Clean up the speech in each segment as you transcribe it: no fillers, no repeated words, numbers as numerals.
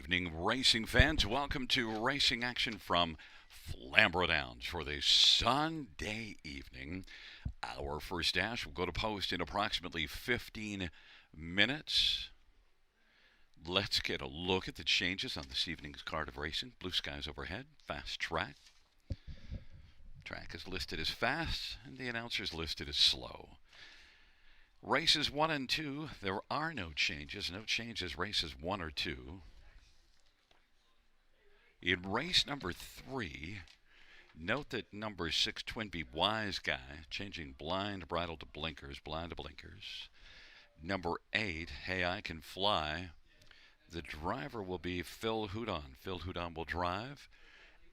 evening, racing fans. Welcome to racing action from Flamboro Downs for this Sunday evening. Our first dash will go to post in approximately 15 minutes. Let's get a look at the changes on this evening's card of racing. Blue skies overhead, fast track. Track is listed as fast, and the announcer's listed as slow. Races 1 and 2, there are no changes. No changes, races 1 or 2. In race number 3, note that number 6, Twin Bee Wise Guy, changing blind bridle to blinkers, blind to blinkers. Number 8, Hey I Can Fly. The driver will be Phil Houdon. Phil Houdon will drive.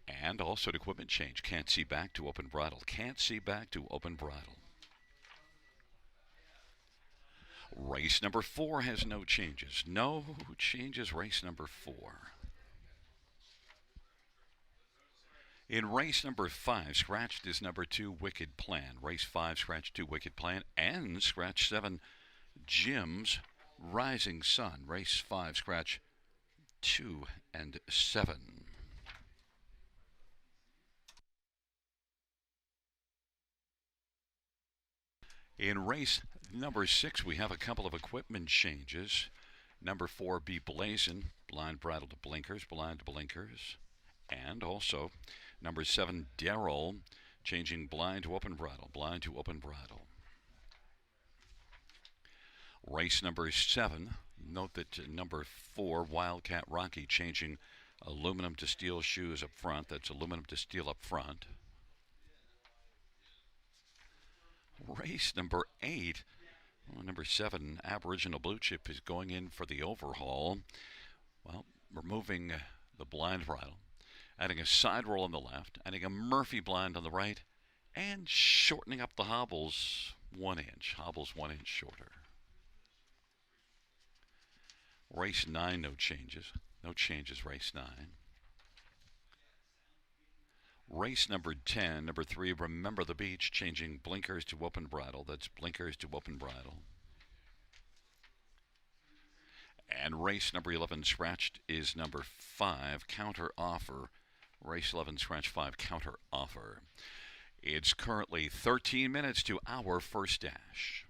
And also an equipment change. Can't see back to open bridle. Can't see back to open bridle. Race number 4 has no changes. No changes, race number 4. In race number 5, scratched is number 2, Wicked Plan. Race 5, scratch 2, Wicked Plan. And scratch 7, Jim's Rising Sun. Race 5, scratch 2 and 7. In race number 6, we have a couple of equipment changes. Number 4, Be Blazin', blind bridle to blinkers, blind to blinkers. And also, number 7, Daryl, changing blind to open bridle, blind to open bridle. Race number 7, note that number 4, Wildcat Rocky, changing aluminum to steel shoes up front. That's aluminum to steel up front. Race number 8, number 7, Aboriginal Blue Chip, is going in for the overhaul. Well, removing the blind bridle, adding a side roll on the left, adding a Murphy blind on the right, and shortening up the hobbles 1 inch. Hobbles 1 inch shorter. Race 9, no changes. No changes, race 9. Race number 10, number 3, Remember the Beach, changing blinkers to open bridle. That's blinkers to open bridle. And race number 11, scratched, is number 5, Counter Offer. Race 11, scratch 5, Counter Offer. It's currently 13 minutes to our first dash.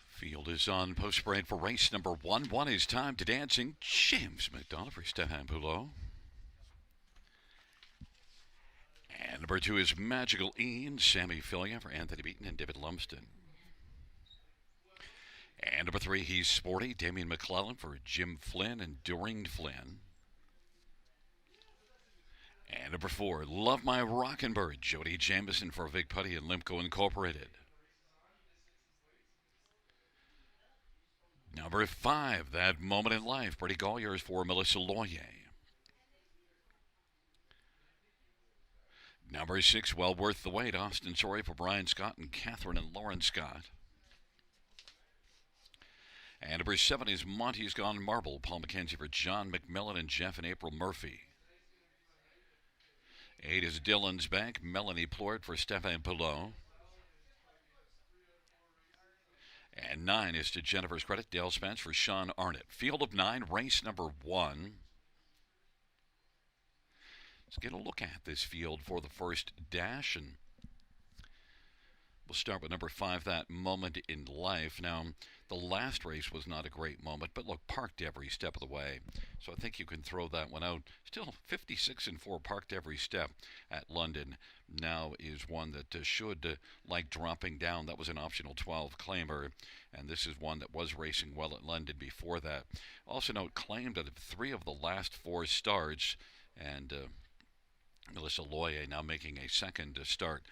Field is on post parade for race number 1. 1 is Time to Dancing. James McDonald for Stefan Poulot. And number 2 is Magical Ian, Sammy Filia for Anthony Beaton and David Lumsden. And number 3, He's Sporty, Damian McClellan for Jim Flynn and Doreen Flynn. And number 4, Love My Rockin' Bird, Jody Jamison for Vic Putty and Limco Incorporated. Number 5, That Moment in Life, Brady Colliers for Melissa Loyer. Number 6, Well Worth the Wait, Austin Sorry for Brian Scott and Catherine and Lauren Scott. And number 7 is Monty's Gone Marble, Paul McKenzie for John McMillan and Jeff and April Murphy. 8 is Dylan's Bank, Melanie Plort for Stefan Poulot. And 9 is to Jennifer's Credit, Dale Spence for Sean Arnott. Field of 9, race number 1. Let's get a look at this field for the first dash, and we'll start with number 5, That Moment in Life. Now, the last race was not a great moment, but look, parked every step of the way. So I think you can throw that one out. Still 56 and 4 parked every step at London. Now is one that should like dropping down. That was an optional 12 claimer, and this is one that was racing well at London before that. Also note, claimed out of 3 of the last 4 starts, and Melissa Loyer now making a second start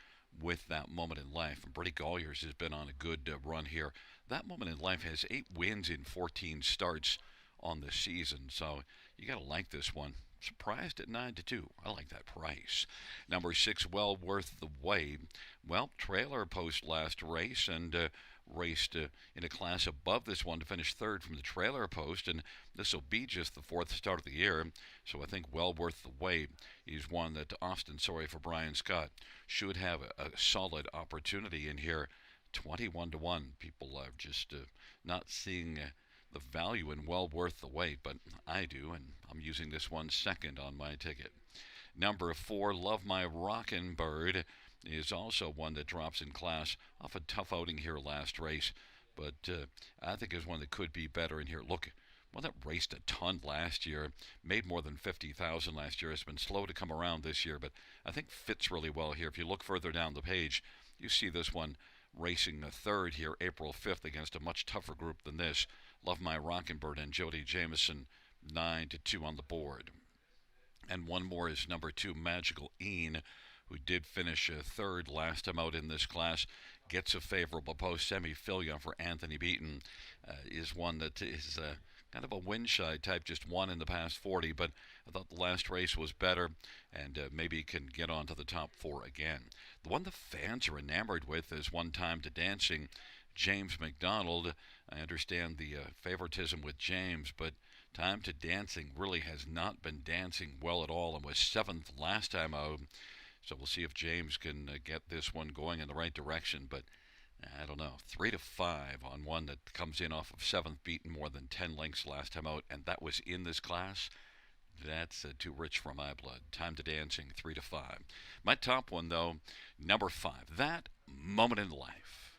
with That Moment in Life. And Brady Colliers has been on a good run here. That Moment in Life has 8 wins in 14 starts on the season, so you got to like this one. Surprised at 9-2. I like that price. Number 6, Well Worth the Wait. Well, trailer post last race and raced in a class above this one to finish 3rd from the trailer post, and this will be just the 4th start of the year. So I think Well Worth the Wait is one that Austin Sorry for Brian Scott should have a solid opportunity in here. 21-1. People are just not seeing the value in Well Worth the Wait, but I do, and I'm using this one second on my ticket. Number 4, Love My Rockin' Bird, is also one that drops in class off a tough outing here last race, but I think is one that could be better in here. Look, one that raced a ton last year, made more than 50,000 last year. It's been slow to come around this year, but I think fits really well here. If you look further down the page, you see this one racing a 3rd here, April 5th, against a much tougher group than this. Love My Rockin' Bird and Jody Jamison, 9-2 on the board. And one more is number 2, Magical Ian, who did finish 3rd last time out in this class. Gets a favorable post. Semi Filia for Anthony Beaton is one that is kind of a win-shy type, just won in the past 40, but I thought the last race was better and maybe can get on to the top 4 again. The one the fans are enamored with is One Time to Dancing, James McDonald. I understand the favoritism with James, but Time to Dancing really has not been dancing well at all and was 7th last time out. So we'll see if James can get this one going in the right direction, but I don't know. 3-5 on one that comes in off of 7th, beaten more than 10 lengths last time out, and that was in this class. That's too rich for my blood. Time to Dancing, 3-5. My top one, though, number 5, That Moment in Life.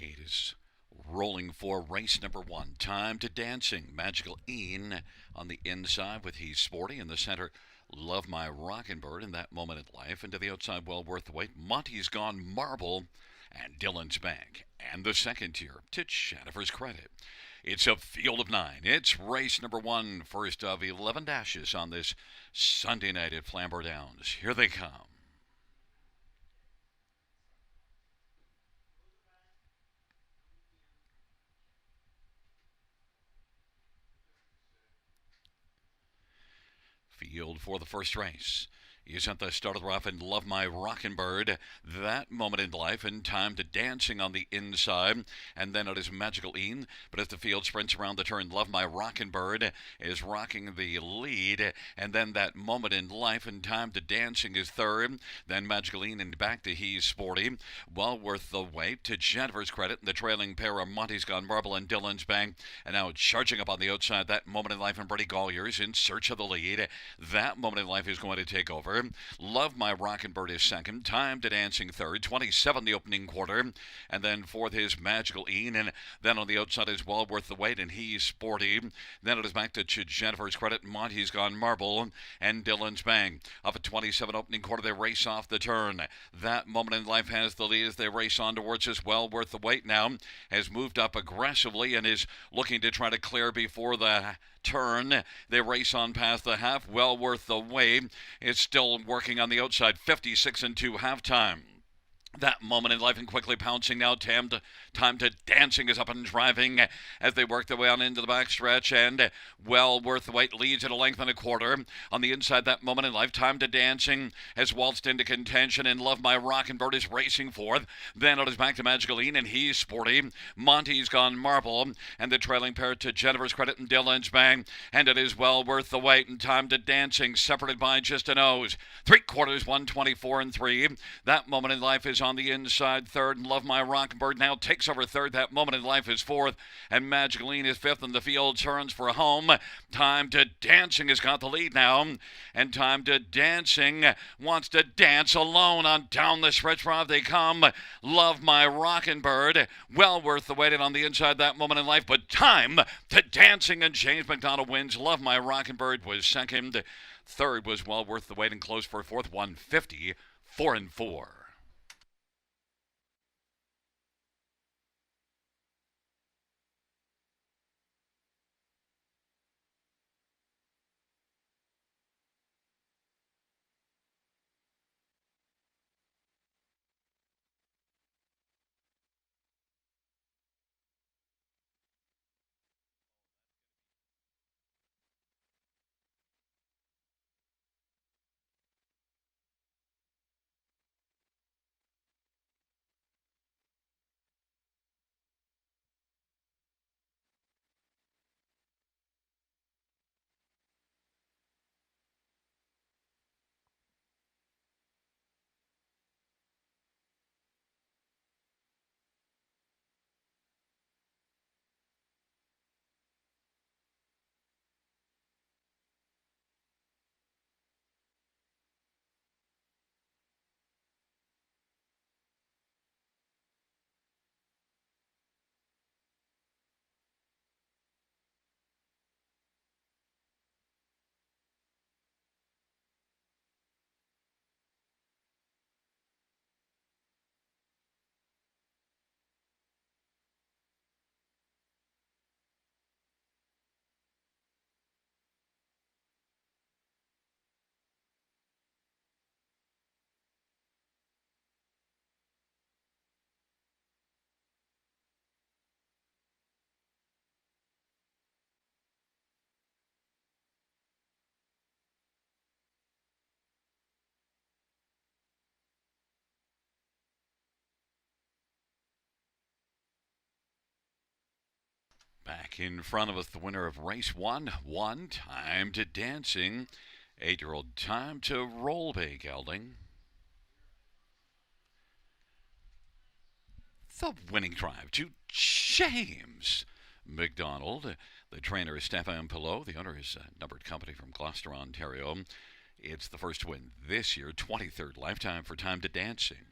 gate is rolling for race number one. Time to Dancing. Magical Ian on the inside with He's Sporty. In the center, Love My Rockin' Bird in That Moment in Life. And to the outside, Well Worth the Wait, Monty's Gone Marble and Dylan's Bank. And the second tier, to Jennifer's Credit. It's a field of nine. It's race number one, first of 11 dashes on this Sunday night at Flamboro Downs. Here they come. Field for the first race. He's at the start of the rough and Love My Rockin' Bird, That Moment in Life, and Time to Dancing on the inside. And then it is Magical Ian. But as the field sprints around the turn, Love My Rockin' Bird is rocking the lead. And then That Moment in Life and Time to Dancing is third. Then Magical Ian and back to He's Sporty. Well Worth the Wait, to Jennifer's Credit. And the trailing pair of Monty's Gone Marble and Dylan's Bank. And now charging up on the outside, That Moment in Life and Brady Golyer's in search of the lead. That Moment in Life is going to take over. Love My Rockin' Bird is second. Time to Dancing third. 27 the opening quarter. And then fourth is Magical Ian. And then on the outside is Well Worth the Wait and He's Sporty. Then it is back to Jennifer's Credit. Monty's Gone Marble and Dylan's Bank. Up at 27 opening quarter, they race off the turn. That Moment in Life has the lead as they race on towards us. Well Worth the Wait now has moved up aggressively and is looking to try to clear before the turn. They race on past the half. Well Worth the Wait. It's still working on the outside. 56 and 2 halftime. That Moment in Life and quickly pouncing now. Time to Dancing is up and driving as they work their way on into the backstretch. And Well Worth the Wait leads at a length and a quarter. On the inside, That Moment in Life. Time to Dancing has waltzed into contention. And Love My Rockin' Bird is racing fourth. Then it is back to Magical Ian and He's Sporty. Monty's Gone Marble and the trailing pair to Jennifer's Credit and Dylan's Bank. And it is Well Worth the Wait and Time to Dancing separated by just a nose. 3/4, 124 and 3. That Moment in Life is on the inside third, and Love My Rockin' Bird now takes over third. That Moment in Life is fourth, and Magical Ian is fifth, and the field turns for home. Time to Dancing has got the lead now, and Time to Dancing wants to dance alone on down the stretch. Rob they come. Love My Rockin' Bird, Well Worth the Wait, and on the inside, That Moment in Life, but Time to Dancing, and James McDonald wins. Love My Rockin' Bird was second. Third was Well Worth the Wait and close for fourth, 150, 4 and 4. Back in front of us, the winner of race one, Time to Dancing. 8-year-old Time to Roll Bay Gelding. The winning drive to James McDonald. The trainer is Stefan Pilot. The owner is a numbered company from Gloucester, Ontario. It's the first win this year, 23rd lifetime for Time to Dancing.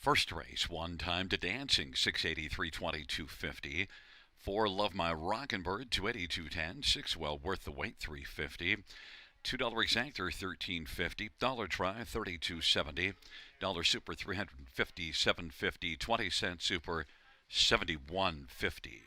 First race, one time to dancing, 680, 320, 250. Four, Love My Rockin' Bird, 280, 210. Six, Well Worth the Wait, 350. $2 exactor, 1350. Dollar try, 32.70. Dollar super, 350, 750. 20-cent super, 71.50.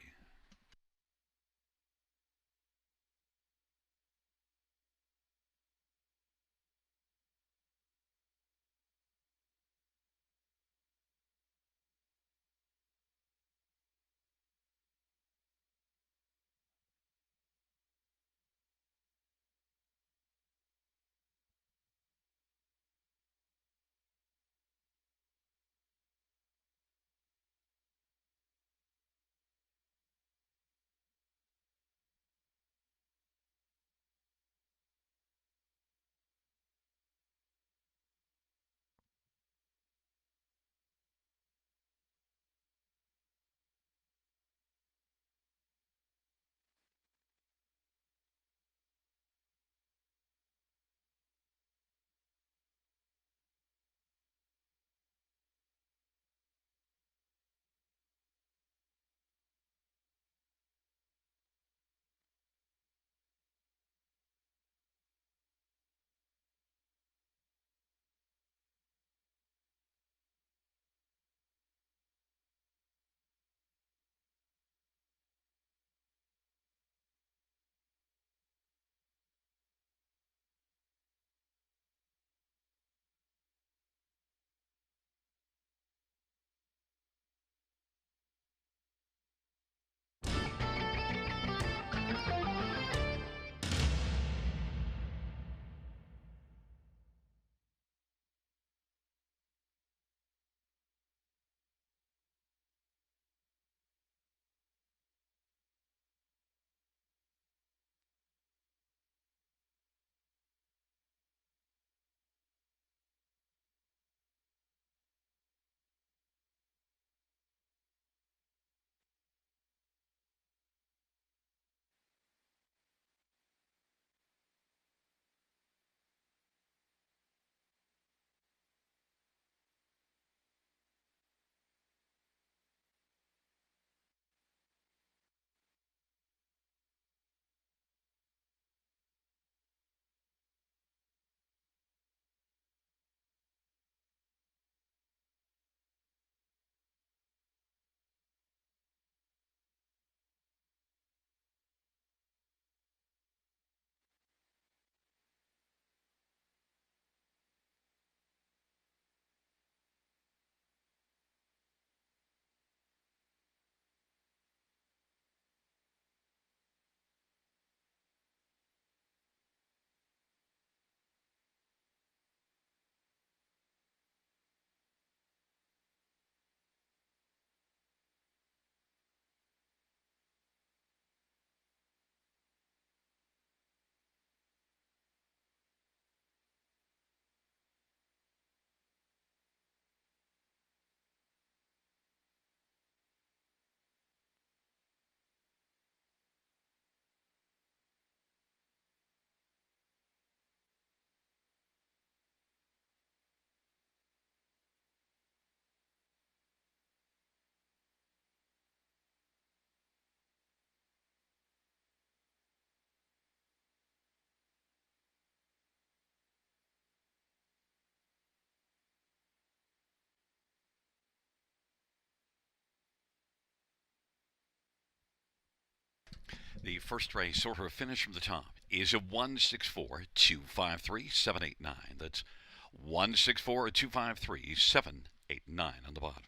The first race order of finish from the top is a 164 253 789. That's 164 253 789 on the bottom.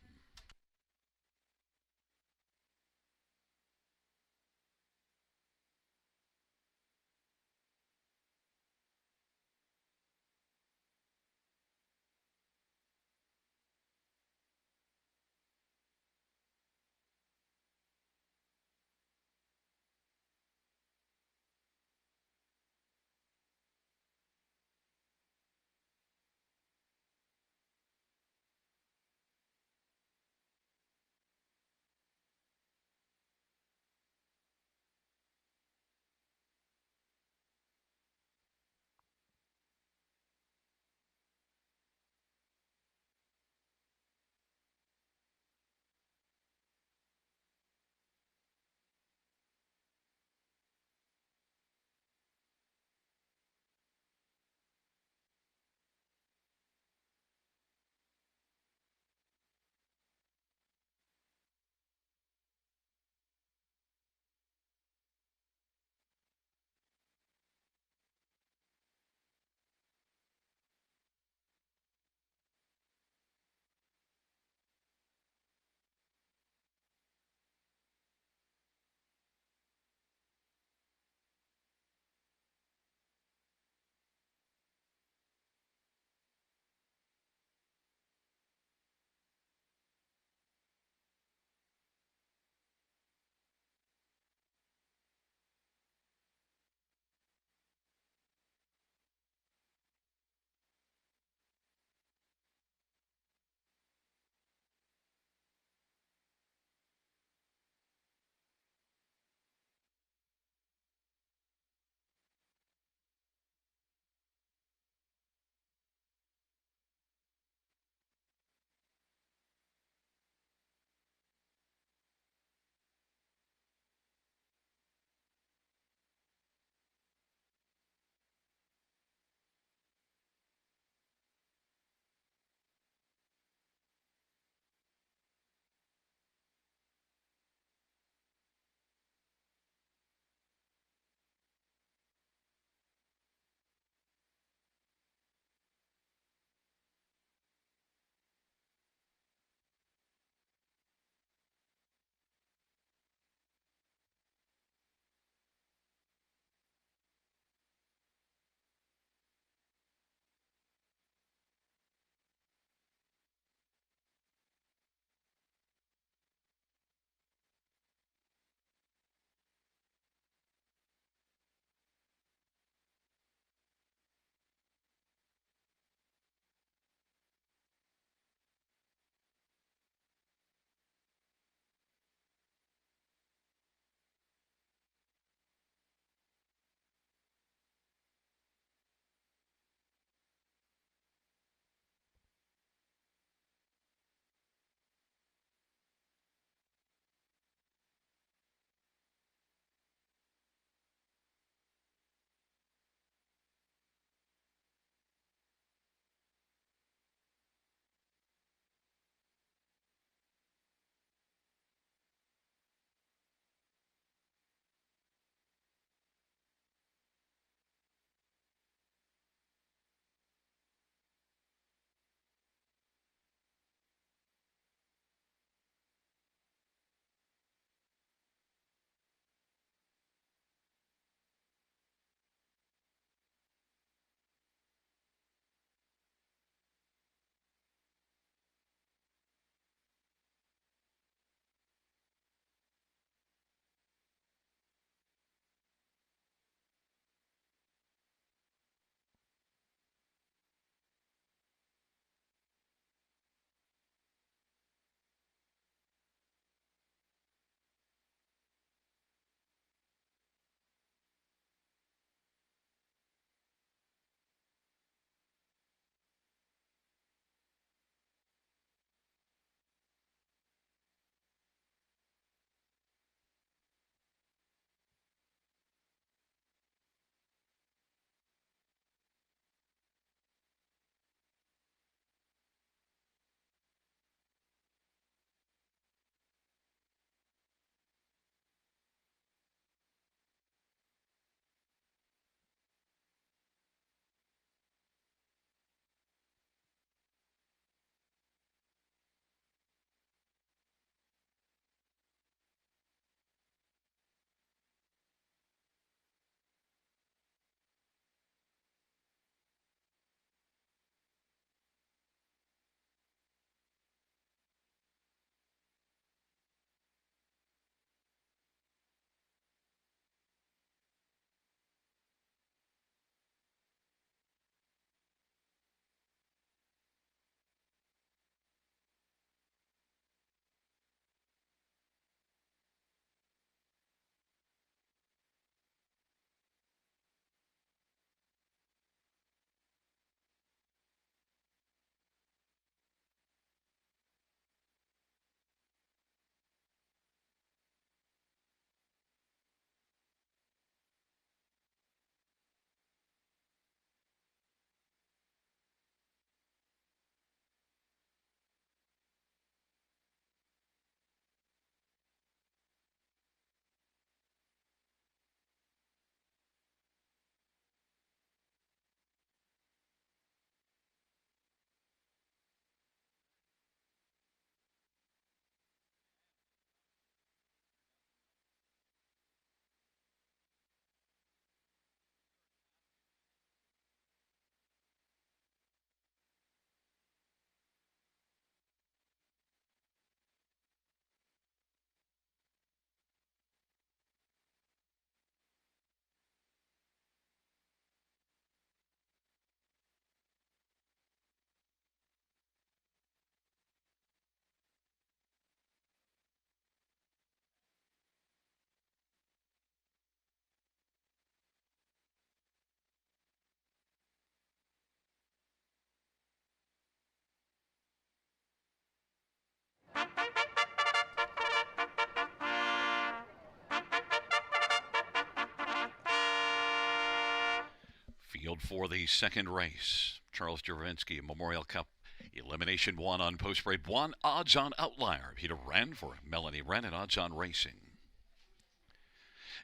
Field for the second race. Charles Juravinsky Memorial Cup Elimination 1 on Post Grade 1. Odds on Outlier. Peter Wren for Melanie Wren and Odds on Racing.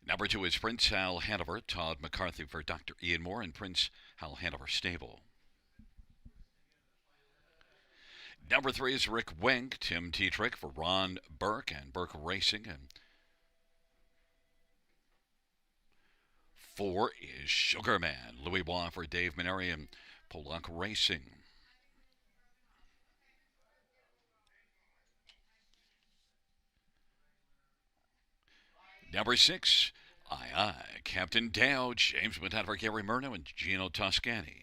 Number 2 is Prince Hal Hanover. Todd McCarthy for Dr. Ian Moore and Prince Hal Hanover Stable. Number 3 is Rick Wenk. Tim Tetrick for Ron Burke and Burke Racing. And 4 is Sugarman. Louis Bois for Dave Maneri and Pollock Racing. Number 6, Aye, Captain Dow, James Matador, Gary Murno, and Gino Toscani.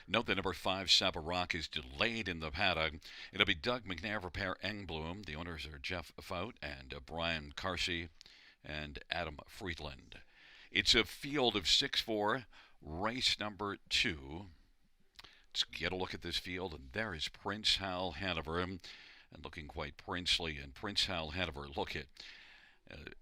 Note that number 5, Sabarock, is delayed in the paddock. It'll be Doug McNair for Per Engblom. The owners are Jeff Faut and Brian Carsey and Adam Friedland. It's a field of 6-4, race number 2. Let's get a look at this field, and there is Prince Hal Hanover, and looking quite princely. And Prince Hal Hanover, look at,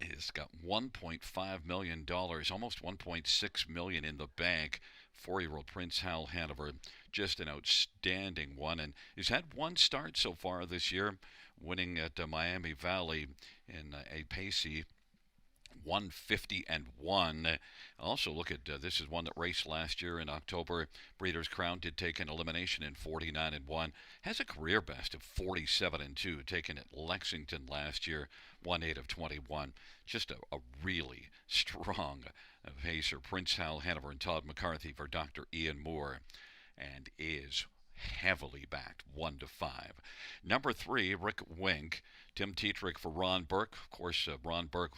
he's got $1.5 million, almost $1.6 million in the bank. 4-year-old Prince Hal Hanover, just an outstanding one, and he's had one start so far this year, winning at Miami Valley in a pacey 150-1. Also, look at this is one that raced last year in October. Breeders' Crown did take an elimination in 49-1. Has a career best of 47-2, taken at Lexington last year, 1/8 of 21. Just a really strong pacer. Prince Hal Hanover and Todd McCarthy for Dr. Ian Moore, and is heavily backed 1-5. Number 3, Rick Wenk. Tim Tetrick for Ron Burke. Of course, Ron Burke,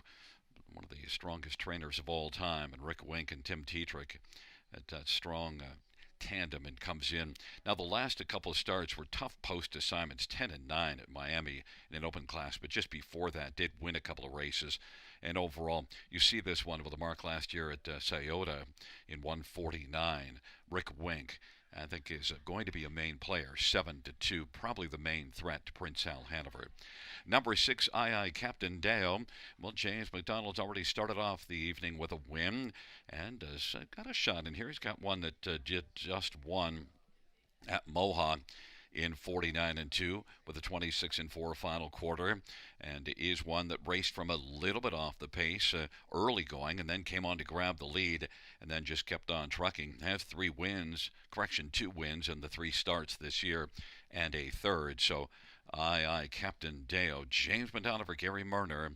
one of the strongest trainers of all time, and Rick Wenk and Tim Tetrick, that strong tandem, and comes in. Now, the last couple of starts were tough post assignments, 10-9 at Miami in an open class, but just before that did win a couple of races. And overall, you see this one with a mark last year at Scioto in 149. Rick Wenk, I think, is going to be a main player, 7-2, probably the main threat to Prince Hal Hanover. Number 6, Aye, Captain Dale. Well, James McDonald's already started off the evening with a win, and has got a shot in here. He's got one that just won at Mohawk in 49-2 with a 26-4 final quarter, and is one that raced from a little bit off the pace early going, and then came on to grab the lead, and then just kept on trucking. Has 2 wins in the 3 starts this year, and a third. So Aye, Captain Deo. James Madonna for Gary Murner,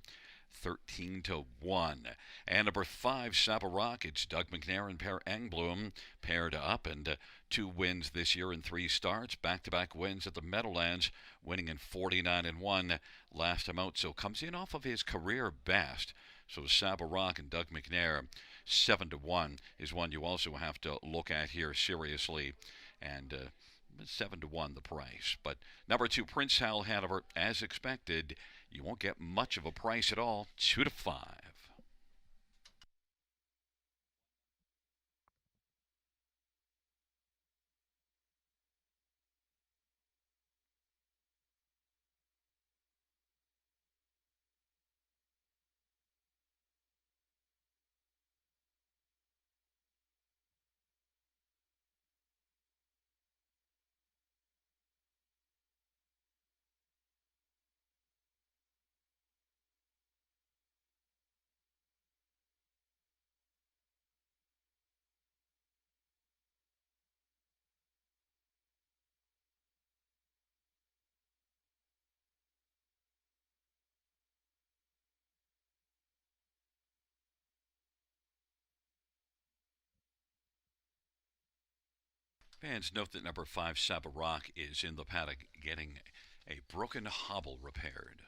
13-1. And number 5, Sabarock. It's Doug McNair and Per Engblom paired up, and 2 wins this year in 3 starts. Back-to-back wins at the Meadowlands, winning in 49-1 last time out. So comes in off of his career best. So Sabarock and Doug McNair, 7-1 is one you also have to look at here seriously, and 7-1 the price. But number 2, Prince Hal Hanover, as expected, you won't get much of a price at all, 2-5. Fans note that number 5, Sabarock, is in the paddock getting a broken hobble repaired.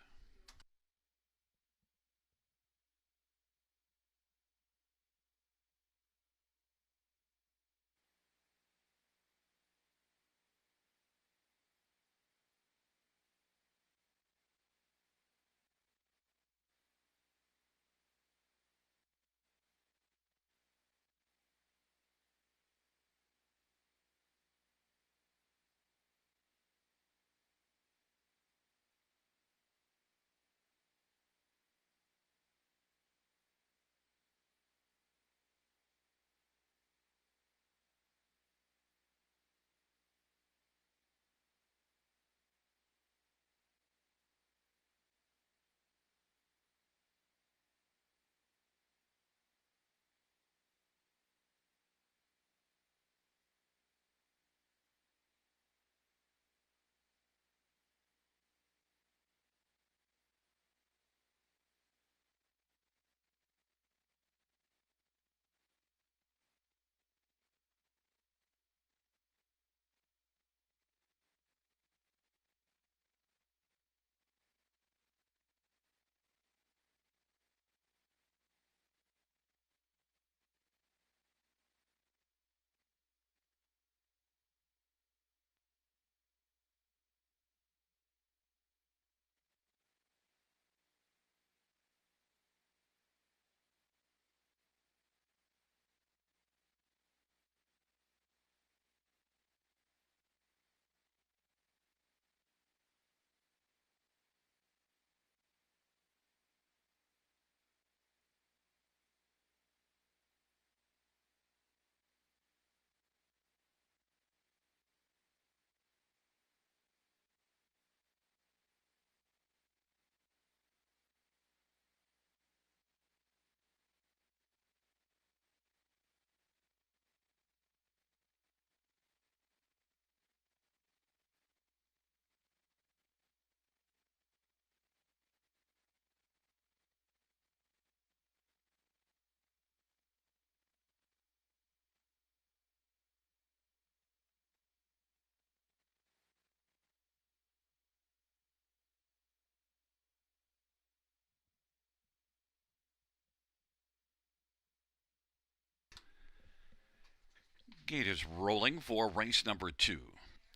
gate is rolling for race number 2.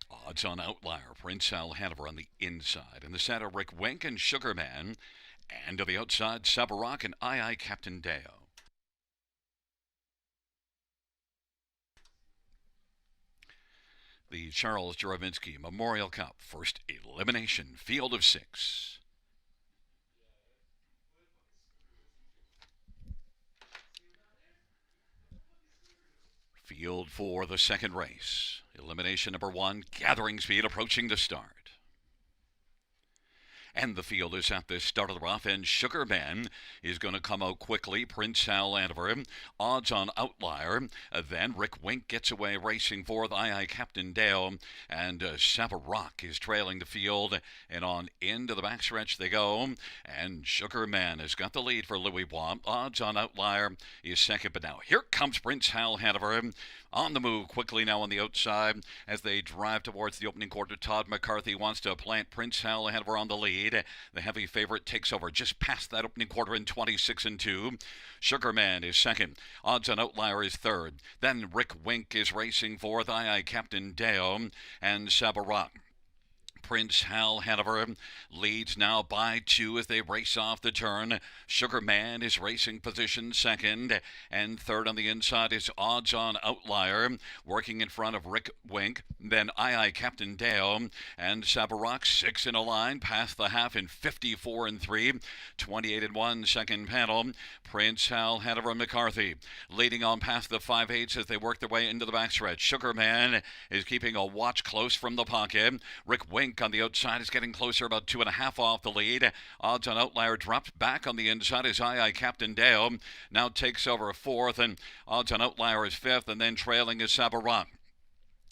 Odds on outlier, Prince Al Hanover on the inside. In the center, Rick Wink and Sugarman. And to the outside, Sabarak and II Captain Deo. The Charles Juravinsky Memorial Cup first elimination, field of 6. Field for the second race. Elimination number 1, gathering speed approaching the start. And the field is at the start of the rough, and Sugarman is going to come out quickly. Prince Al Hanover, odds on outlier. Then Rick Wink gets away racing for the II Captain Dale, and Sabarak is trailing the field, and on into the backstretch they go. And Sugarman has got the lead for Louis Bois. Odds on outlier is second, but now here comes Prince Al Hanover. On the move quickly now on the outside as they drive towards the opening quarter. Todd McCarthy wants to plant Prince Al Hanover on the lead. The heavy favorite takes over just past that opening quarter in 26 and 2. Sugarman is second. Odds on outlier is third. Then Rick Wink is racing fourth. II Captain Deo and Sabarak. Prince Al Hanover leads now by 2 as they race off the turn. Sugarman is racing position second, and third on the inside is Odds on Outlier, working in front of Rick Wink. Then II Captain Dale and Sabarak 6 in a line, past the half in 54 and 3, 28 and 1 second panel. Prince Al Hanover McCarthy leading on past the 5/8 as they work their way into the backstretch. Sugarman is keeping a watch close from the pocket. Rick Wink on the outside is getting closer, about 2.5 off the lead. Odds on outlier dropped back on the inside as II Captain Dale now takes over fourth, and odds on outlier is fifth, and then trailing is Sabarak.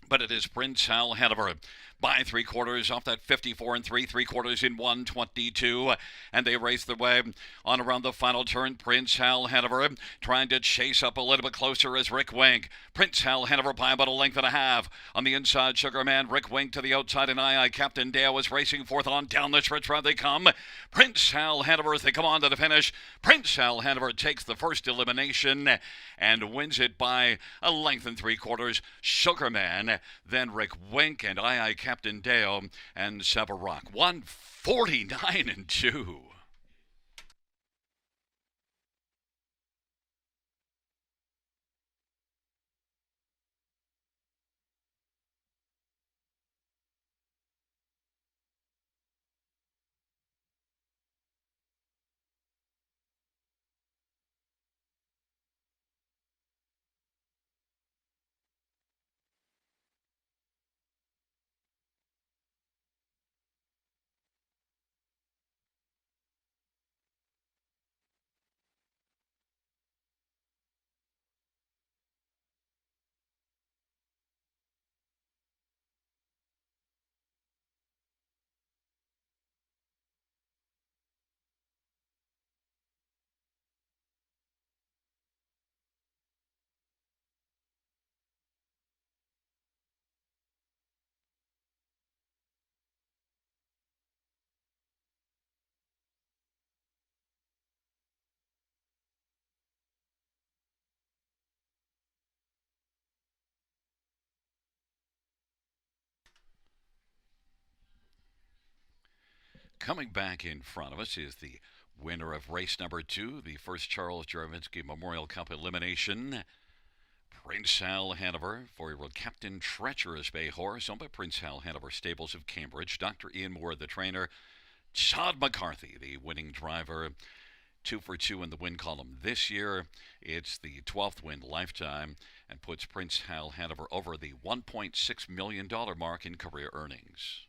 But it is Prince Al Hanover by 3/4 off that 54 and 3, 3/4 in 1:22, and they race their way on around the final turn. Prince Al Hanover trying to chase up a little bit closer as Rick Wink. Prince Al Hanover by about a length and a half. On the inside, Sugarman, Rick Wink to the outside, and II Captain Dale is racing fourth on down the stretch route they come. Prince Al Hanover as they come on to the finish. Prince Al Hanover takes the first elimination and wins it by a length and 3/4. Sugarman, then Rick Wink and II Captain Dale and Sabarak. 149 and 2. Coming back in front of us is the winner of race number 2, the first Charles Juravinsky Memorial Cup elimination. Prince Al Hanover, 4-year-old Captain Treacherous Bay Horse, owned by Prince Al Hanover Stables of Cambridge. Dr. Ian Moore, the trainer. Todd McCarthy, the winning driver. 2 for 2 in the win column this year. It's the 12th win lifetime and puts Prince Al Hanover over the $1.6 million mark in career earnings.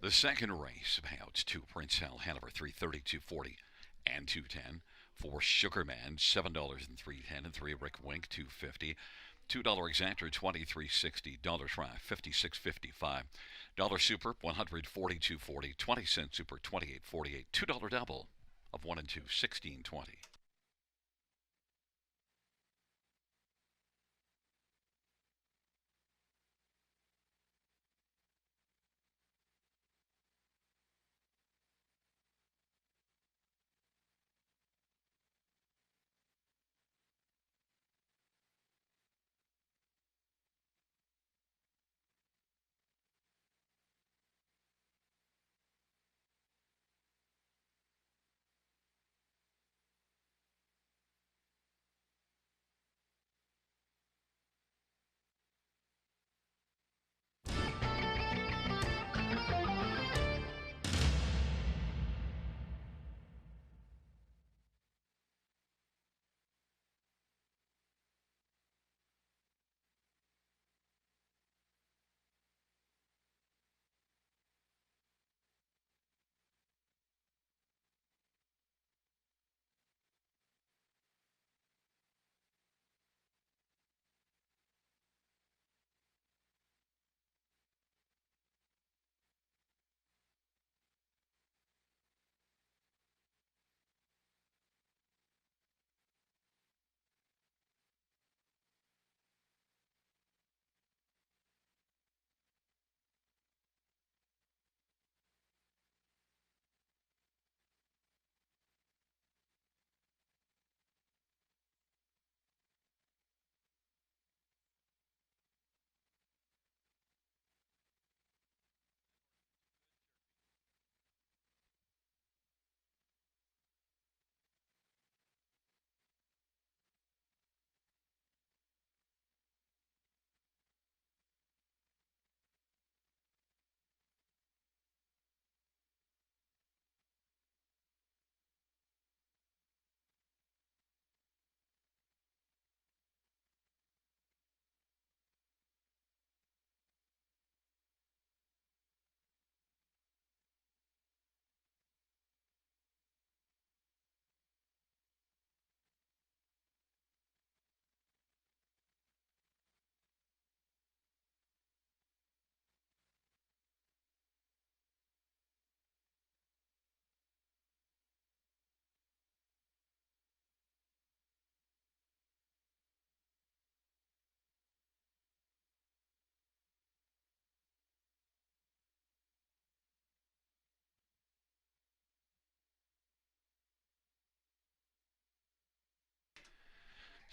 The second race payouts to Prince Hal Hanover 330, 240, and 210. For Sugarman, $7 and 310 and 3 Rick Wink 250. $2 exactor 23.60. Dollar try 56.55. Dollar super 142.40. 20-cent super 28.48. $2 double of 1 and 2 16.20.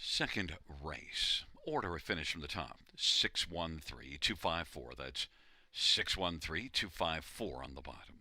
Second race. Order of finish from the top. 613254. That's 613254 on the bottom.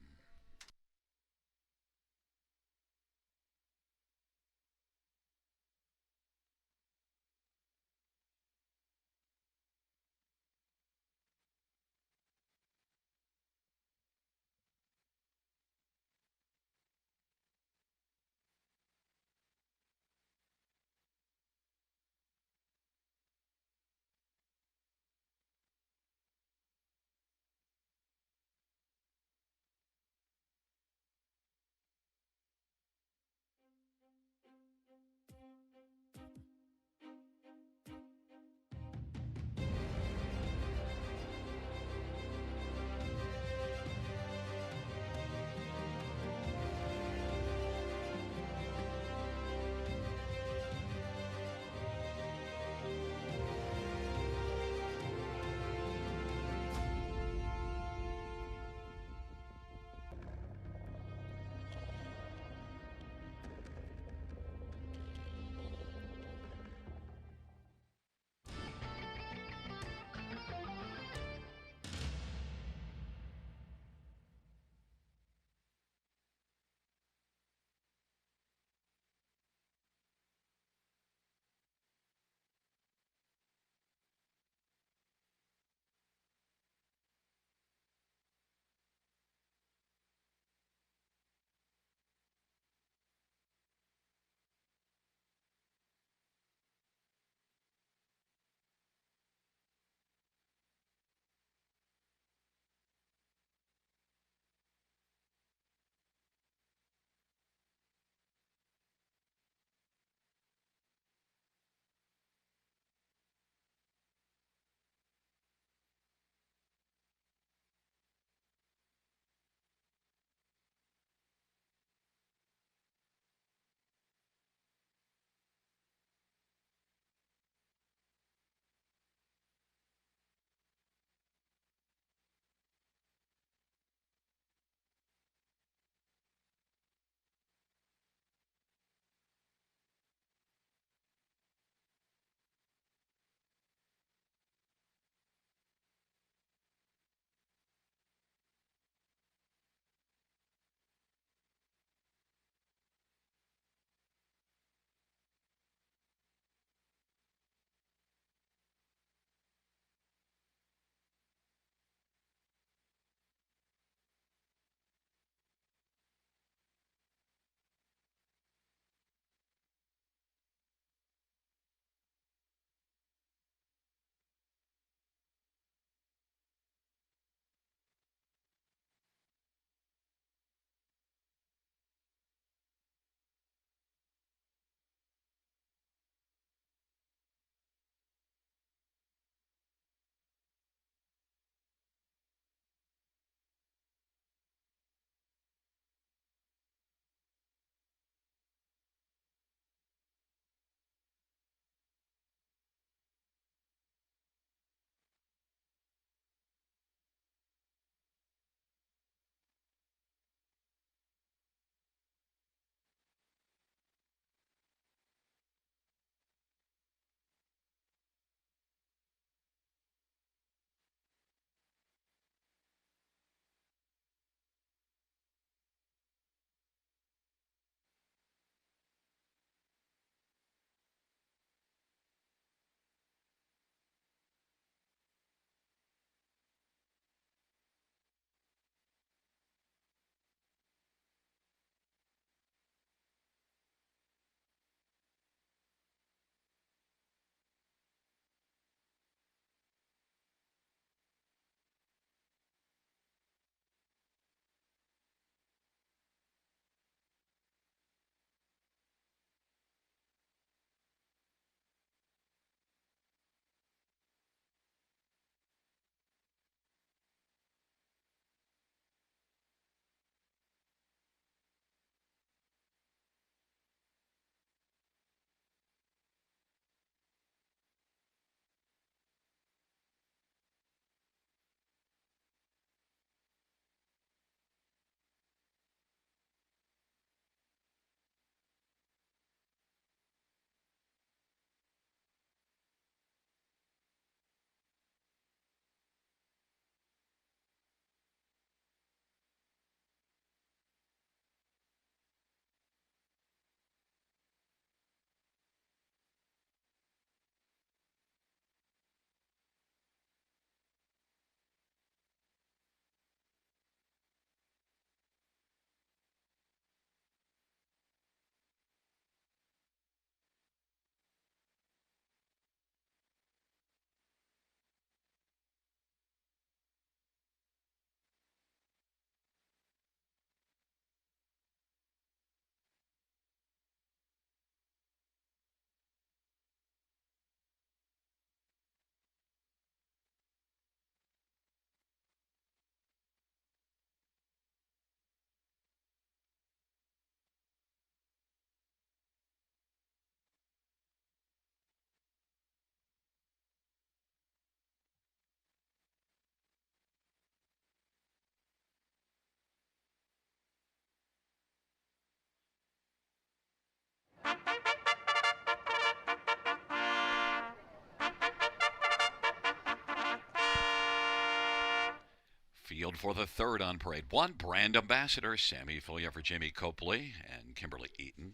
Field for the third on parade. 1, Brand Ambassador, Sammy Filia for Jamie Copley and Kimberly Eaton.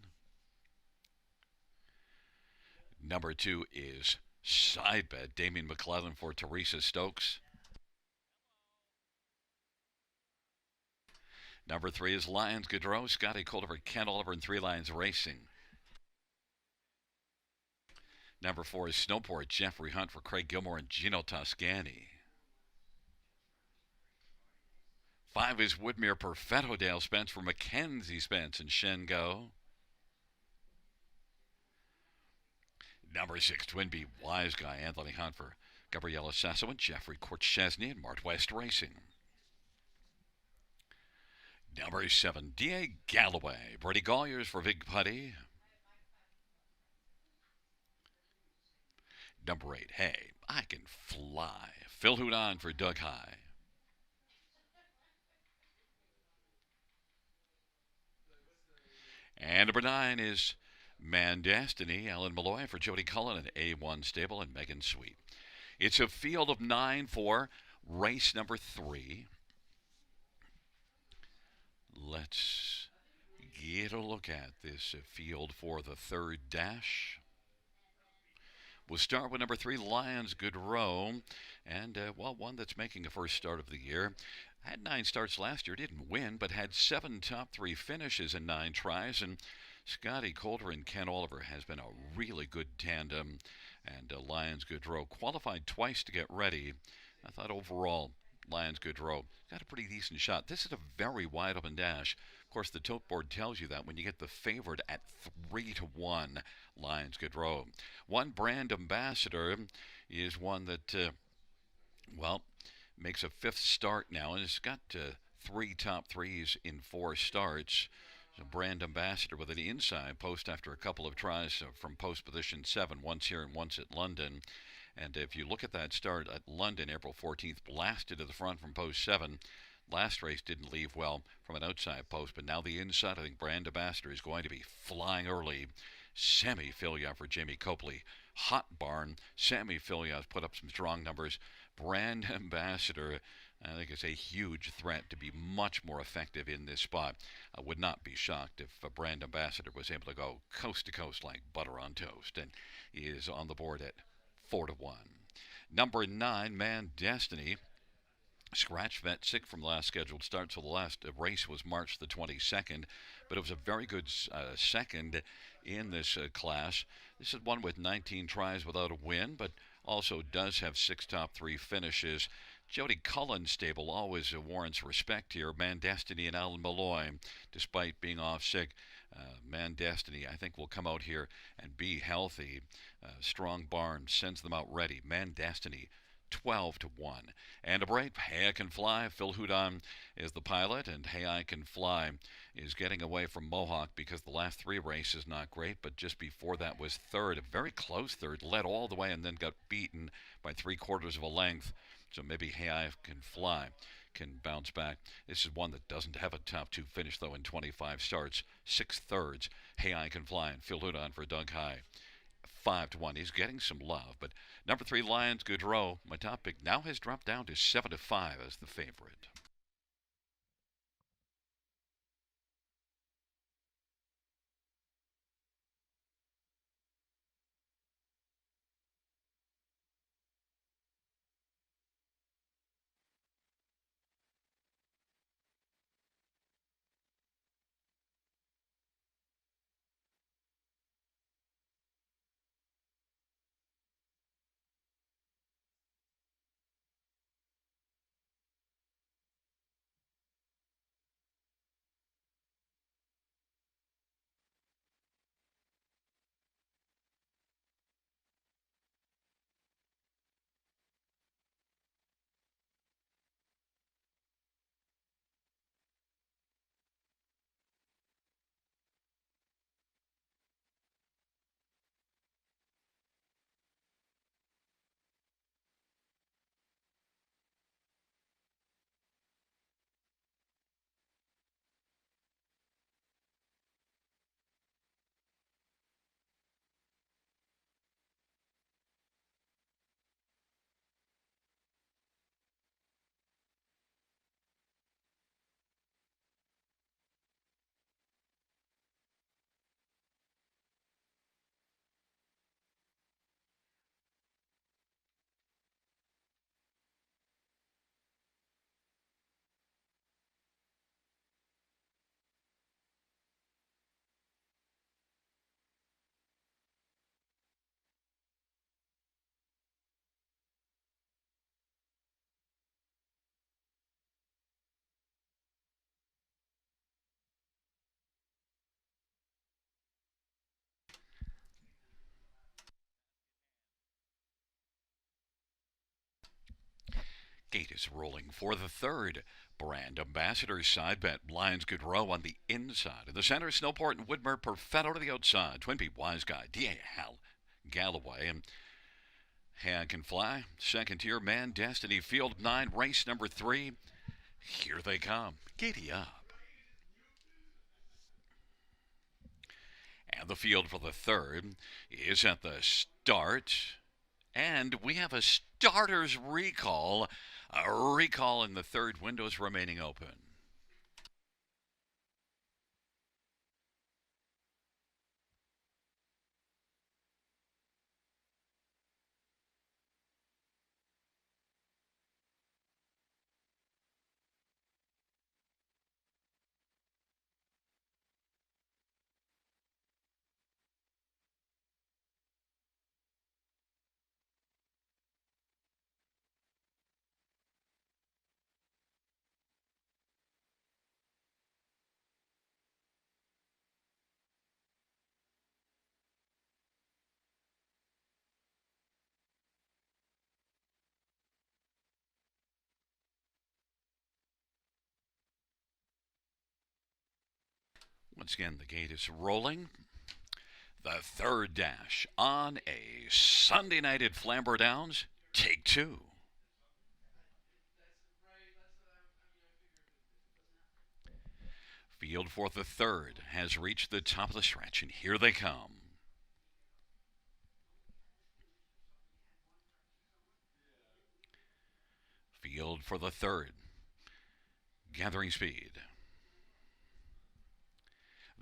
Number 2 is Side Bet, Damien McClellan for Teresa Stokes. Number 3 is Lions Gaudreau, Scotty Colder, Ken Oliver, and 3 Lions Racing. Number 4 is Snowport, Jeffrey Hunt for Craig Gilmore and Gino Toscani. 5 is Woodmere Perfetto, Dale Spence for Mackenzie Spence and Shengo. Number 6, Twin Bee, Wise Guy, Anthony Hunt for Gabriela Sasso and Jeffrey Korchesny and Mart West Racing. Number 7, D.A. Galloway, Brady Golliers for Big Putty. Number 8, Hey, I Can Fly, Phil Houdon for Doug High. And number 9 is Man Destiny, Alan Malloy for Jody Cullen and A1 Stable and Megan Sweet. It's a field of 9 for race number 3. Let's get a look at this field for the third dash. We'll start with number 3, Lions Gaudreau, and one that's making a first start of the year. Had 9 starts last year, didn't win, but had 7 top 3 finishes in 9 tries. And Scotty Colder and Ken Oliver has been a really good tandem. And Lions Gaudreau qualified twice to get ready. I thought overall, Lions Gaudreau got a pretty decent shot. This is a very wide open dash. Of course, the tote board tells you that when you get the favorite at 3-1, Lions Gaudreau. 1, Brand Ambassador is one that, makes a 5th start now, and it's got 3 top 3s in 4 starts. So Brand Ambassador with an inside post after a couple of tries from post position 7, once here and once at London. And if you look at that start at London, April 14th, blasted to the front from post 7. Last race didn't leave well from an outside post, but now the inside, I think Brand Ambassador is going to be flying early. Sammy Filia for Jamie Copley. Hot Barn. Sammy Filia has put up some strong numbers. Brand Ambassador, I think, is a huge threat to be much more effective in this spot. I would not be shocked if a Brand Ambassador was able to go coast to coast like butter on toast, and is on the board at 4-1. Number 9, Man Destiny. Scratch vet, sick from the last scheduled start, so the last race was March the 22nd, but it was a very good second in this class. This is one with 19 tries without a win, but also does have 6 top 3 finishes. Jody Cullen's stable always warrants respect here. Man Destiny and Alan Malloy, despite being off sick. Man Destiny, I think, will come out here and be healthy. Strong Barn sends them out ready. Man Destiny, 12-1. And a break. Hey I Can Fly. Phil Houdon is the pilot, and Hey I Can Fly is getting away from Mohawk because the last 3 races not great, but just before that was third, a very close third, led all the way and then got beaten by 3/4 of a length. So maybe Hey I Can Fly can bounce back. This is one that doesn't have a top 2 finish, though, in 25 starts. 6 thirds. Hey I Can Fly and Phil Houdon for Doug High. 5-1. He's getting some love. But number 3, Lions Gaudreau, my top pick, now has dropped down to 7-5 as the favorite. Gate is rolling for the third. Brand Ambassador side bet. Lions good row on the inside. In the center, Snowport and Woodmer Perfetto to the outside. Twin Peak Wise Guy, D.A. Hal Galloway, and Hand Can Fly. Second tier, Man Destiny, Field 9, race number 3. Here they come. Giddy up. And the field for the third is at the start. And we have a starter's recall. A recall in the third, windows remaining open. Once again, the gate is rolling. The third dash on a Sunday night at Flamboro Downs. Take two. Field for the third has reached the top of the stretch, and here they come. Field for the third, gathering speed.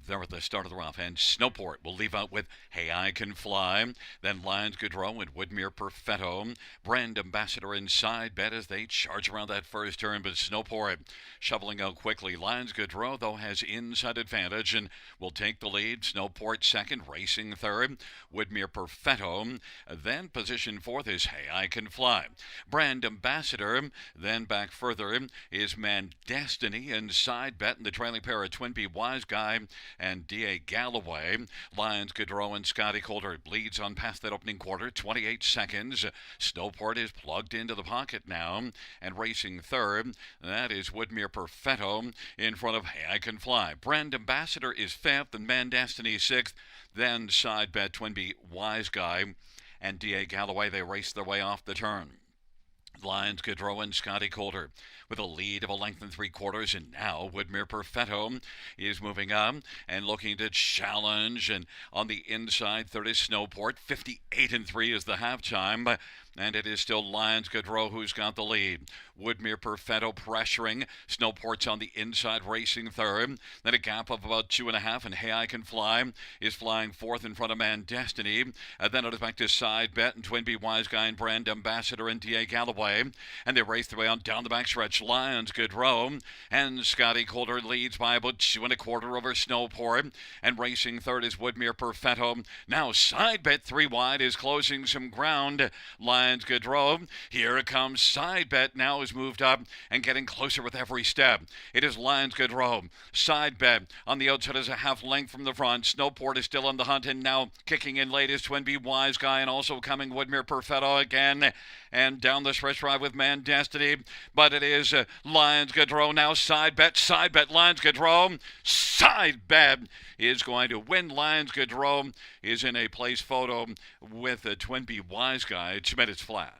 There at the start of the rough, and Snowport will leave out with Hey I Can Fly. Then Lions Goodrow and Woodmere Perfetto. Brand Ambassador inside bet as they charge around that first turn, but Snowport shoveling out quickly. Lions Goodrow, though, has inside advantage and will take the lead. Snowport second, racing third. Woodmere Perfetto. Then position fourth is Hey I Can Fly. Brand Ambassador. Then back further is Man Destiny inside bet, and the trailing pair of Twin P Wise Guy and D.A. Galloway. Lions Goodrow and Scotty Coulter bleeds on past that opening quarter, 28 seconds. Snowport is plugged into the pocket now, and racing third, that is Woodmere Perfetto in front of Hey I Can Fly. Brand Ambassador is fifth, and Man Destiny sixth. Then side bet Twinbee Wise Guy and D.A. Galloway, they race their way off the turn. Lions Goodrow and Scotty Coulter with a lead of a length and 3/4, and now Woodmere Perfetto is moving up and looking to challenge, and on the inside third is Snowport. 58-3 is the halftime, and it is still Lions Goodrow who's got the lead. Woodmere Perfetto pressuring. Snowport's on the inside, racing third. Then a gap of about 2.5, and Hey I Can Fly is flying fourth in front of Man Destiny. Then it is back to side bet and Twinbee Wise Guy and Brand Ambassador and D.A. Galloway, and they race their way on down the backstretch. Lions Goodrow and Scotty Coulter leads by about 2.25 over Snowport, and racing third is Woodmere Perfetto. Now side bet 3 wide is closing some ground. Lions Goodrow. Here it comes. Side bet now is moved up and getting closer with every step. It is Lions Goodrow. Side bet on the outside is a half length from the front. Snowport is still on the hunt, and now kicking in late is Twinbee Wise Guy, and also coming Woodmere Perfetto again. And down the stretch drive with Man Destiny. But it is Lions Goodrow now. Side bet, Lions Goodrow. Side bet is going to win. Lions Goodrow is in a place photo with a Twinbee Wise Guy. It's minutes flat.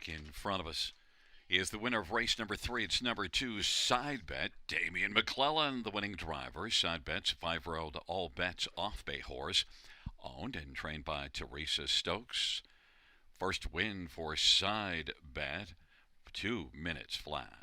back in front of us is the winner of race number 3. It's number 2, Side Bet. Damian McClellan, the winning driver. Side Bet's 5-year-old all bets off bay horse, owned and trained by Teresa Stokes. First win for Side Bet, 2 minutes flat.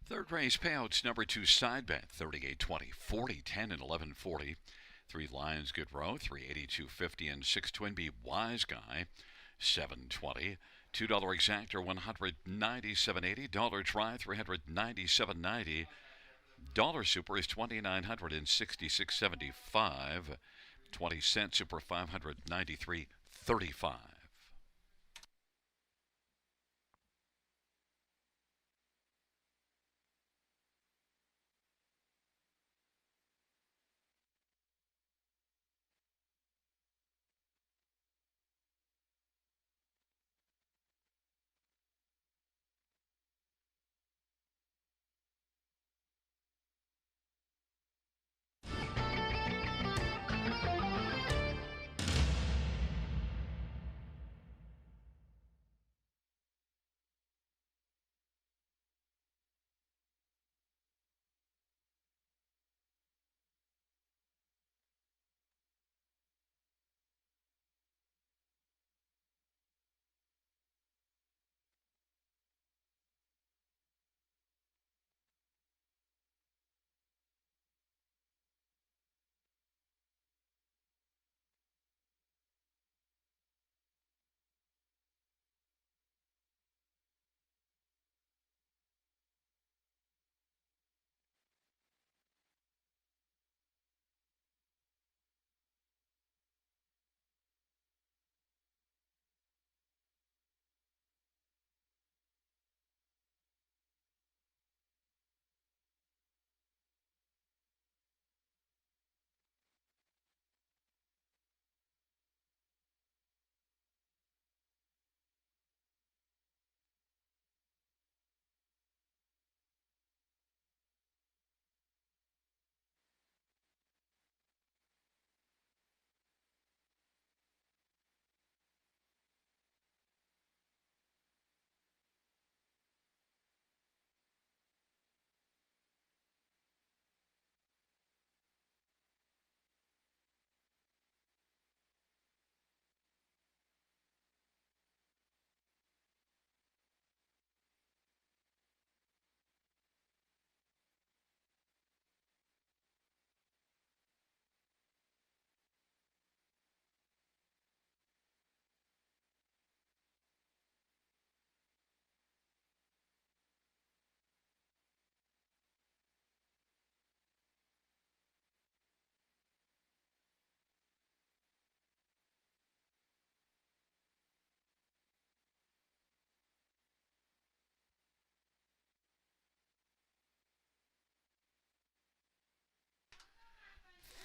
Third race payouts: number 2, Side Bet, 38.20, 40.10, and 11.40. 3 Lions Good Row, 382.50, and 6 Twin Bee Wise Guy, 7.20. $2 Exactor, 197.80. Dollar Try, 397.90. Dollar Super is 2,966.75. 20-cent Super, 593.35.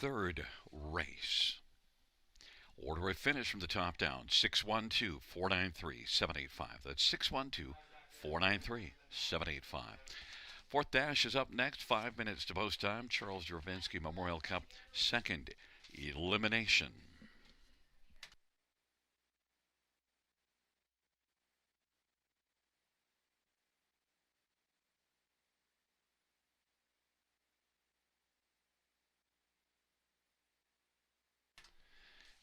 third race. Order of finish from the top down, 612 493 785. That's 612 493 785. Fourth dash is up next, 5 minutes to post time. Charles Dravinsky Memorial Cup, second elimination.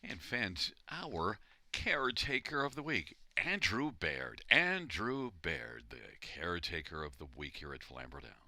And fans, our caretaker of the week, Andrew Baird. Andrew Baird, the caretaker of the week here at Flamboro Downs.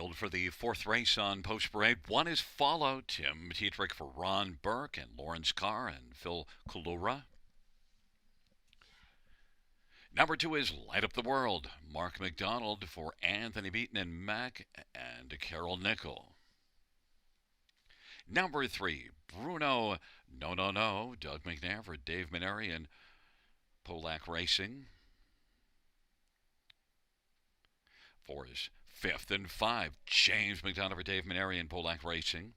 Field for the fourth race on Post Parade. One is Follow, Tim Tetrick for Ron Burke and Lawrence Carr and Phil Kulura. Number 2 is Light Up the World, Mark McDonald for Anthony Beaton and Mac and Carol Nickel. Number 3, Bruno No No No, Doug McNair for Dave Maneri and Polak Racing. For his 5th and 5, James McDonald for Dave Maneri and Polak Racing.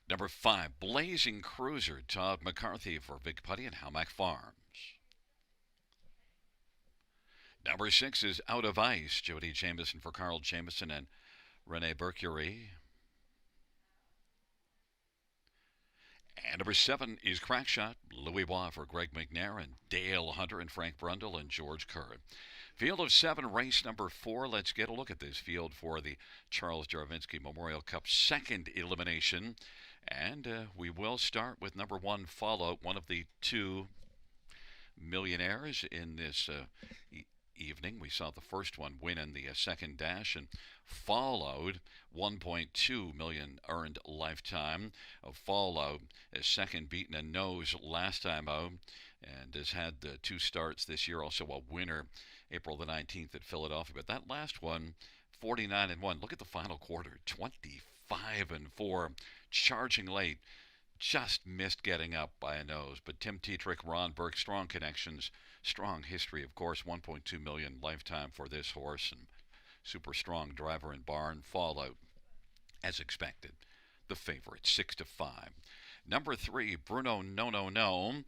Number 5, Blazing Cruiser, Todd McCarthy for Vic Putty and Hamac Farms. Number 6 is Out of Ice, Jody Jameson for Carl Jameson and Rene Mercury. And number 7 is Crackshot, Louis Bois for Greg McNair and Dale Hunter and Frank Brundle and George Kerr. Field of 7, race number 4. Let's get a look at this field for the Charles Jarvinski Memorial Cup second elimination. And we will start with number 1, Follow, one of the 2 millionaires in this evening. We saw the first one win in the second dash and followed 1.2 million earned lifetime. Follow second beaten a nose last time out and has had 2 starts this year. Also a winner April the 19th at Philadelphia. But that last one, 49-1. Look at the final quarter, 25-4. Charging late. Just missed getting up by a nose. But Tim Tetrick, Ron Burke, strong connections, strong history, of course, 1.2 million lifetime for this horse, and super strong driver and barn. Fallout, as expected, the favorite, 6-5. Number 3, Bruno No No No.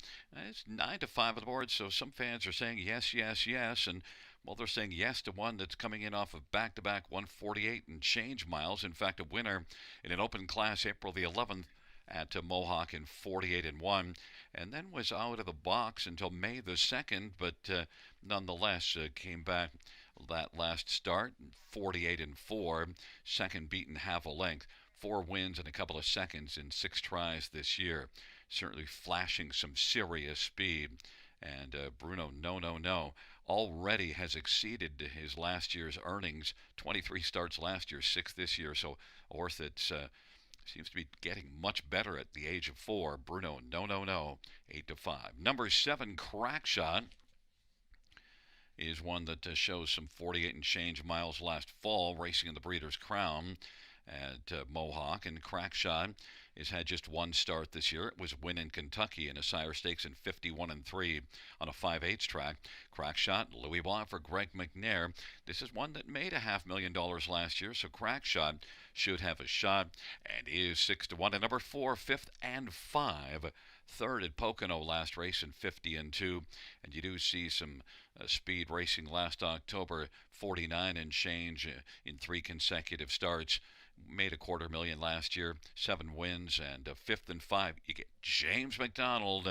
It's 9-5 on the board, so some fans are saying yes, yes, yes, and well, they're saying yes to one that's coming in off of back-to-back 148 and change miles. In fact, a winner in an open class April the 11th at Mohawk in 48-1, and then was out of the box until May the 2nd, but nonetheless came back that last start, 48-4, second beaten half a length, 4 wins and a couple of seconds in 6 tries this year. Certainly flashing some serious speed. And Bruno No No No already has exceeded his last year's earnings. 23 starts last year, 6 this year. So a horse that seems to be getting much better at the age of 4. Bruno No No No, 8-5. Number 7, Crackshot, is one that shows some 48 and change miles last fall, racing in the Breeders' Crown at Mohawk. And Crackshot has had just 1 start this year. It was a win in Kentucky in a Sire Stakes in 51-3 on a 5/8 track. Crackshot, Louis Bois for Greg McNair. This is one that made $500,000 last year, so Crackshot should have a shot and is 6-1. And number 4, 5th and 5. Third at Pocono last race in 50-2. And you do see some speed racing last October, 49 and change in 3 consecutive starts. Made $250,000 last year, 7 wins, and 5th and 5. You get James McDonald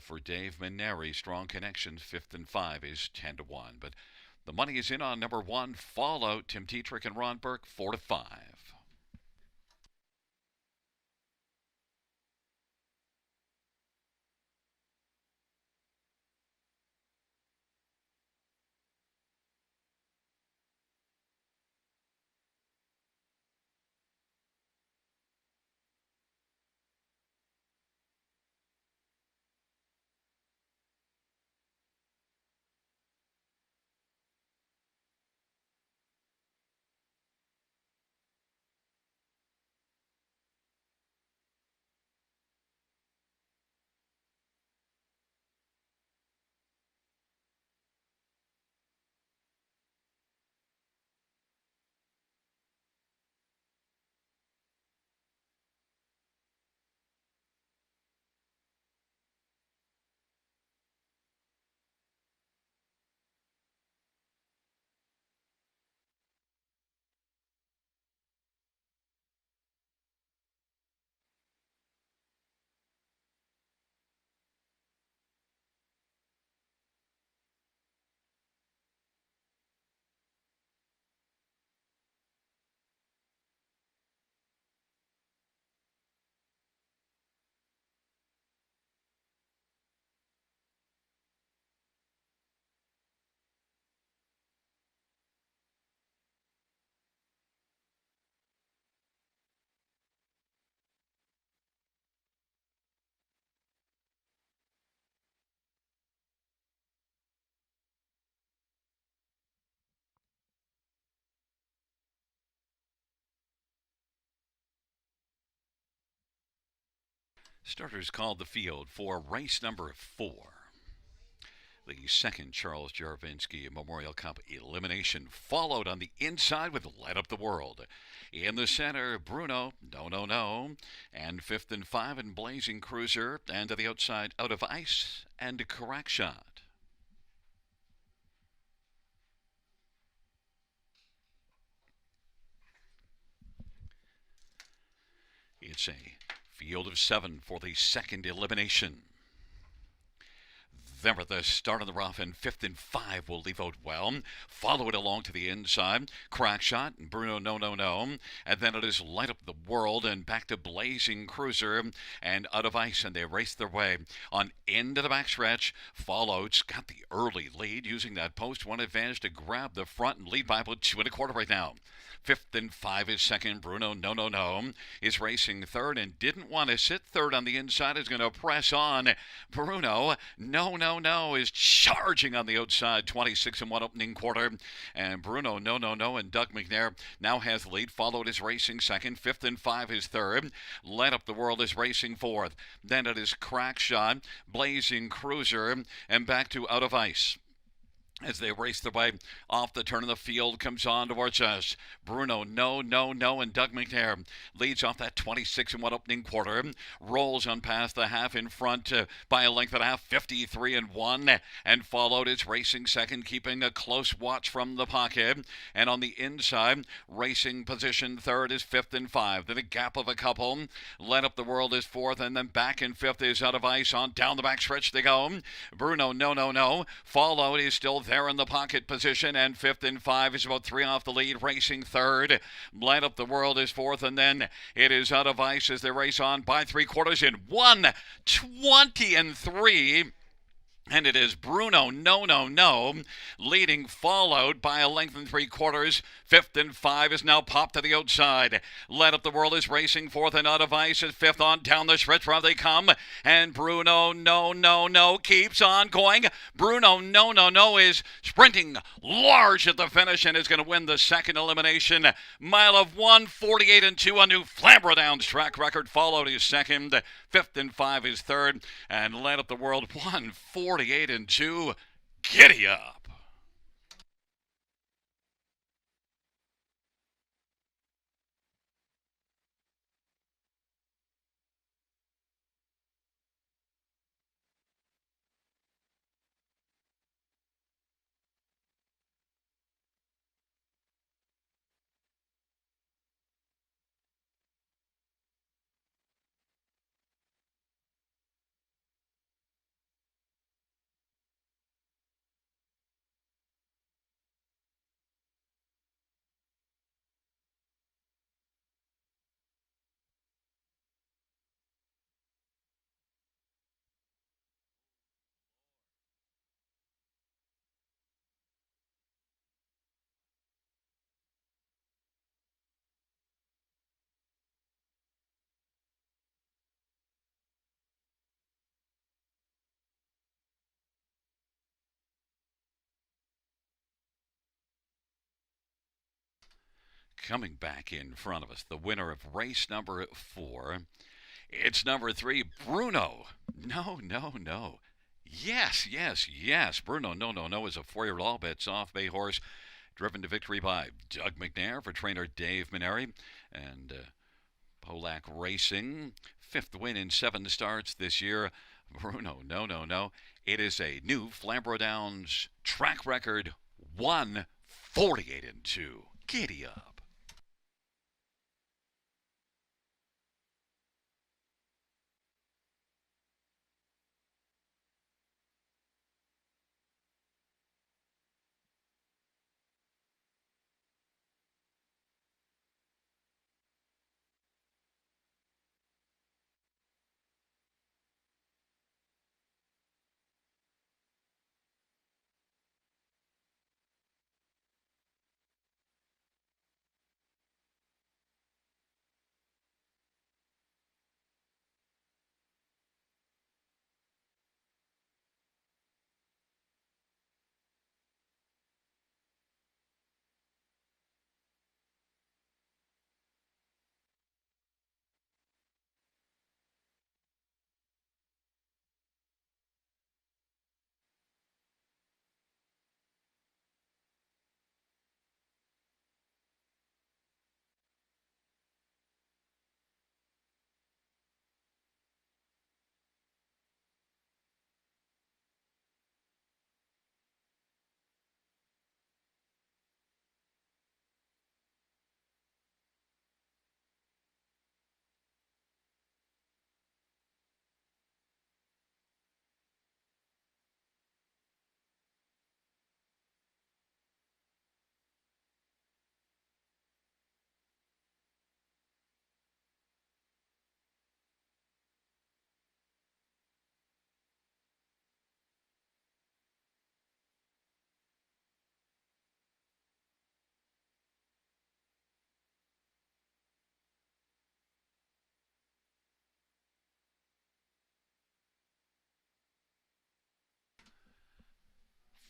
for Dave Maneri. Strong connections, 5th and 5 is 10-1. But the money is in on number 1, Follow, Tim Tetrick and Ron Burke, 4-5. Starters called the field for race number 4. The second Charles Jarvinski Memorial Cup elimination followed on the inside with Light Up the World. In the center, Bruno, no, no, no, and fifth and five in Blazing Cruiser, and to the outside, Out of Ice and Crack Shot. It's a field of 7 for the second elimination. There at the start of the rough, and fifth and five will leave out well. Follow it along to the inside. Crack Shot and Bruno, no, no, no. And then it is Light Up the World and back to Blazing Cruiser and Out of Ice, and they race their way on into the backstretch. Followed's got the early lead using that post one advantage to grab the front and lead by about 2 1/4 right now. Fifth and five is second. Bruno, no, no, no, is racing third and didn't want to sit third on the inside. Is going to press on. Bruno, no, no, no, is charging on the outside. 26 and 1 opening quarter. And Bruno, no, no, no, and Doug McNair now has the lead. Followed is racing second. Fifth and five is third. Light Up the World is racing fourth. Then it is Crack Shot, Blazing Cruiser, and back to Out of Ice. As they race their way off the turn of the field, comes on towards us. Bruno, no, no, no, and Doug McNair leads off that 26 and 1 opening quarter. Rolls on past the half in front by a length and a half, 53 and 1, and followed is racing second, keeping a close watch from the pocket. And on the inside, racing position third is fifth and five. Then a gap of a couple. Light Up the World is fourth, and then back in fifth is Out of Ice. On down the backstretch they go. Bruno, no, no, no. Followed is still there in the pocket position, and fifth and five is about 3 off the lead, racing third. Light Up the World is fourth, and then it is Out of Ice as they race on by 3/4 in 1:20 and 3. And it is Bruno, no, no, no, leading, followed by a length and 3/4. Fifth and five is now popped to the outside. Light Up the World is racing fourth, and Out of Ice is fifth. On down the stretch where they come. And Bruno, no, no, no, keeps on going. Bruno, no, no, no, is sprinting large at the finish and is going to win the second elimination. Mile of 1:48 and 2, a new Flamboro Downs track record. Followed is second. Fifth and five is third. And Light Up the World, 1:48 and 2. Giddy up. Coming back in front of us, the winner of race number 4. It's number 3, Bruno. No, no, no. Yes, yes, yes. Bruno, no, no, no, is a 4-year all bets off bay horse, driven to victory by Doug McNair for trainer Dave Mineri and Polak Racing. 5th win in 7 starts this year. Bruno, no, no, no. It is a new Flamboro Downs track record, 1:48 and 2. Giddy up.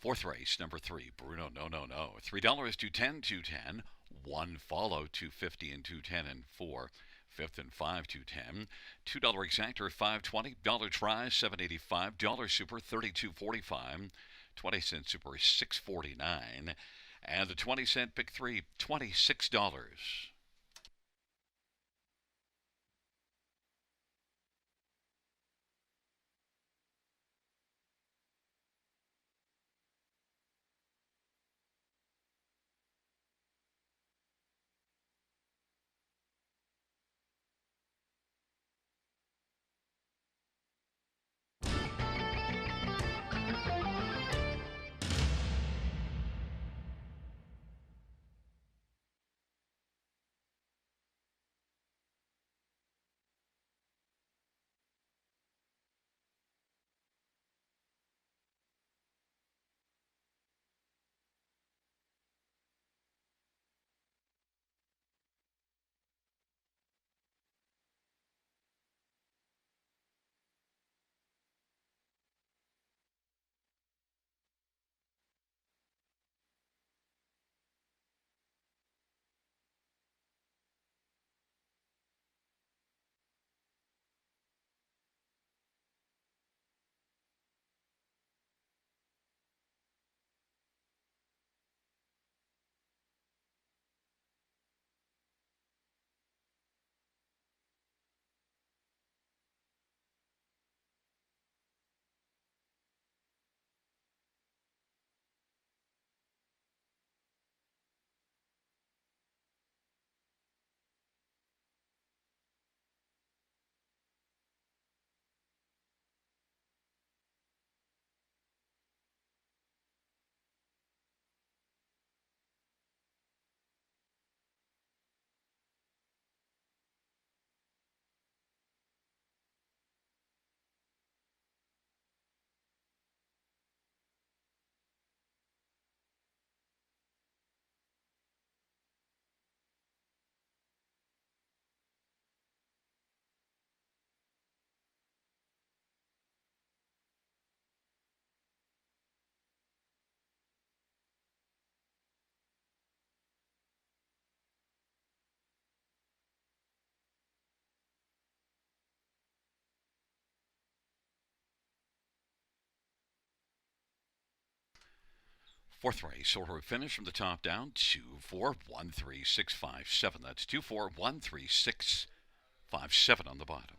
Fourth race, number 3, Bruno, no, no, no. $3, 210, 210. One follow, 250 and 210 and 4. Fifth and 5, 210. $2 exactor, 520. Dollar try, 785. Dollar super, 32.45. 20-cent super, 6.49. And the 20-cent pick 3, $26. Fourth race, order of finish from the top down, 2413657. That's 2413657 on the bottom.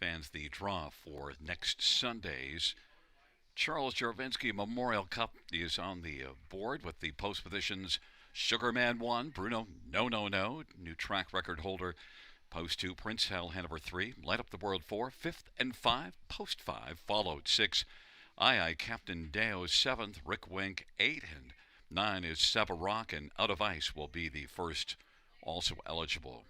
fans the draw for next Sunday's Charles Jarvinski Memorial Cup is on the board with the post positions. Sugarman 1, Bruno No No No, new track record holder. Post 2, Prince Hell, Hanover 3, Light Up the World 4, 5th and 5, Post 5, followed 6. Aye Captain Deo 7th, Rick Wink 8, and 9 is Seba Rock, and Out of Ice will be the first also eligible.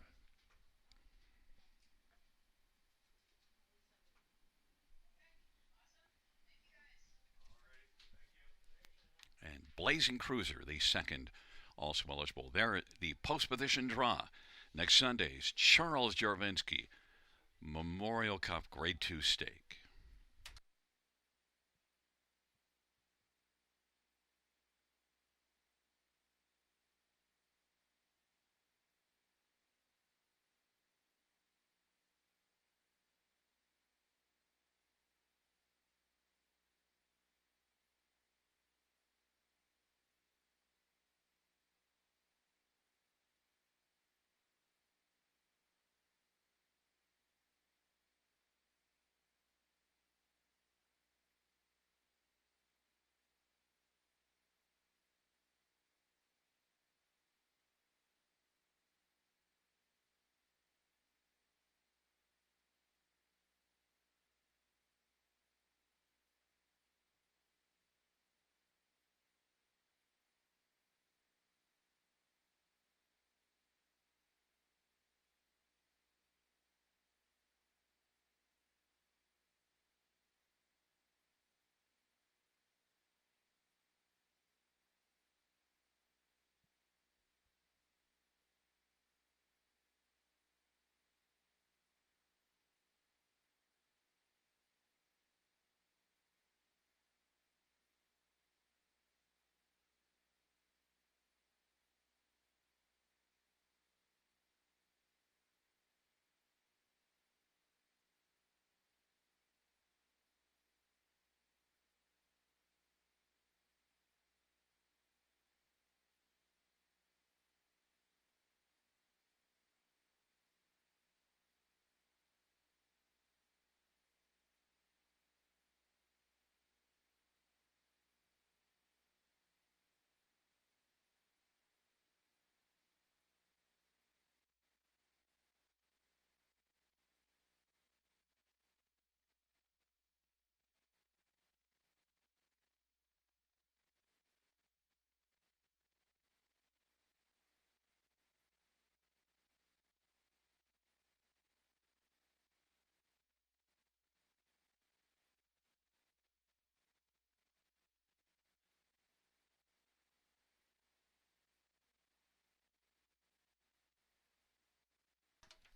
And Blazing Cruiser, the second, also eligible. There, the post position draw. Next Sunday's Charles Jarvinski Memorial Cup Grade 2 stake.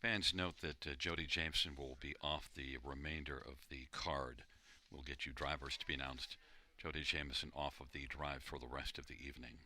Fans note that Jody Jameson will be off the remainder of the card. We'll get you drivers to be announced. Jody Jameson off of the drive for the rest of the evening.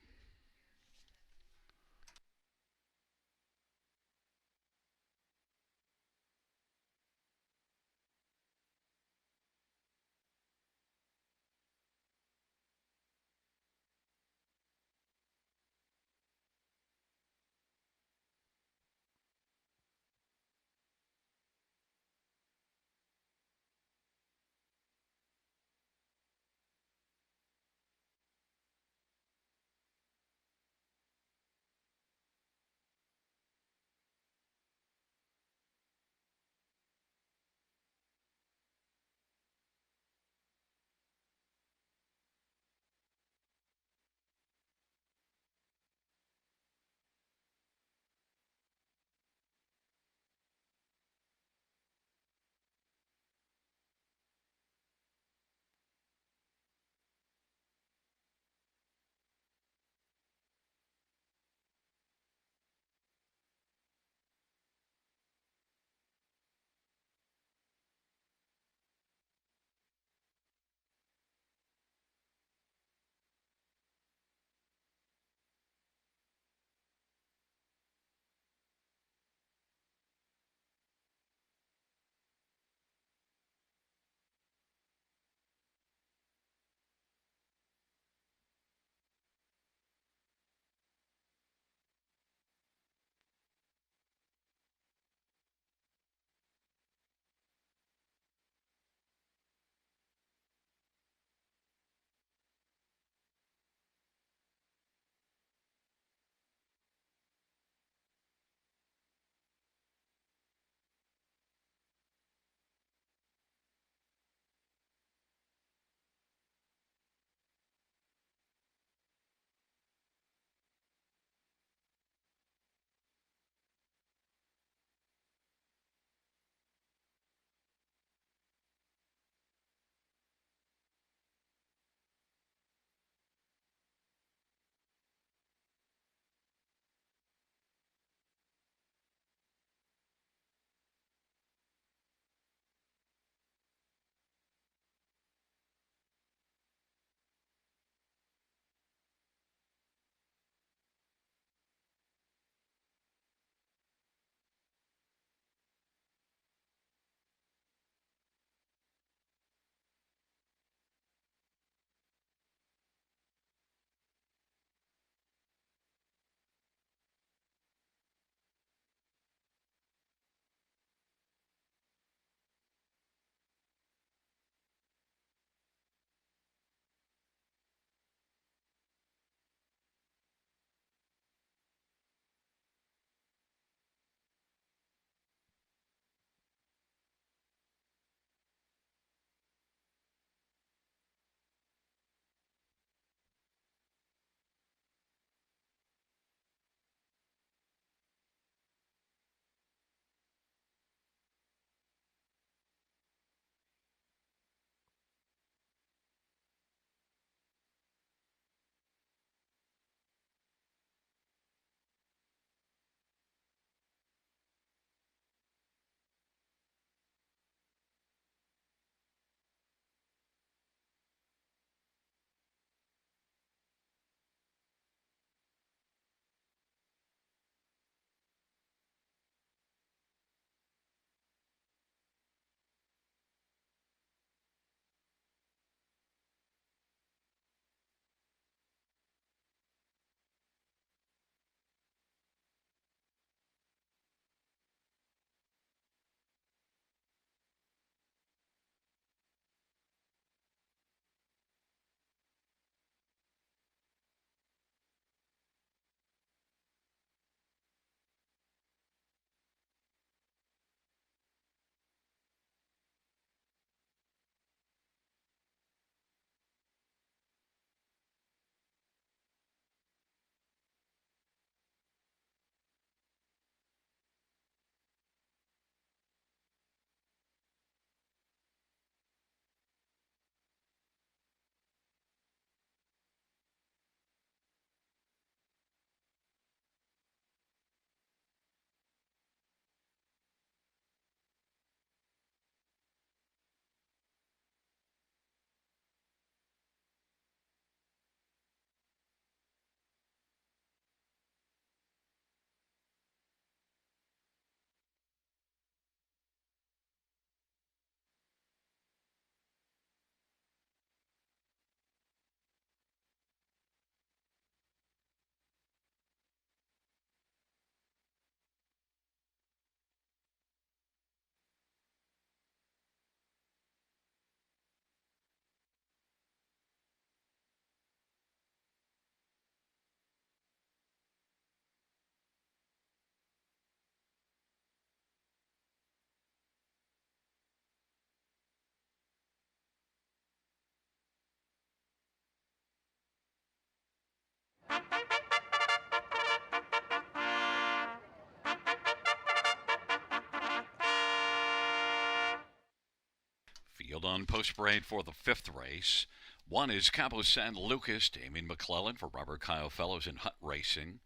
Field on post parade for the fifth race. 1 is Cabo San Lucas, Damien McClellan for Robert Kyle Fellows in Hutt Racing.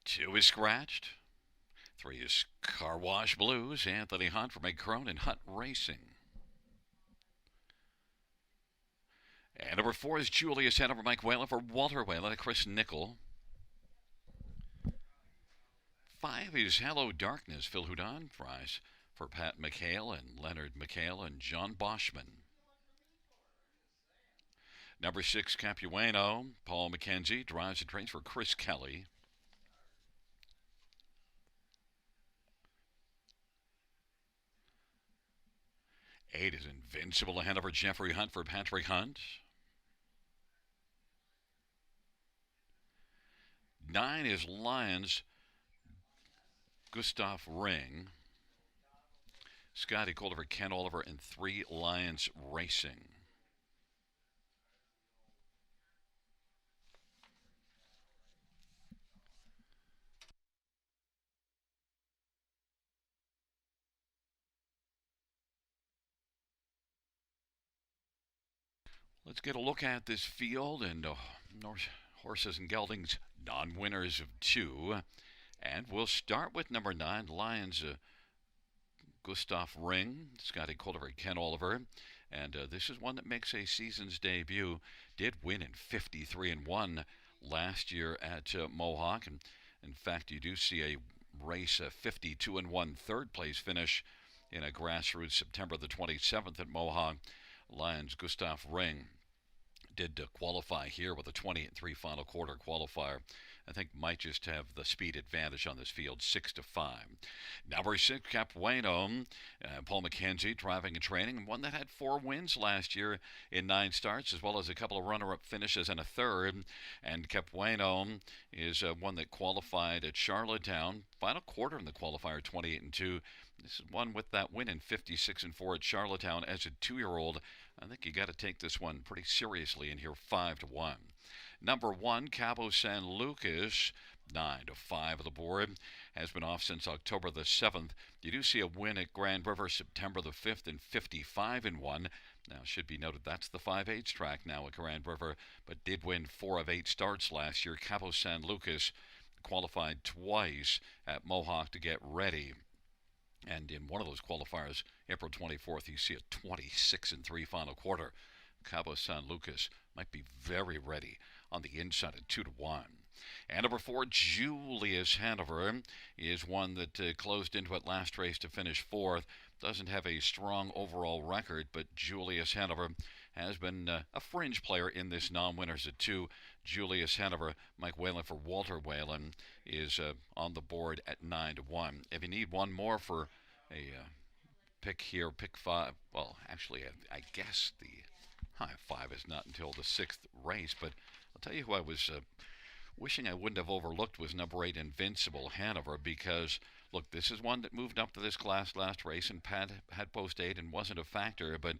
2 is Scratched. 3 is Car Wash Blues, Anthony Hunt for Meg Crone in Hutt Racing. And number 4 is Julius Hanover, Mike Whalen for Walter Whalen, Chris Nickel. 5 is Hello Darkness, Phil Houdon, prize for Pat McHale and Leonard McHale and John Boschman. Number 6, Capuano, Paul McKenzie, drives and trains for Chris Kelly. 8 is Invincible, Hanover, Jeffrey Hunt for Patrick Hunt. 9 is Lions, Gustav Ring. Scotty Colder, Ken Oliver, and 3 Lions Racing. Let's get a look at this field and horses and geldings non-winners of 2. And we'll start with number 9, Lions, Gustav Ring, Scotty Colder, Ken Oliver. And this is one that makes a season's debut. Did win in 53-1 last year at Mohawk. And in fact, you do see a race, a 52-1 third place finish in a grassroots September the 27th at Mohawk. Lions Gustav Ring did qualify here with a 20-3 final quarter qualifier. I think might just have the speed advantage on this field, 6-5. Number 6, Capuano, Paul McKenzie, driving and training, one that had 4 wins last year in 9 starts, as well as a couple of runner-up finishes and a third. And Capuano is one that qualified at Charlottetown, final quarter in the qualifier, 28-2. This is one with that win in 56-4 at Charlottetown as a 2-year-old. I think you got to take this one pretty seriously in here, 5-1. Number 1, Cabo San Lucas, 9-5 of the board, has been off since October the 7th. You do see a win at Grand River September the 5th in 55-1. Now, it should be noted that's the 5/8 track now at Grand River, but did win 4 of 8 starts last year. Cabo San Lucas qualified twice at Mohawk to get ready. And in one of those qualifiers, April 24th, you see a 26-3 final quarter. Cabo San Lucas might be very ready on the inside at 2-1. And number 4, Julius Hanover, is one that closed into it last race to finish 4th. Doesn't have a strong overall record, but Julius Hanover has been a fringe player in this non-winners at 2. Julius Hanover, Mike Whalen for Walter Whalen, is on the board at 9-1. If you need one more for a pick here, pick 5. Well, actually, I guess the high 5 is not until the 6th race, but I'll tell you who I was wishing I wouldn't have overlooked was number 8, Invincible Hanover, because, look, this is one that moved up to this class last race and had post 8 and wasn't a factor, but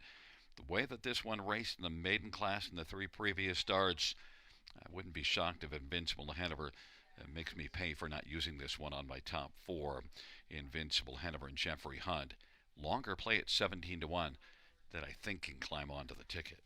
the way that this one raced in the maiden class in the 3 previous starts, I wouldn't be shocked if Invincible Hanover makes me pay for not using this one on my top 4. Invincible Hanover and Jeffrey Hunt. Longer play at 17-1 that I think can climb onto the ticket.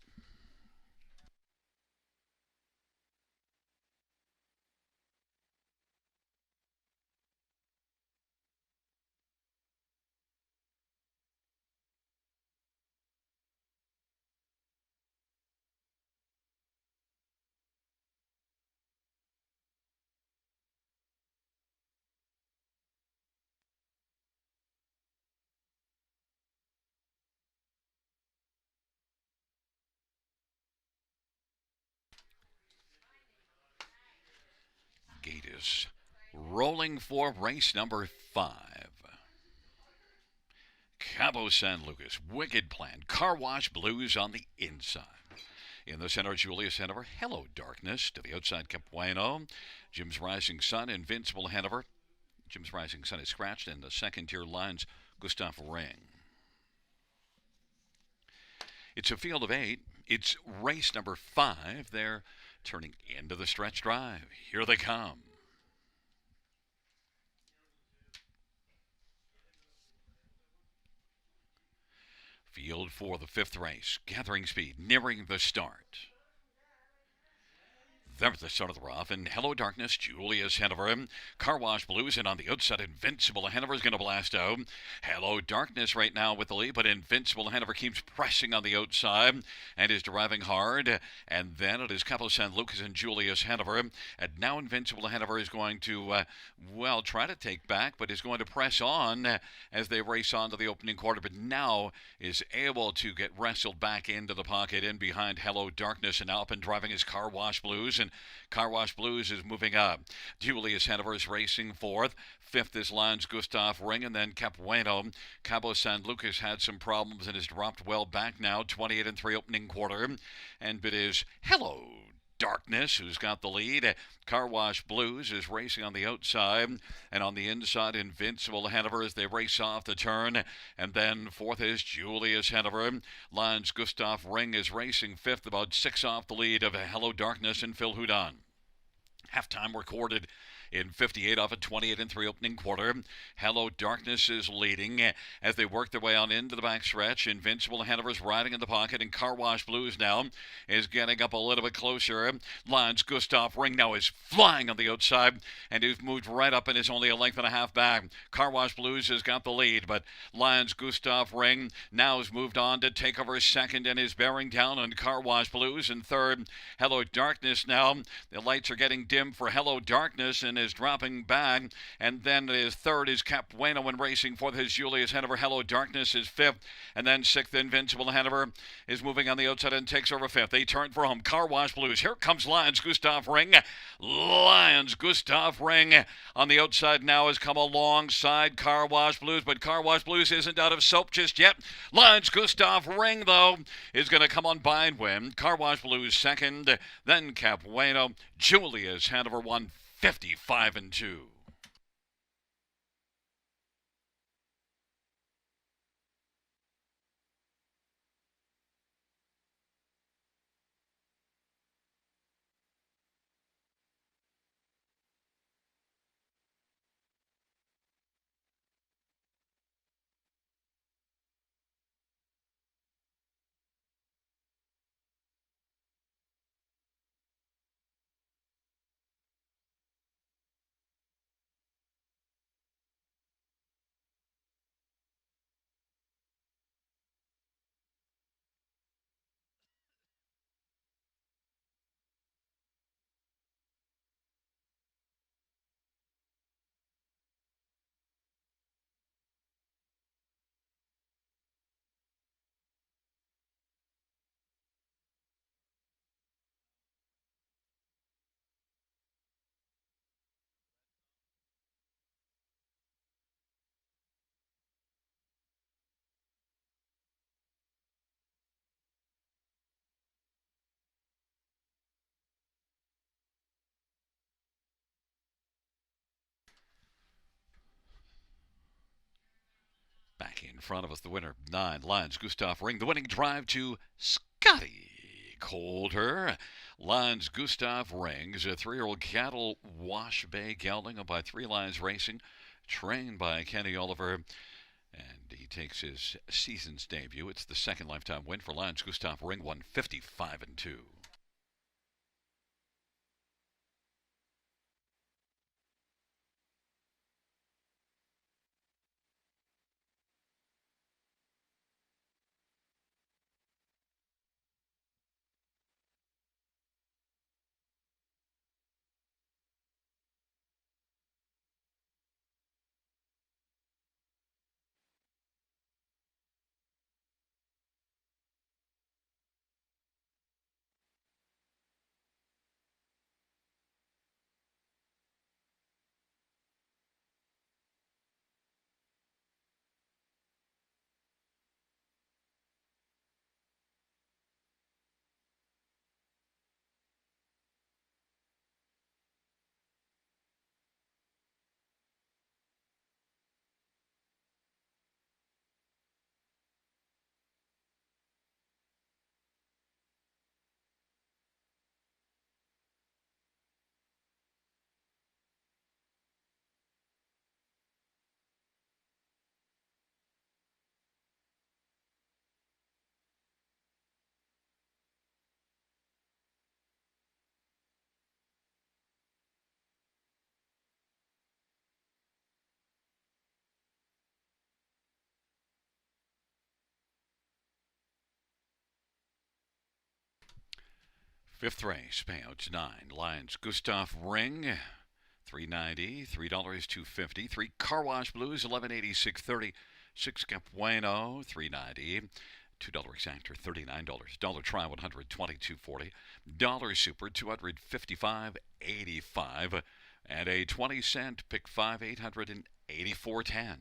Gate is rolling for race number 5. Cabo San Lucas, Wicked Plan, Car Wash Blues on the inside. In the center, Julius Hanover, Hello Darkness. To the outside, Capuano, Jim's Rising Sun, Invincible Hanover. Jim's Rising Sun is scratched, and the second tier lines, Gustav Ring. It's a field of 8. It's race number 5. They're turning into the stretch drive. Here they come. Field for the fifth race, gathering speed, nearing the start. There's the start of the rough, and Hello Darkness, Julius ahead of her. Car Wash Blues, and on the outside, Invincible ahead of her is going to blast out. Hello Darkness right now with the lead, but Invincible ahead of her keeps pressing on the outside and is driving hard. And then it is Capo San Lucas and Julius ahead of her. And now Invincible ahead of her is going to, try to take back, but is going to press on as they race on to the opening quarter. But now is able to get wrestled back into the pocket in behind Hello Darkness, and now up and driving his Car Wash Blues. And Car Wash Blues is moving up. Julius Hanover is racing fourth. Fifth is Lance Gustav Ring, and then Capuano. Cabo San Lucas had some problems and has dropped well back now. 28-3 opening quarter. And it is Hello Darkness who's got the lead. Car Wash Blues is racing on the outside, and on the inside, Invincible Hanover as they race off the turn. And then fourth is Julius Hanover. Lance Gustav Ring is racing fifth, about 6 off the lead of Hello Darkness and Phil Houdon. Halftime recorded in 58 off a 28-3 opening quarter. Hello Darkness is leading as they work their way on into the backstretch. Invincible Hanover's riding in the pocket, and Car Wash Blues now is getting up a little bit closer. Lance Gustav Ring now is flying on the outside and has moved right up and is only a length and a half back. Car Wash Blues has got the lead, but Lance Gustav Ring now has moved on to take over second and is bearing down on Car Wash Blues. And third, Hello Darkness now. The lights are getting dim for Hello Darkness and is dropping back. And then his third is Capuano and racing fourth is Julius Hanover. Hello Darkness is fifth. And then sixth, Invincible Hanover is moving on the outside and takes over fifth. They turn for home. Car Wash Blues. Here comes Lions Gustav Ring. Lions Gustav Ring on the outside now has come alongside Car Wash Blues, but Car Wash Blues isn't out of soap just yet. Lions Gustav Ring, though, is going to come on by and win. Car Wash Blues second, then Capuano. Julius Hanover 155-2. Back in front of us, the winner, 9, Lions Gustav Ring. The winning drive to Scotty Coulter. Lions Gustav Ring is a 3-year-old cattle wash bay gelding by 3 Lions Racing, trained by Kenny Oliver. And he takes his season's debut. It's the second lifetime win for Lions Gustav Ring, 155-2. Fifth race, payouts 9. Lions, Gustav Ring, $3.90, $3 250. 3 Car Wash Blues, $11.80, $6.30. 6 Capuano, $3.90. $2 exactor, $39. Dollar Try, $122.40. Dollar Super, $255.85. And a 20-cent Pick 5, $884.10.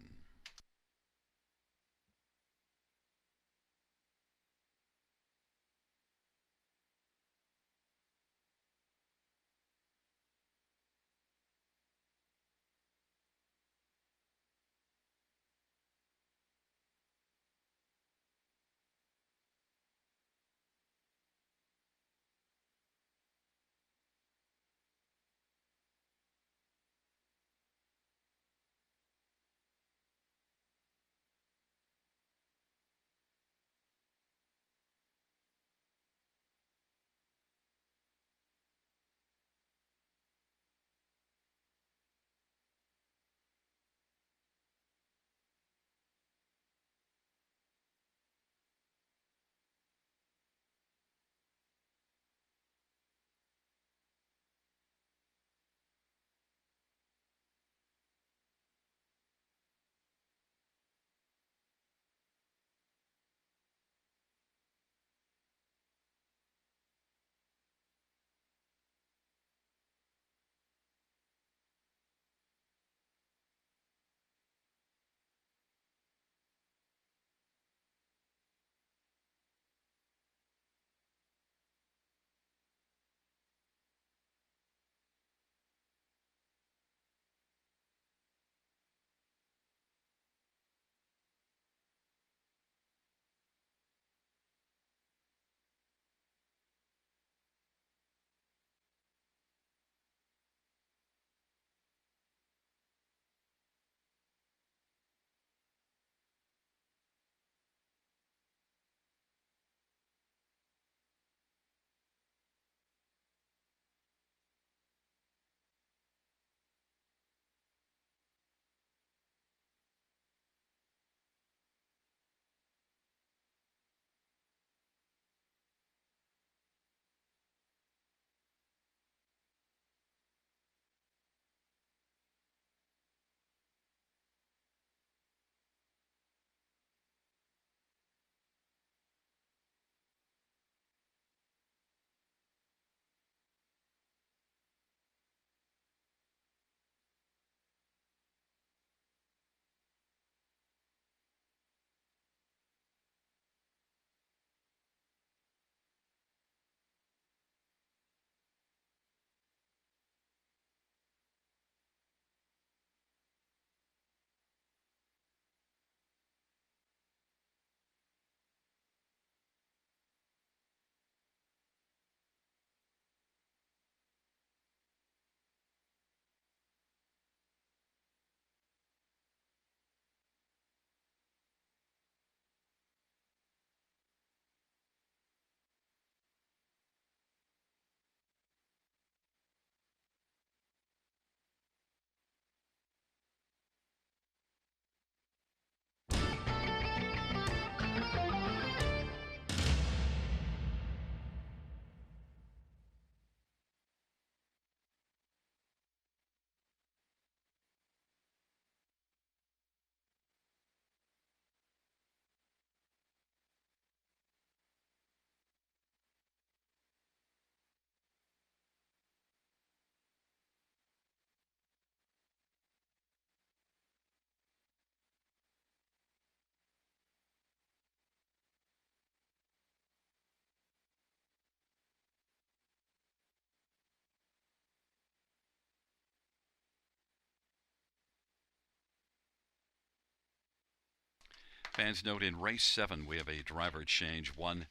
Fans note in race 7, we have a driver change. 1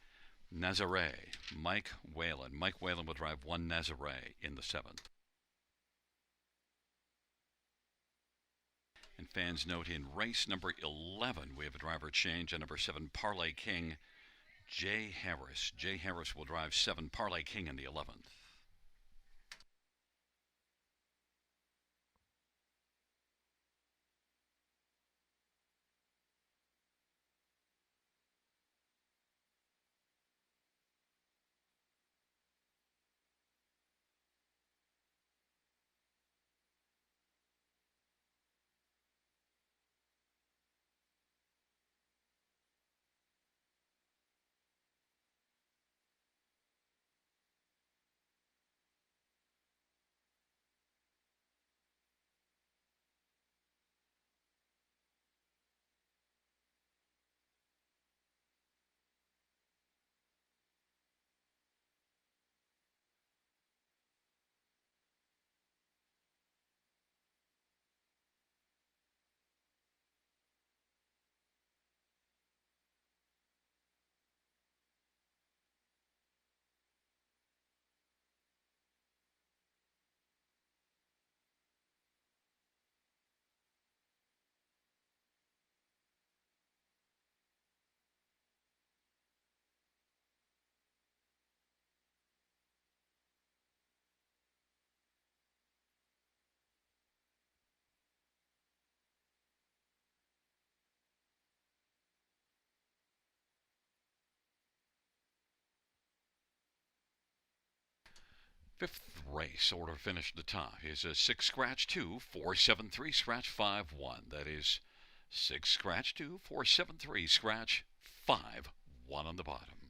Nazare, Mike Whalen. Mike Whalen will drive 1 Nazare in the 7th. And fans note in race number 11, we have a driver change. And number 7 Parlay King, Jay Harris. Jay Harris will drive 7 Parlay King in the 11th. Fifth race order finish at the top is a 6 scratch 2 473 scratch 5 1. That is 6 scratch 2 473 scratch 5 1 on the bottom.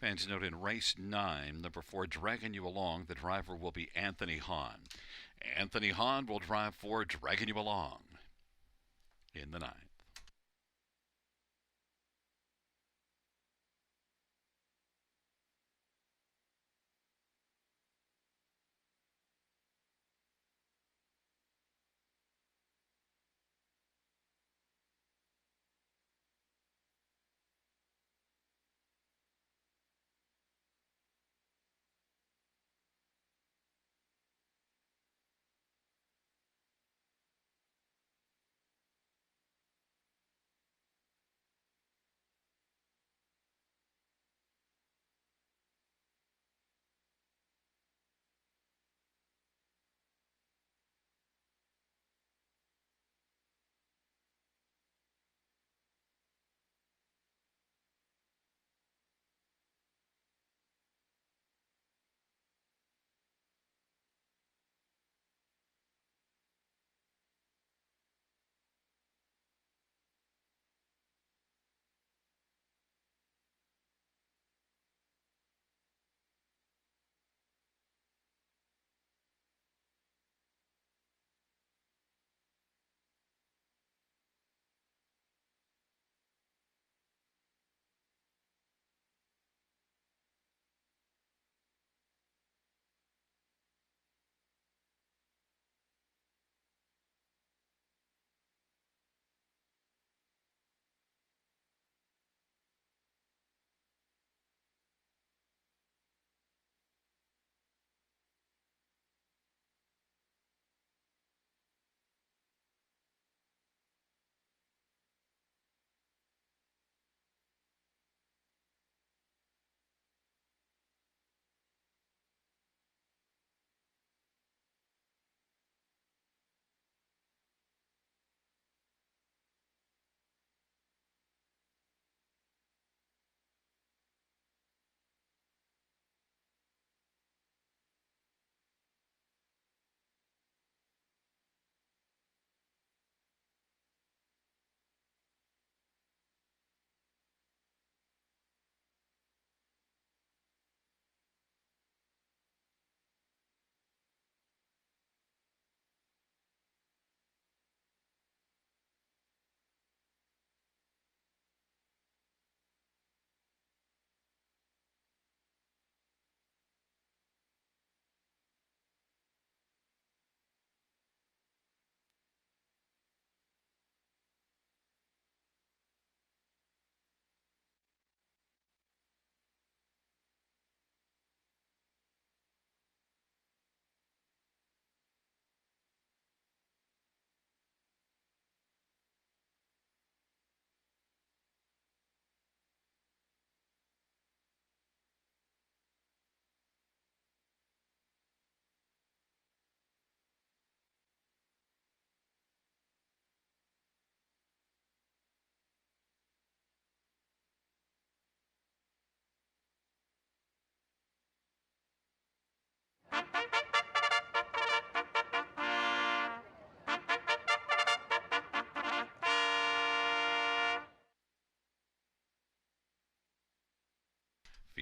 Fans note in race 9, number 4, Dragging You Along, the driver will be Anthony Hahn. Anthony Hahn will drive for Dragging You Along in the 9th.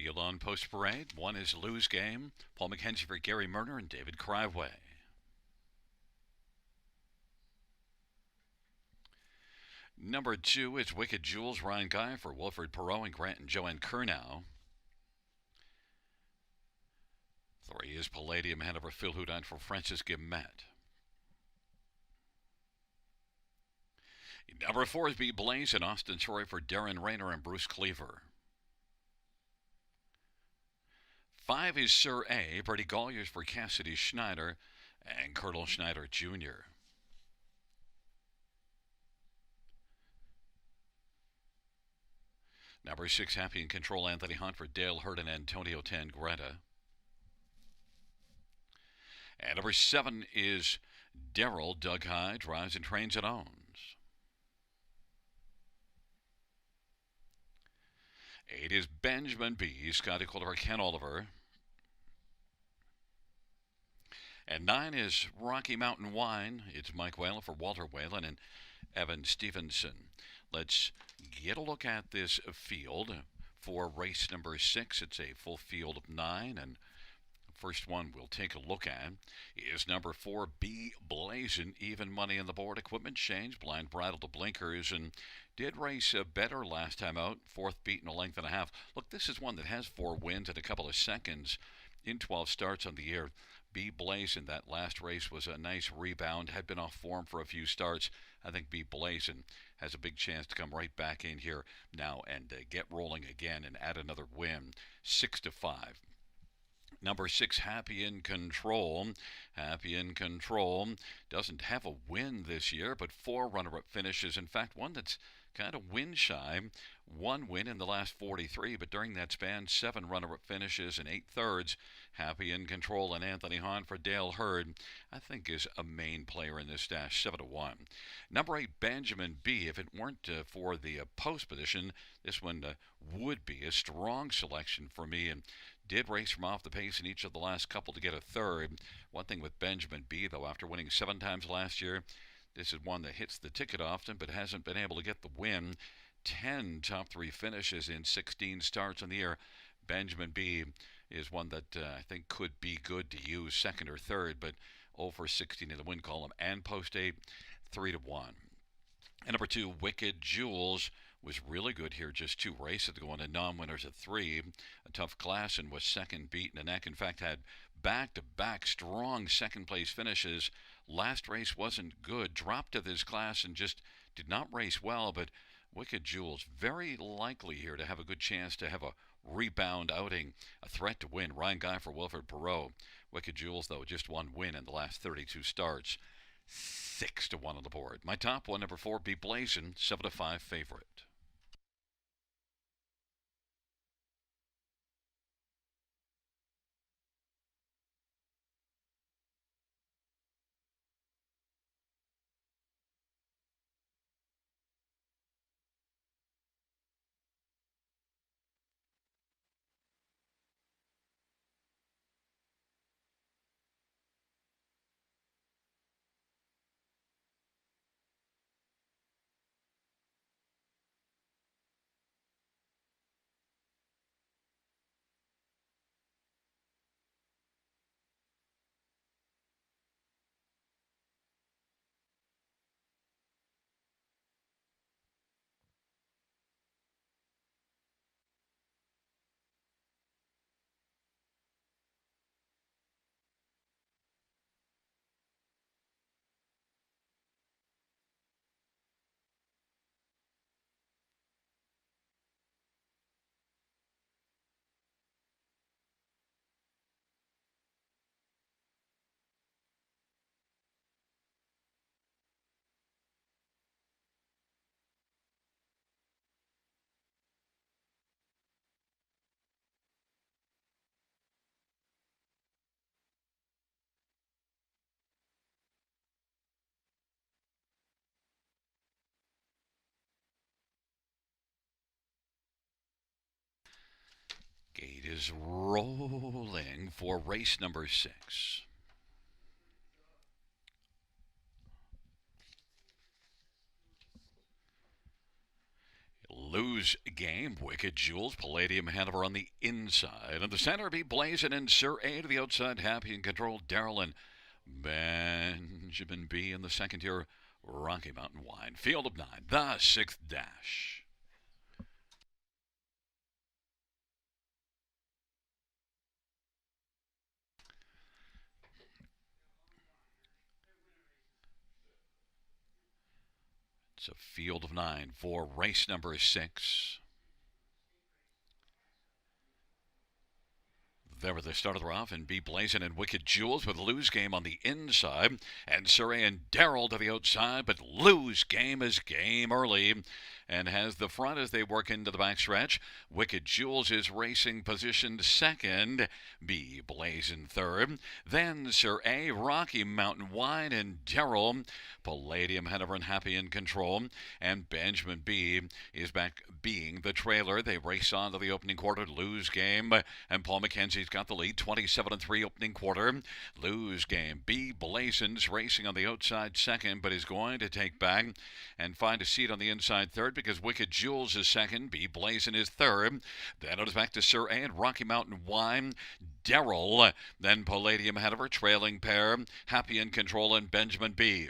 Field on Post Parade. 1 is Lou's Game. Paul McKenzie for Gary Murner and David Criveway. Number 2 is Wicked Jewels. Ryan Guy for Wilfred Perot and Grant and Joanne Kernow. 3 is Palladium. Hanover Phil Houdon for Francis Gimet. Number 4 is Be Blaze and Austin Troy for Darren Rayner and Bruce Cleaver. 5 is Sir A. Brady Golliers for Cassidy Schneider and Colonel Schneider Jr. Number 6, Happy in Control. Anthony Hunt for Dale Hurd and Antonio Tangretta. And number 7 is Daryl. Doug High drives and trains and owns. 8 is Benjamin B. Scotty Culver, Ken Oliver. And 9 is Rocky Mountain Wine. It's Mike Whalen for Walter Whalen and Evan Stevenson. Let's get a look at this field for race number 6. It's a full field of 9, and first one we'll take a look at is number 4, Be Blazin'. Even money on the board. Equipment change. Blind bridle to blinkers, and did race better last time out. Fourth beat in a length and a half. Look, this is one that has 4 wins and a couple of seconds in 12 starts on the year. Be Blazin'. That last race was a nice rebound. Had been off form for a few starts. I think Be Blazin' has a big chance to come right back in here now and get rolling again and add another win. 6-5. Number 6, Happy in Control. Happy in Control doesn't have a win this year, but 4 runner-up finishes. In fact, one that's kind of win shy. 1 win in the last 43, but during that span, 7 runner-up finishes and 8 thirds. Happy in Control and Anthony Hahn for Dale Hurd, I think, is a main player in this stash. 7-1. Number 8, Benjamin B. If it weren't for the post position, this one would be a strong selection for me, and did race from off the pace in each of the last couple to get a third. One thing with Benjamin B, though, after winning 7 times last year, this is one that hits the ticket often but hasn't been able to get the win. 10 top 3 finishes in 16 starts on the year. Benjamin B is one that I think could be good to use second or third, but over 16 in the win column. And post 8, 3-1. And number 2, Wicked Jewels was really good here. Just 2 races going to non-winners of 3. A tough class and was second beat in the neck. In fact, had back-to-back strong second-place finishes. Last race wasn't good. Dropped to this class and just did not race well, but Wicked Jewels very likely here to have a good chance to have a rebound outing, a threat to win. Ryan Guy for Wilfred Perot. Wicked Jewels, though, just 1 win in the last 32 starts. 6-1 on the board. My top one, number 4, Be Blazin', 7-5 favorite. Gate is rolling for race number 6. Lose game. Wicked Jewels. Palladium Hanover on the inside. On the center, Be Blazin' and Sir A to the outside. Happy in Control. Daryl and Benjamin B in the second tier. Rocky Mountain Wine. Field of 9. The 6th dash. It's a field of 9 for race number 6. There was the start of the rough, and Be Blazin' and Wicked Jewels with Lose Game on the inside, and Surrey and Darrell to the outside, but Lose Game is game early and has the front as they work into the backstretch. Wicked Jewels is racing positioned second, Be Blazin' third, then Sir A, Rocky Mountain Wine, and Darrell. Palladium Hanover and Happy in Control, and Benjamin B is back being the trailer. They race on to the opening quarter. Lose Game, and Paul McKenzie's got the lead, 27-3 opening quarter. Lose Game. Be Blazin's racing on the outside second, but is going to take back and find a seat on the inside third. third because Wicked Jules is second. B Blazin is third. Then it is back to Sir A and Rocky Mountain Wine. Daryl, then Palladium ahead of her, trailing pair, Happy in Control and Benjamin B.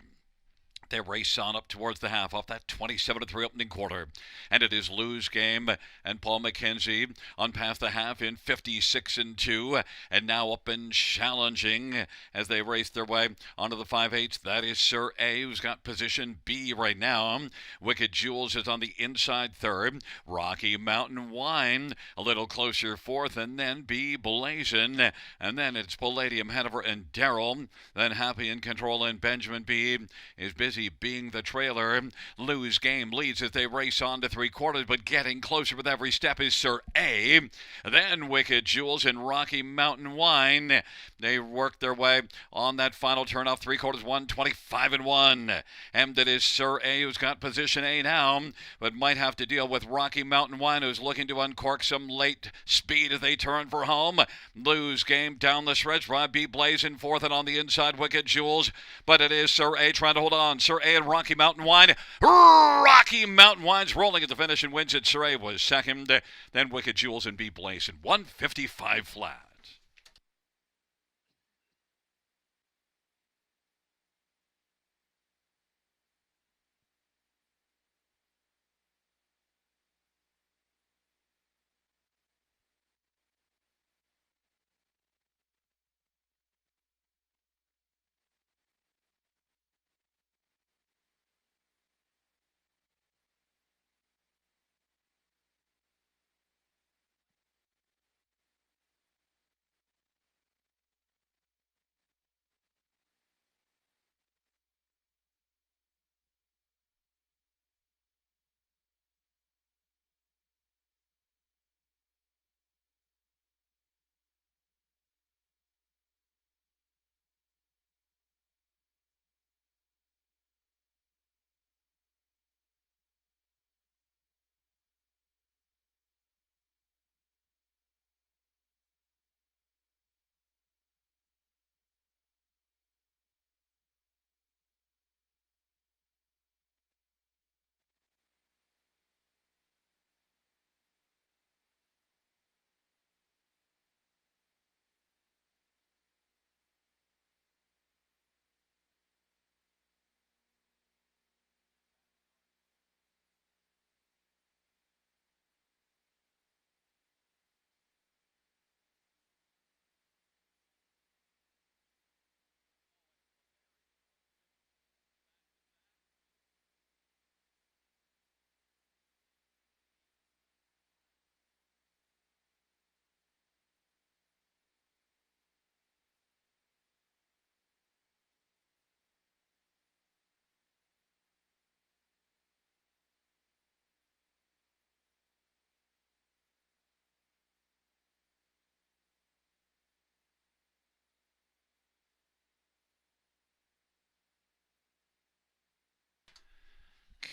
They race on up towards the half off that 27-3 opening quarter. And it is Lou's Game and Paul McKenzie on past the half in 56-2. And now up and challenging as they race their way onto the 5/8. That is Sir A, who's got position B right now. Wicked Jules is on the inside third. Rocky Mountain Wine a little closer fourth. And then B Blazin. And then it's Palladium Hanover and Daryl. Then Happy in Control and Benjamin B is busy being the trailer. Lou's Game leads as they race on to three quarters, but getting closer with every step is Sir A. Then Wicked Jules and Rocky Mountain Wine. They work their way on that final turn off three quarters, 125-1. And it is Sir A who's got position A now, but might have to deal with Rocky Mountain Wine, who's looking to uncork some late speed as they turn for home. Lou's Game down the stretch. Rob B Blazin fourth and on the inside Wicked Jules, but it is Sir A trying to hold on. Sir A and Rocky Mountain Wine. Rocky Mountain Wine's rolling at the finish and wins it. Sir A was second. Then Wicked Jules and B Blazin. 155 flat.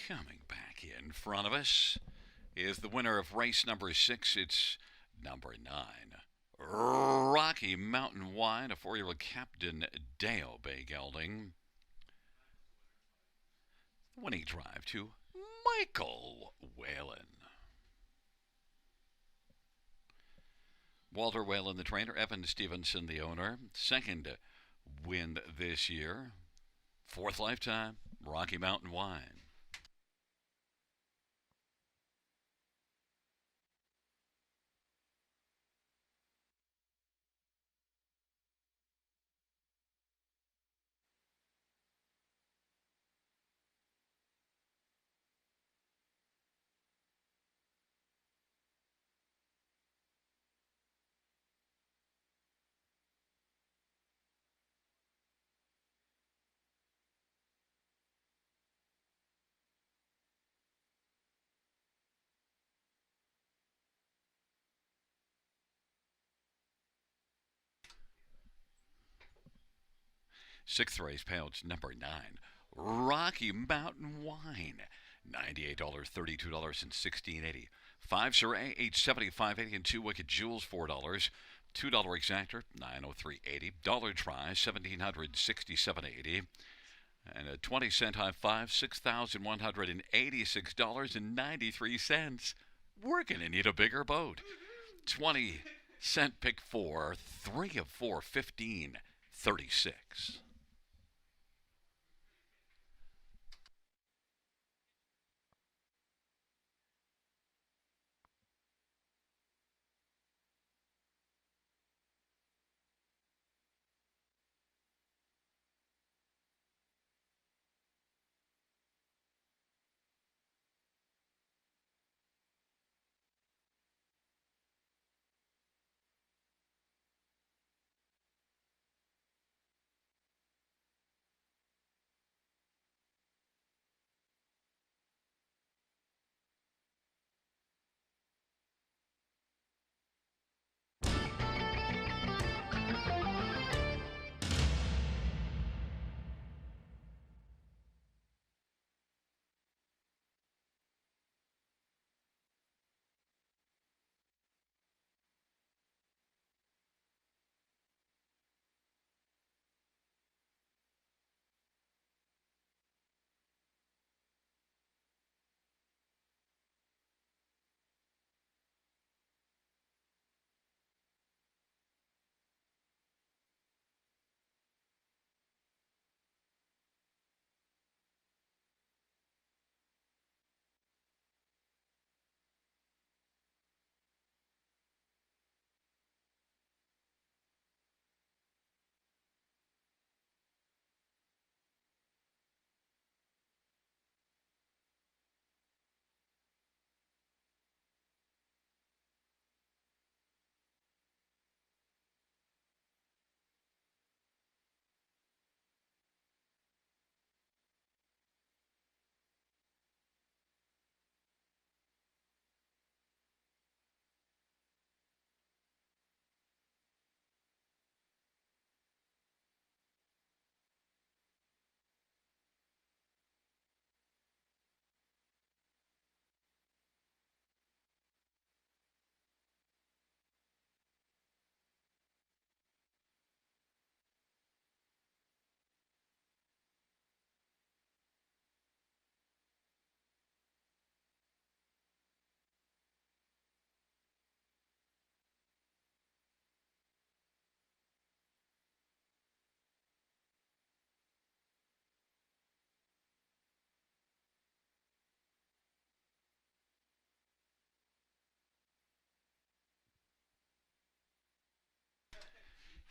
Coming back in front of us is the winner of race number 6. It's number 9. Rocky Mountain Wine, a 4-year-old Captain Dale Bay Gelding. Winning drive to Michael Whalen. Walter Whalen, the trainer. Evan Stevenson, the owner. Second win this year. Fourth lifetime, Rocky Mountain Wine. Sixth race, pouch number 9. Rocky Mountain Wine. $98, $32, and $16.80. 5 Sir A, $875.80, and 2 Wicked Jules, $4. $2 exactor, $903.80. Dollar try, $1,767.80. And a 20-cent high five, $6,186.93. We're going to need a bigger boat. 20-cent pick four, 3 of 4, 15, 36.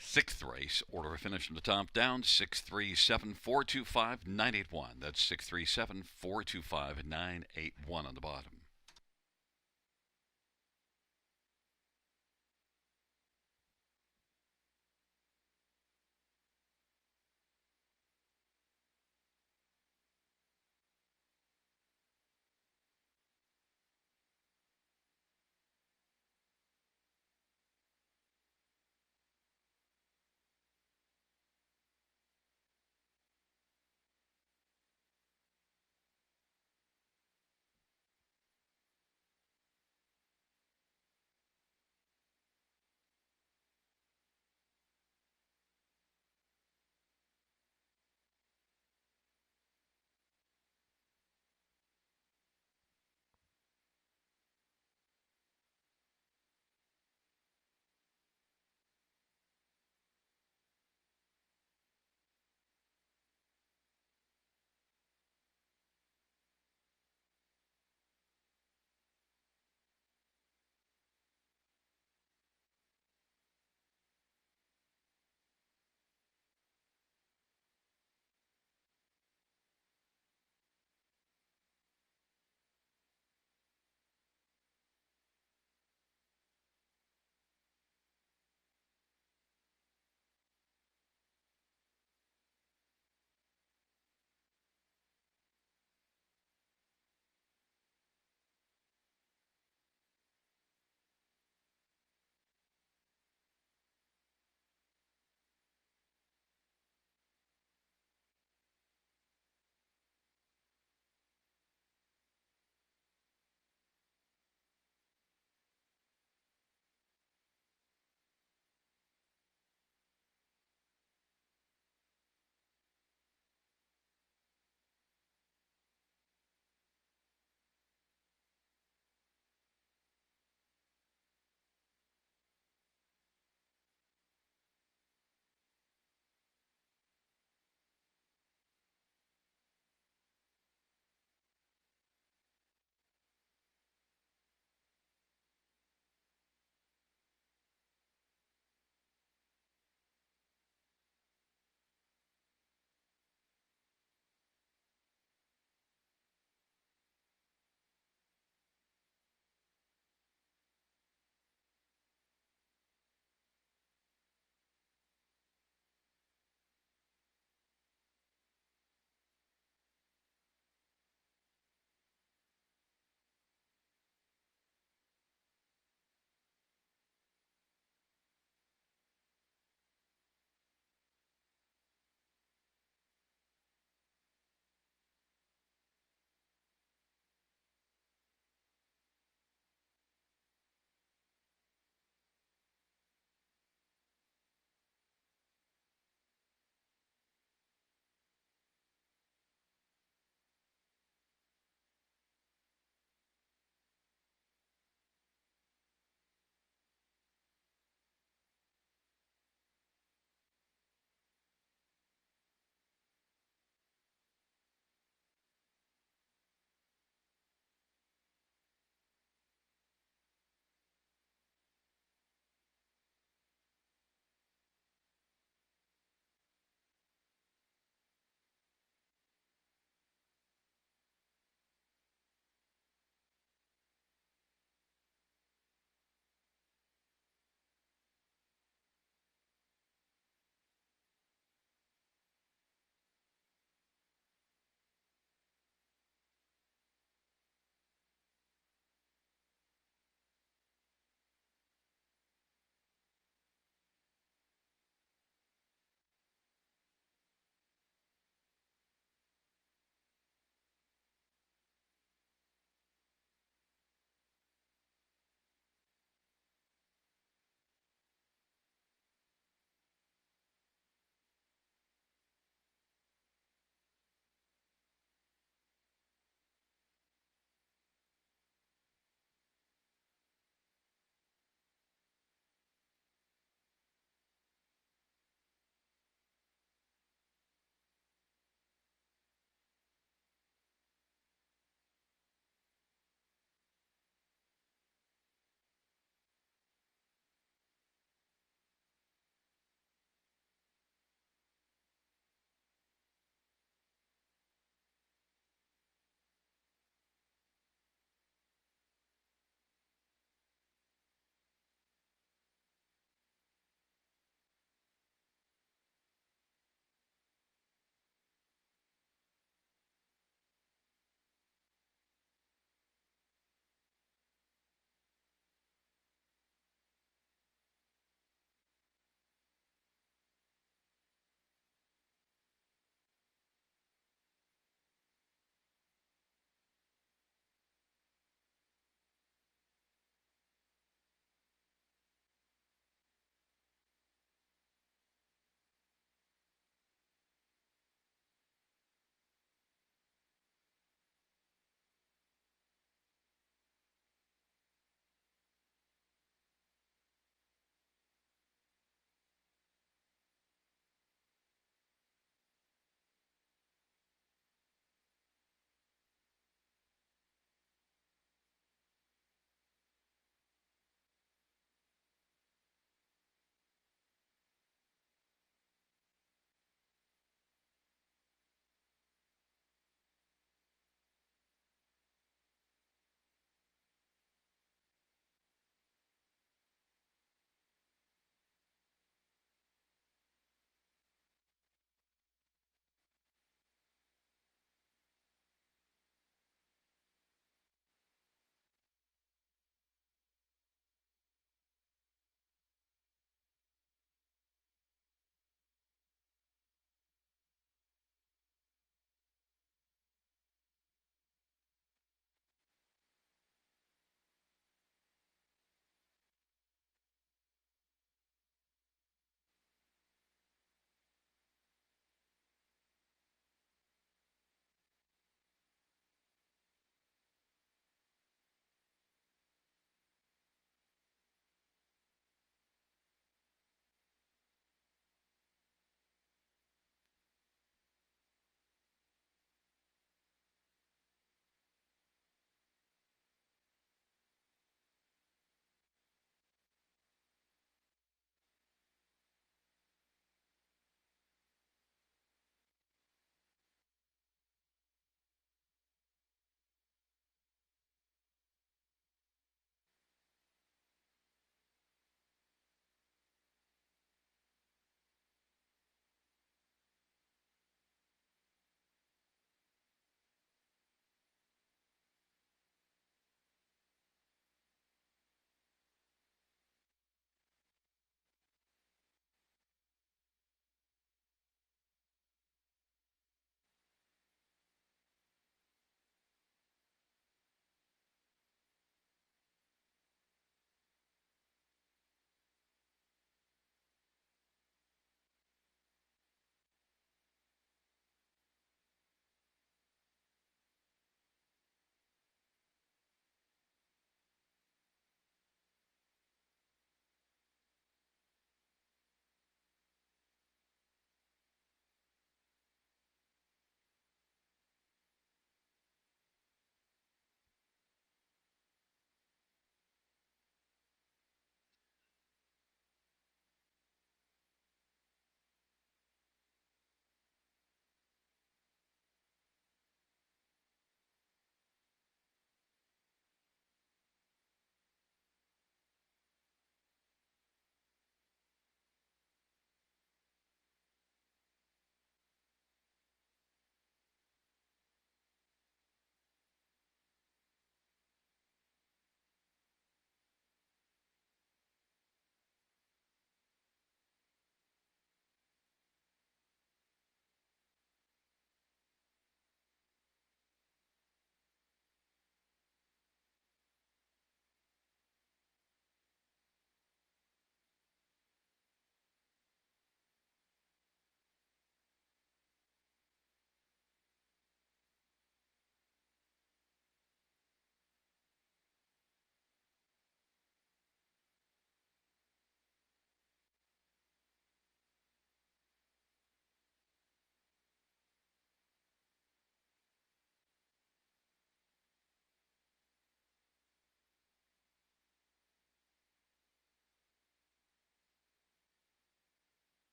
6th race, order of finish from the top down, 637-425-981. That's 637-425-981 on the bottom.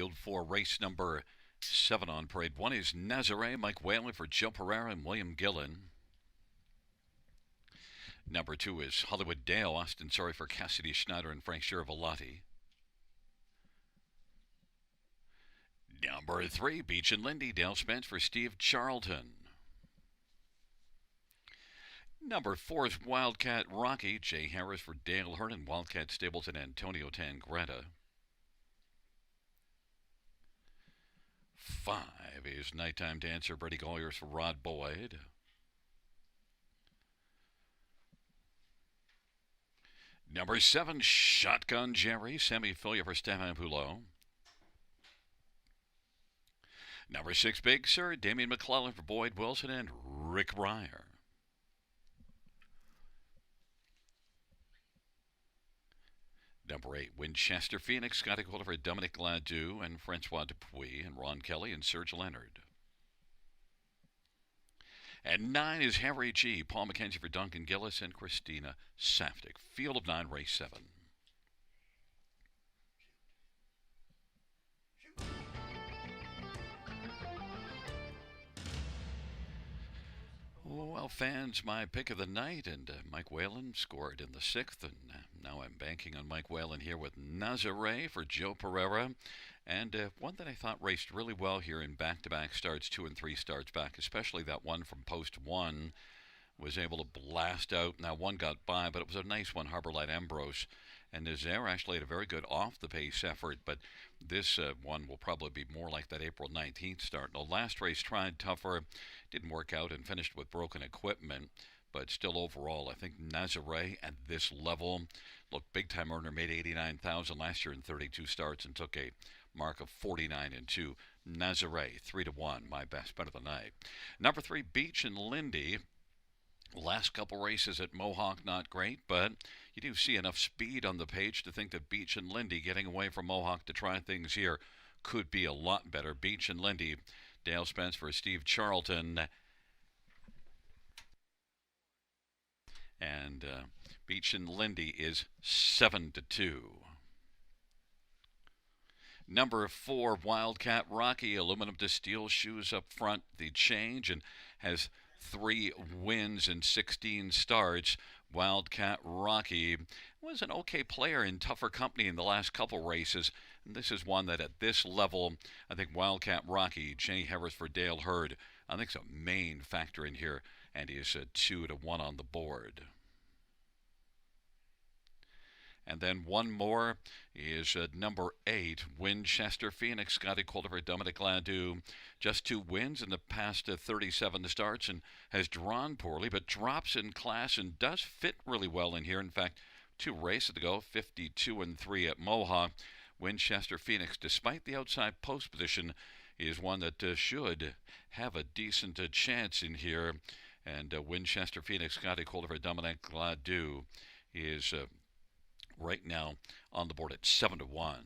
Field 4, race number 7 on parade. 1 is Nazare, Mike Whalen for Joe Pereira and William Gillen. Number 2 is Hollywood Dale, Austin Sorry for Cassidy Schneider and Frank Shiravolati. Number 3, Beach and Lindy, Dale Spence for Steve Charlton. Number 4 is Wildcat Rocky, Jay Harris for Dale Hurd and Wildcat Stapleton Antonio Tangretta. 5 is Nighttime Dancer, Brady Goyers for Rod Boyd. Number 7, Shotgun Jerry, Sammy Filia for Stefan Poulot. Number 6, Big Sir, Damian McClellan for Boyd Wilson and Rick Breyer. Number 8, Winchester Phoenix, Scotty Calder for Dominic Gladue and Francois Dupuis and Ron Kelly and Serge Leonard. And 9 is Harry G, Paul McKenzie for Duncan Gillis and Christina Saftik. Field of 9, race 7. Well, fans, my pick of the night, and Mike Whalen scored in the 6th, and now I'm banking on Mike Whalen here with Nazare for Joe Pereira, and one that I thought raced really well here in back-to-back starts, 2 and 3 starts back, especially that one from post 1 was able to blast out. Now, 1 got by, but it was a nice one, Harbor Light Ambrose. And Nazare actually had a very good off-the-pace effort, but this one will probably be more like that April 19th start. The last race tried tougher, didn't work out, and finished with broken equipment. But still, overall, I think Nazare at this level, look, big-time earner, made $89,000 last year in 32 starts and took a mark of 49-2. Nazare, 3-1, my best bet of the night. Number 3, Beach and Lindy. Last couple races at Mohawk, not great, but you do see enough speed on the page to think that Beach and Lindy getting away from Mohawk to try things here could be a lot better. Beach and Lindy, Dale Spence for Steve Charlton. And Beach and Lindy is 7-2. Number 4, Wildcat Rocky, aluminum to steel shoes up front, the change, and has 3 wins and 16 starts. Wildcat Rocky was an okay player in tougher company in the last couple races. And this is one that at this level, I think Wildcat Rocky, Jay Harris for Dale Hurd, I think is a main factor in here, and he is 2-1 on the board. And then one more is number 8, Winchester Phoenix, Scotty Calder for Dominic Gladue. Just 2 wins in the past 37 starts and has drawn poorly, but drops in class and does fit really well in here. In fact, 2 races to go, 52-3 at Mohawk. Winchester Phoenix, despite the outside post position, is one that should have a decent chance in here. And Winchester Phoenix, Scotty Calder for Dominic Gladue is right now on the board at 7-1.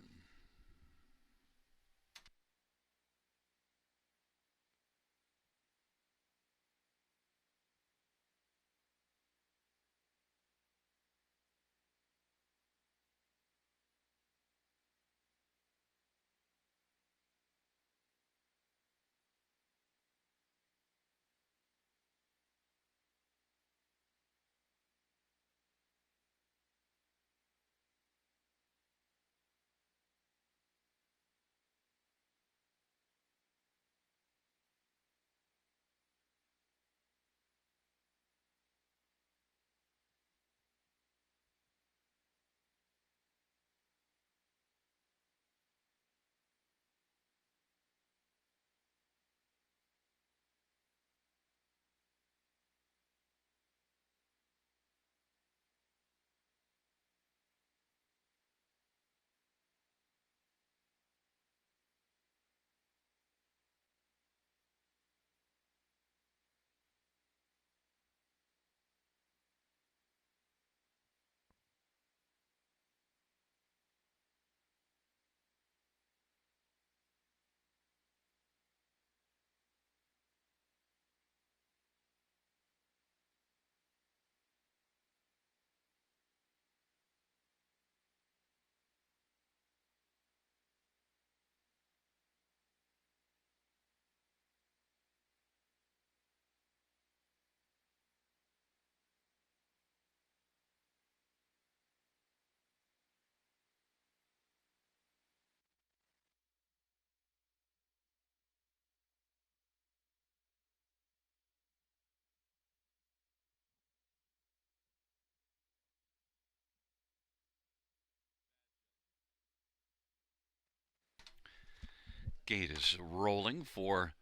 Gate is rolling for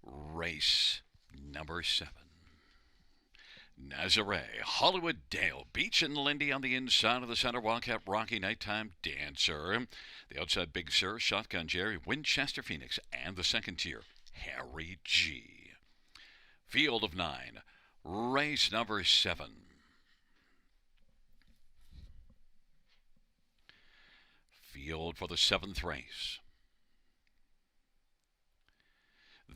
race number 7. Nazare, Hollywood Dale, Beach and Lindy on the inside of the center. Wildcat Rocky, Nighttime Dancer. The outside Big Sur, Shotgun Jerry, Winchester Phoenix, and the second tier, Harry G. Field of 9, race number 7. Field for the 7th race.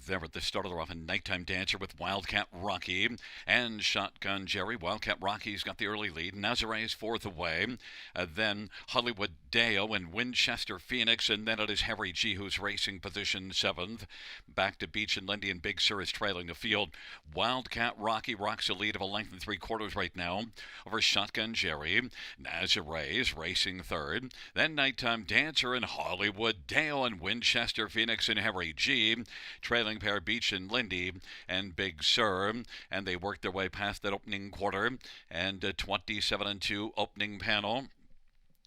There at the start of the rough, a Nighttime Dancer with Wildcat Rocky and Shotgun Jerry. Wildcat Rocky's got the early lead. Nazare is 4th away. Then Hollywood Dale and Winchester Phoenix. And then it is Harry G who's racing position 7th. Back to Beach and Lindy, and Big Sur is trailing the field. Wildcat Rocky rocks a lead of a length and 3/4 right now over Shotgun Jerry. Nazare is racing 3rd. Then Nighttime Dancer and Hollywood Dale and Winchester Phoenix and Harry G. Trailing pair Beach and Lindy and Big Sur, and they work their way past that opening quarter, and 27-2 opening panel.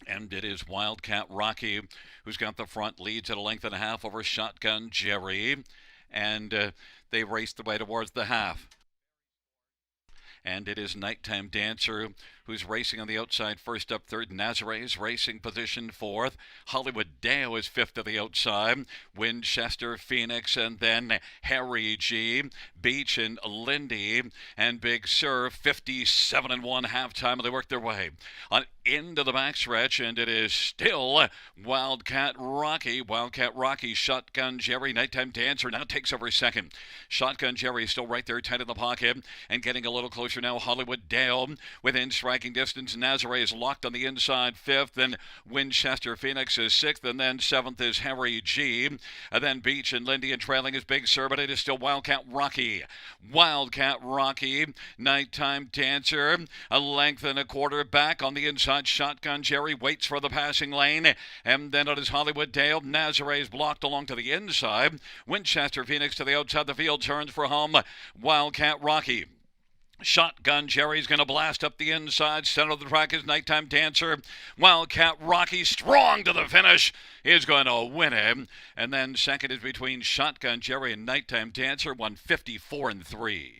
And it is Wildcat Rocky who's got the front, leads at a length and a half over Shotgun Jerry, and they race their way towards the half. And it is Nighttime Dancer who's racing on the outside, first up 3rd. Nazare is racing position 4th. Hollywood Dale is 5th to the outside. Winchester Phoenix, and then Harry G. Beach and Lindy and Big Sur, 57-1 halftime, and they work their way on into the backstretch, and it is still Wildcat Rocky. Wildcat Rocky, Shotgun Jerry, Nighttime Dancer now takes over 2nd. Shotgun Jerry is still right there, tight in the pocket, and getting a little closer now. Hollywood Dale within striking distance. Nazare is locked on the inside 5th, and Winchester Phoenix is 6th, and then 7th is Harry G. And then Beach and Lindy, and trailing is Big Sur, but it is still Wildcat Rocky. Wildcat Rocky, Nighttime Dancer, a length and a quarter back on the inside. Shotgun Jerry waits for the passing lane, and then it is Hollywood Dale. Nazare is blocked along to the inside. Winchester Phoenix to the outside. The field turns for home. Wildcat Rocky. Shotgun Jerry's going to blast up the inside. Center of the track is Nighttime Dancer. Wildcat Rocky, strong to the finish, is going to win him. And then second is between Shotgun Jerry and Nighttime Dancer, 154-3.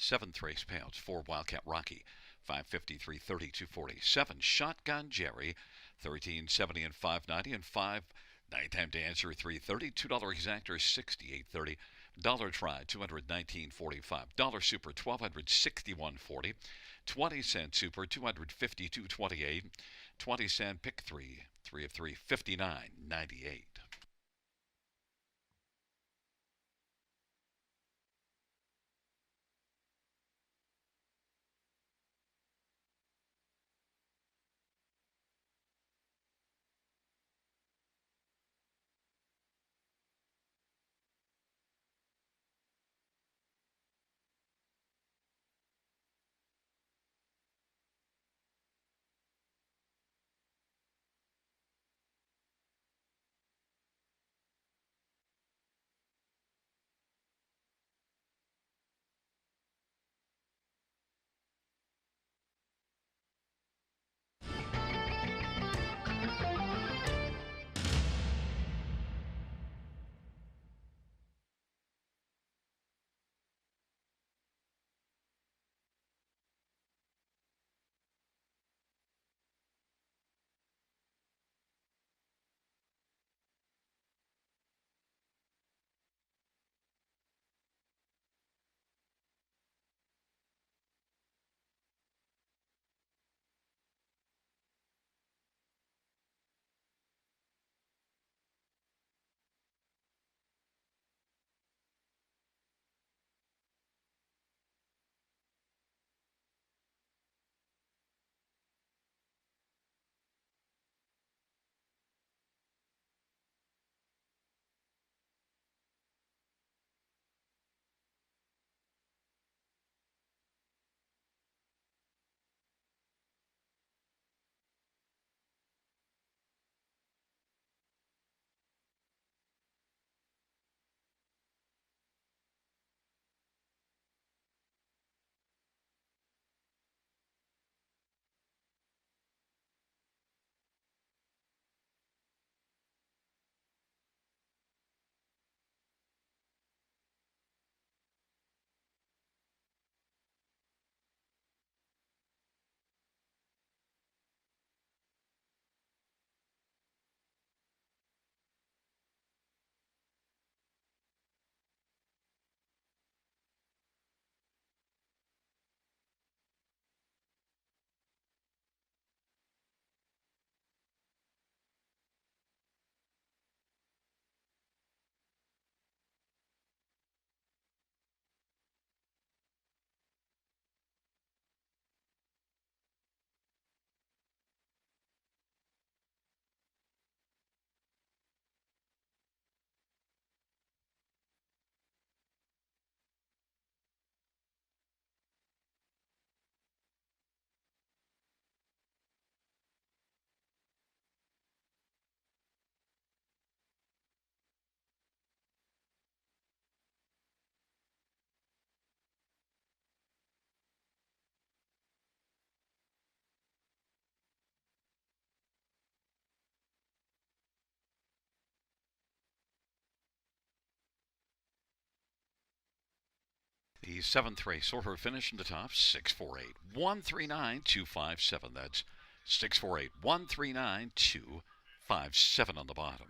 Seventh race payouts for Wildcat Rocky, 553, 3240. Seven Shotgun Jerry, 1370 and 590, and five Nighttime Dancer, 330. $2 exactor, 6830. Dollar Try, 219.45. Dollar Super, 1261.40. 20-cent Super, 252.28. 20-cent Pick 3, 3 of 3, 59.98. The seventh race order finish in the top, 648 139 257. That's 648 139 257 on the bottom.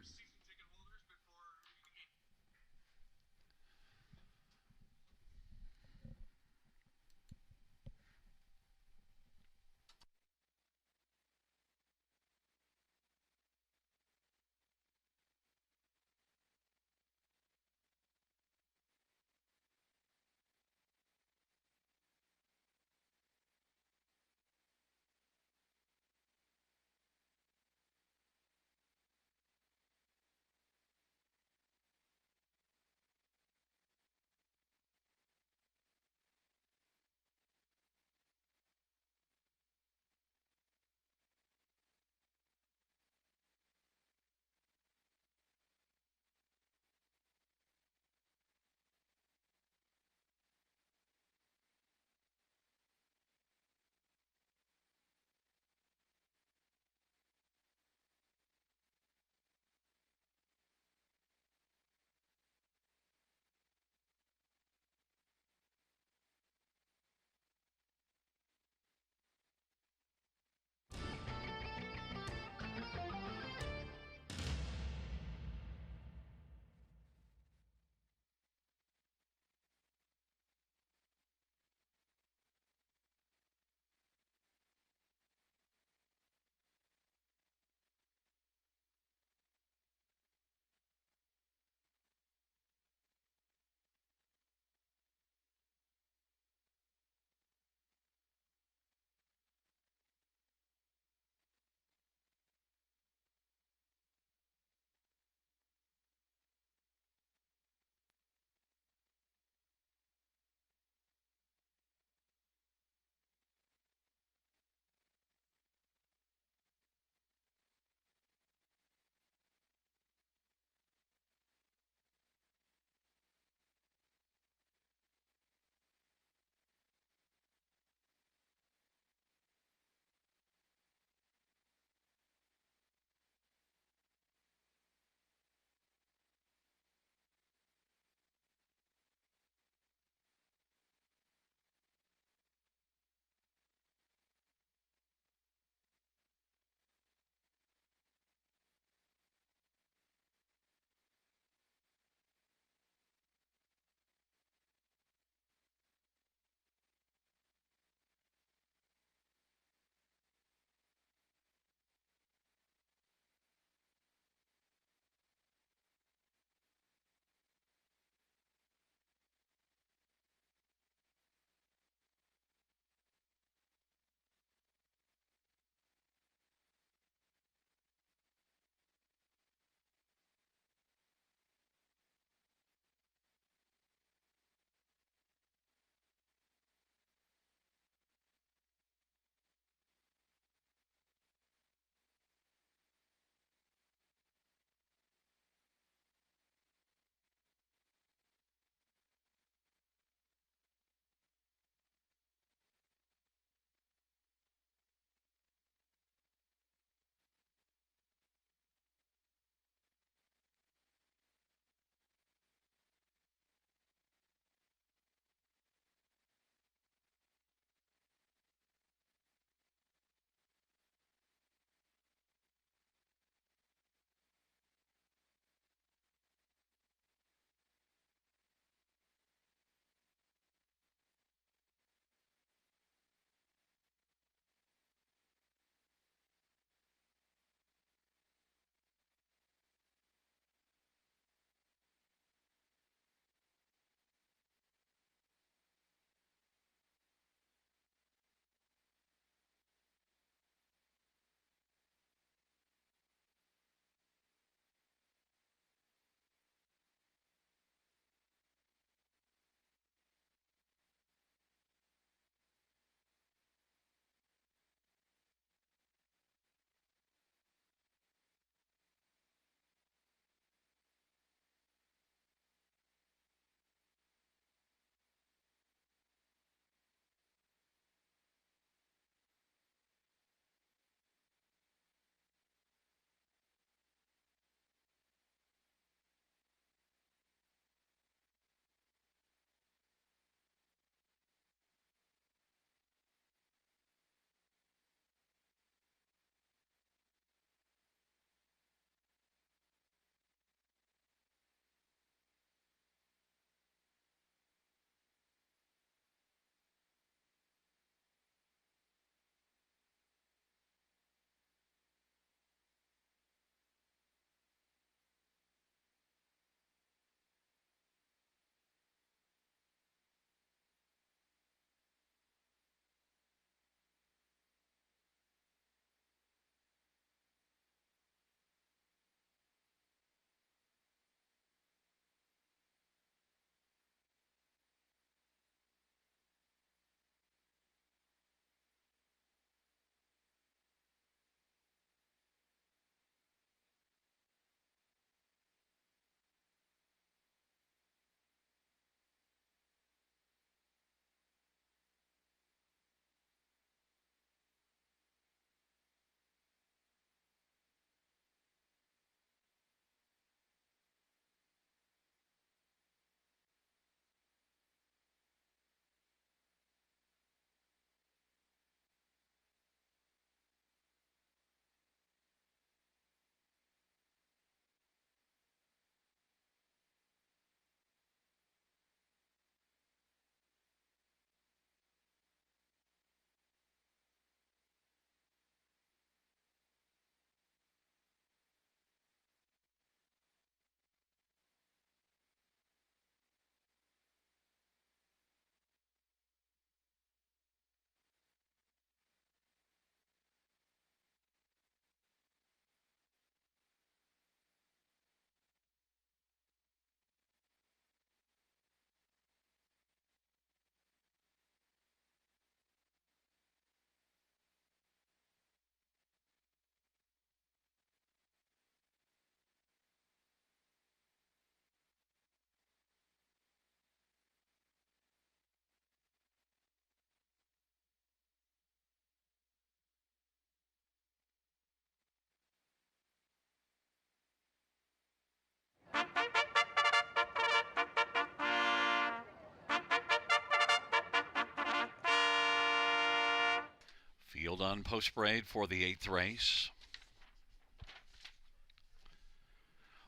done post parade for the 8th race.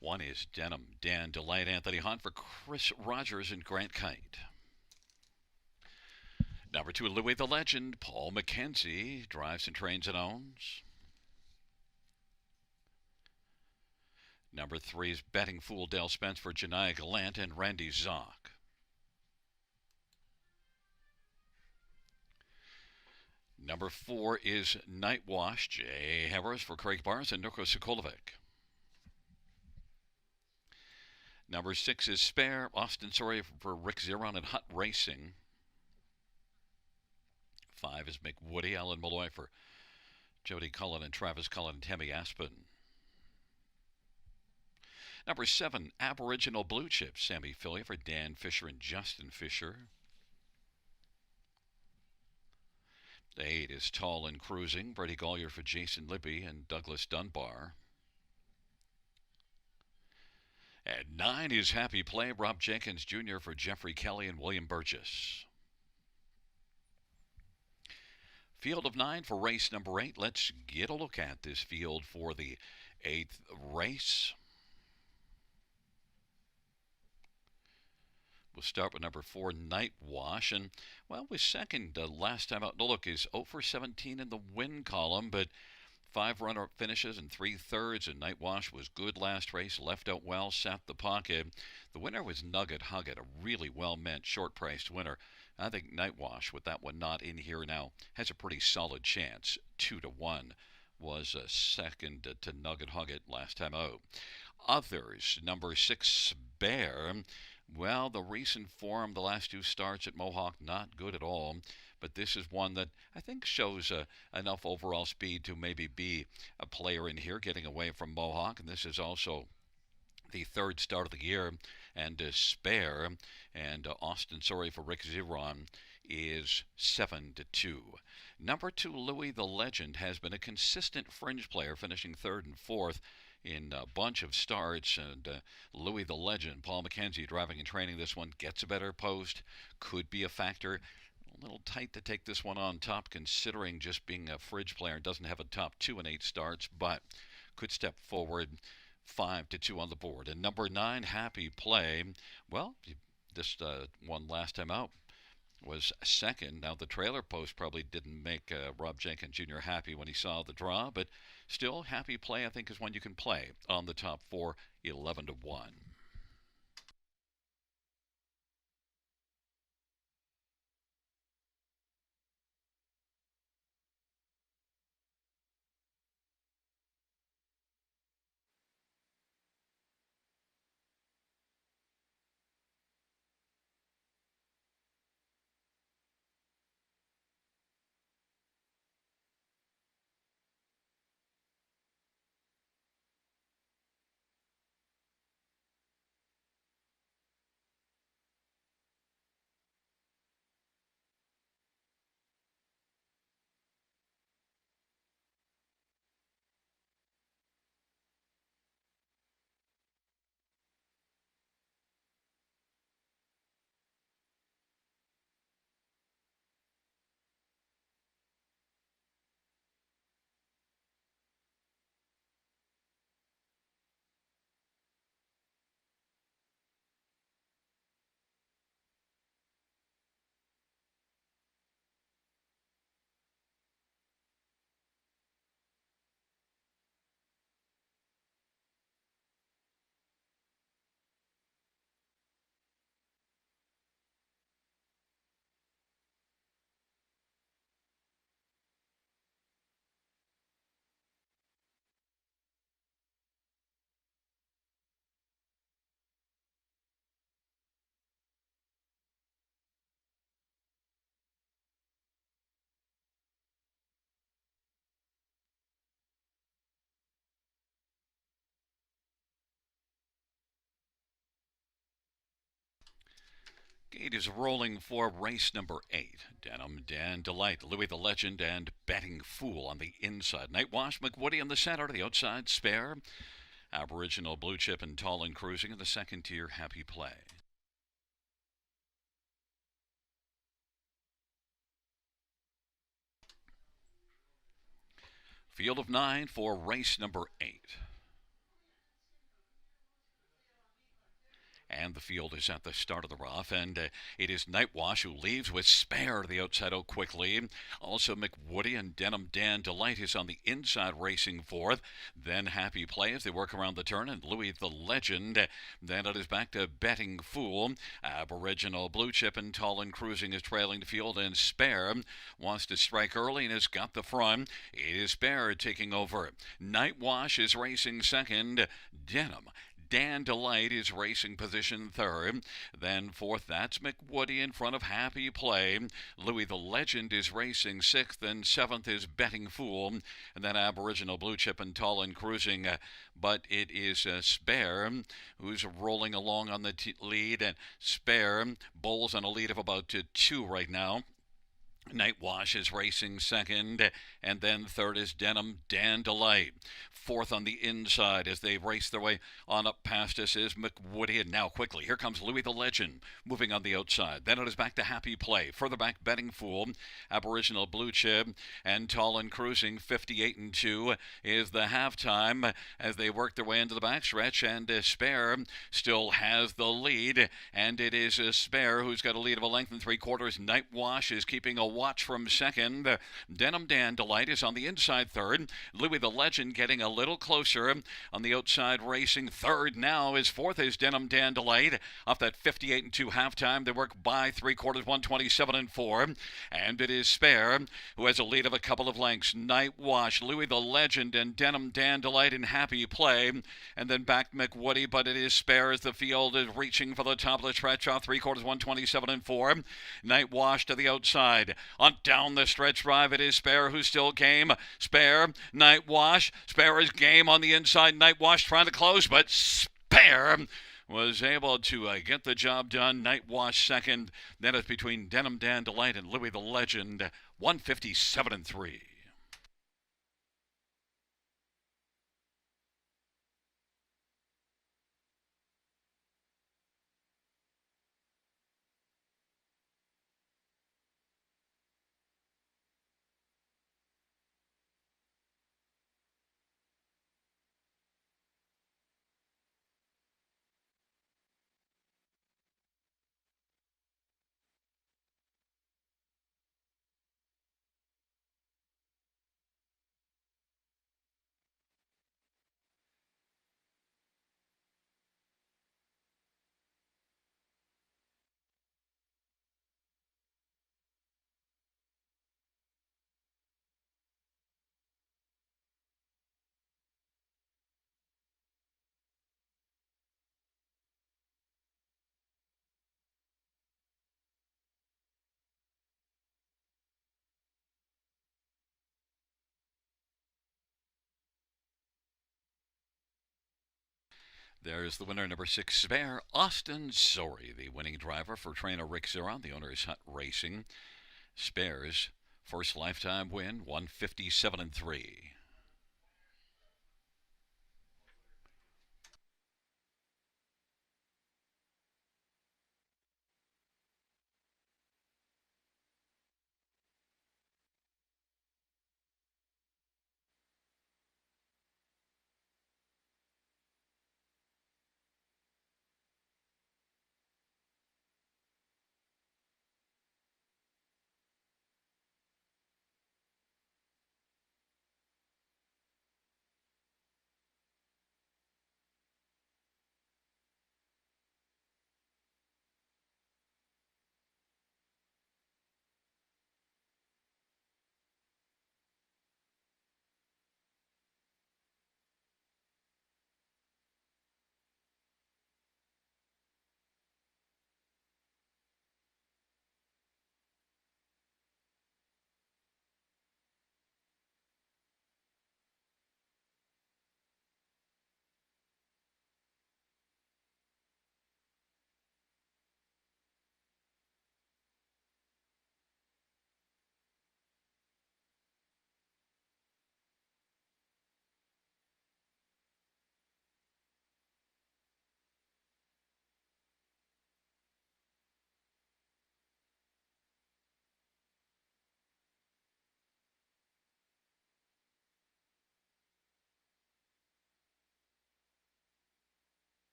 One is Denim, Dan Delight, Anthony Hunt for Chris Rogers and Grant Kite. Number 2, Louis the Legend, Paul McKenzie, drives and trains and owns. Number 3 is Betting Fool, Dale Spence for Janiyah Gallant and Randy Zock. Number 4 is Night Wash, Jay Harris for Craig Barnes and Nurko Sokolovic. Number 6 is Spare, Austin Sawyer for Rick Zeron and Hut Racing. 5 is McWoody, Alan Malloy for Jody Cullen and Travis Cullen and Tammy Aspen. Number 7, Aboriginal Blue Chip, Sammy Philly for Dan Fisher and Justin Fisher. 8 is Tall and Cruising, Brady Gollier for Jason Libby and Douglas Dunbar. At 9 is Happy Play, Rob Jenkins Jr. for Jeffrey Kelly and William Burgess. Field of 9 for race number 8. Let's get a look at this field for the 8th race. We'll start with number 4, Night Wash. And, well, was second last time out. No, look, is 0 for 17 in the win column, but 5 runner-up finishes and 3/3. And Night Wash was good last race, left out well, sat the pocket. The winner was Nugget Hugget, a really well-meant, short-priced winner. I think Night Wash, with that one not in here now, has a pretty solid chance. 2-1 was second to Nugget Hugget last time out. Others, number 6, Bear. Well, the recent form, the last 2 starts at Mohawk, not good at all. But this is one that I think shows enough overall speed to maybe be a player in here, getting away from Mohawk. And this is also the 3rd start of the year. And Spare and Austin Sorry for Rick Zeron is 7-2. Number 2, Louis the Legend, has been a consistent fringe player, finishing 3rd and 4th in a bunch of starts. And Louis the Legend, Paul McKenzie driving and training this one, gets a better post, could be a factor. A little tight to take this one on top, considering just being a fridge player, doesn't have a top 2 in 8 starts, but could step forward. 5-2 on the board. And number 9, Happy Play. Well, this one last time out was second. Now, the trailer post probably didn't make Rob Jenkins Jr. happy when he saw the draw, but still, Happy Play, I think, is one you can play on the top 4, 11-1. Gate is rolling for race number 8. Denim, Dan Delight, Louis the Legend, and Betting Fool on the inside. Night Wash, McWoody on the center, the outside, Spare, Aboriginal Blue Chip, and Tall and Cruising in the second tier, Happy Play. Field of 9 for race number 8. And the field is at the start of the rough, and it is Nightwash who leaves with Spare to the outside out quickly. Also, McWoody and Denim Dan Delight is on the inside racing fourth. Then Happy Play as they work around the turn, and Louis the Legend. Then it is back to Betting Fool. Aboriginal Blue Chip and Tall and Cruising is trailing the field, and Spare wants to strike early and has got the front. It is Spare taking over. Nightwash is racing second. Denim Dan Delight is racing position third. Then fourth, that's McWoody in front of Happy Play. Louis the Legend is racing sixth, and seventh is Betting Fool. And then Aboriginal Blue Chip and Tall and Cruising. But it is Spare who's rolling along on the lead. And Spare bowls on a lead of about 2 right now. Nightwash is racing second, and then third is Denim Dan Delight. Fourth on the inside as they race their way on up past us is McWoody, and now quickly here comes Louis the Legend moving on the outside. Then it is back to Happy Play. Further back, Betting Fool, Aboriginal Blue Chip, and Tall and Cruising. 58-2 is the halftime as they work their way into the backstretch, and Spare still has the lead, and it is Spare who's got a lead of a length and 3/4. Nightwash is keeping a watch from second. Denim Dan Delight is on the inside third. Louis the Legend getting a little closer on the outside racing third now. Is fourth is Denim Dan Delight off that 58-2 halftime. They work by 3/4, 127-4, and it is Spare who has a lead of a couple of lengths. Nightwash, Louis the Legend, and Denim Dan Delight in Happy Play, and then back McWoody, but it is Spare as the field is reaching for the top of the stretch off 3/4, 127-4. Nightwash to the outside. On down the stretch drive, it is Spare who's still game. Spare, Nightwash. Spare is game on the inside. Nightwash trying to close, but Spare was able to get the job done. Nightwash second. Then it's between Denim Dan Delight and Louis the Legend. 157-3. There's the winner, number 6, Spare, Austin Zori, the winning driver for trainer Rick Zeron. The owner is Hunt Racing. Spare's first lifetime win, 157-3.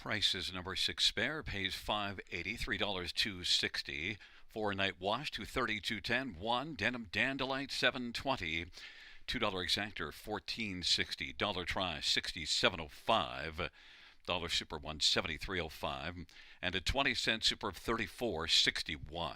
Price is number 6 spare, pays $5.80, $3 $2.60. 4 night wash, $232.10. 1 denim dandelight, $7.20. $2 exactor, $14.60. Dollar try, $67.05. Dollar super, $173.05. And a 20-cent super of $34.61.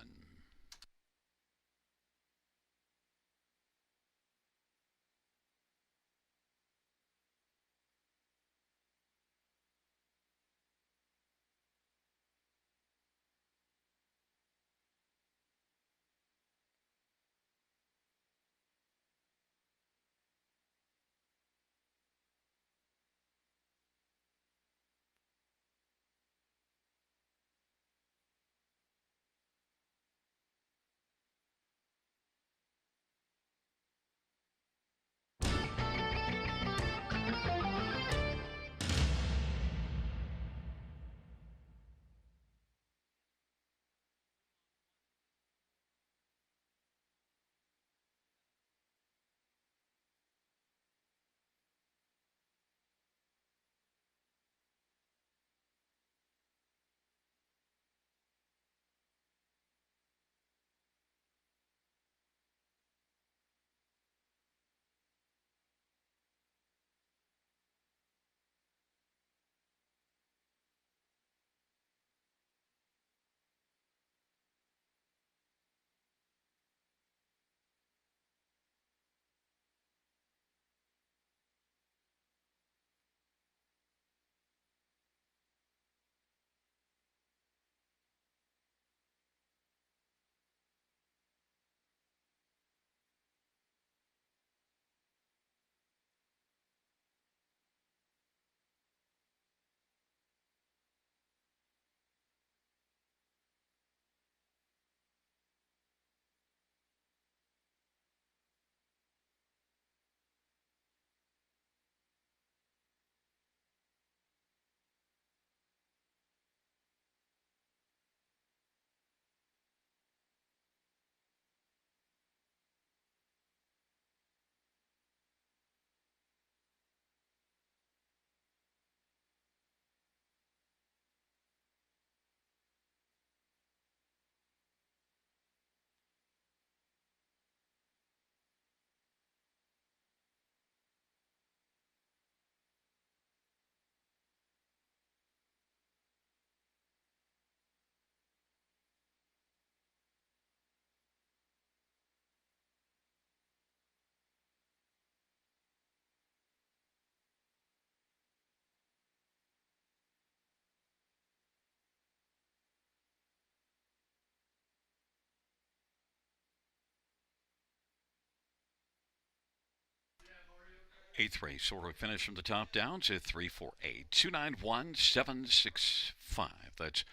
8th race sort of finish from the top down to 348 291 765. That's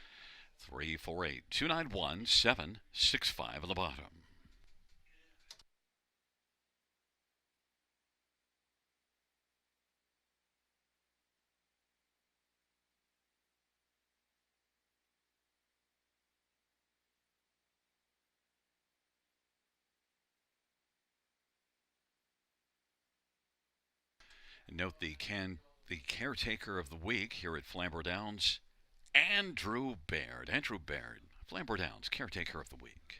348 291 765 on the bottom. And note the caretaker of the week here at Flamboro Downs, Andrew Baird. Andrew Baird, Flamboro Downs, caretaker of the week.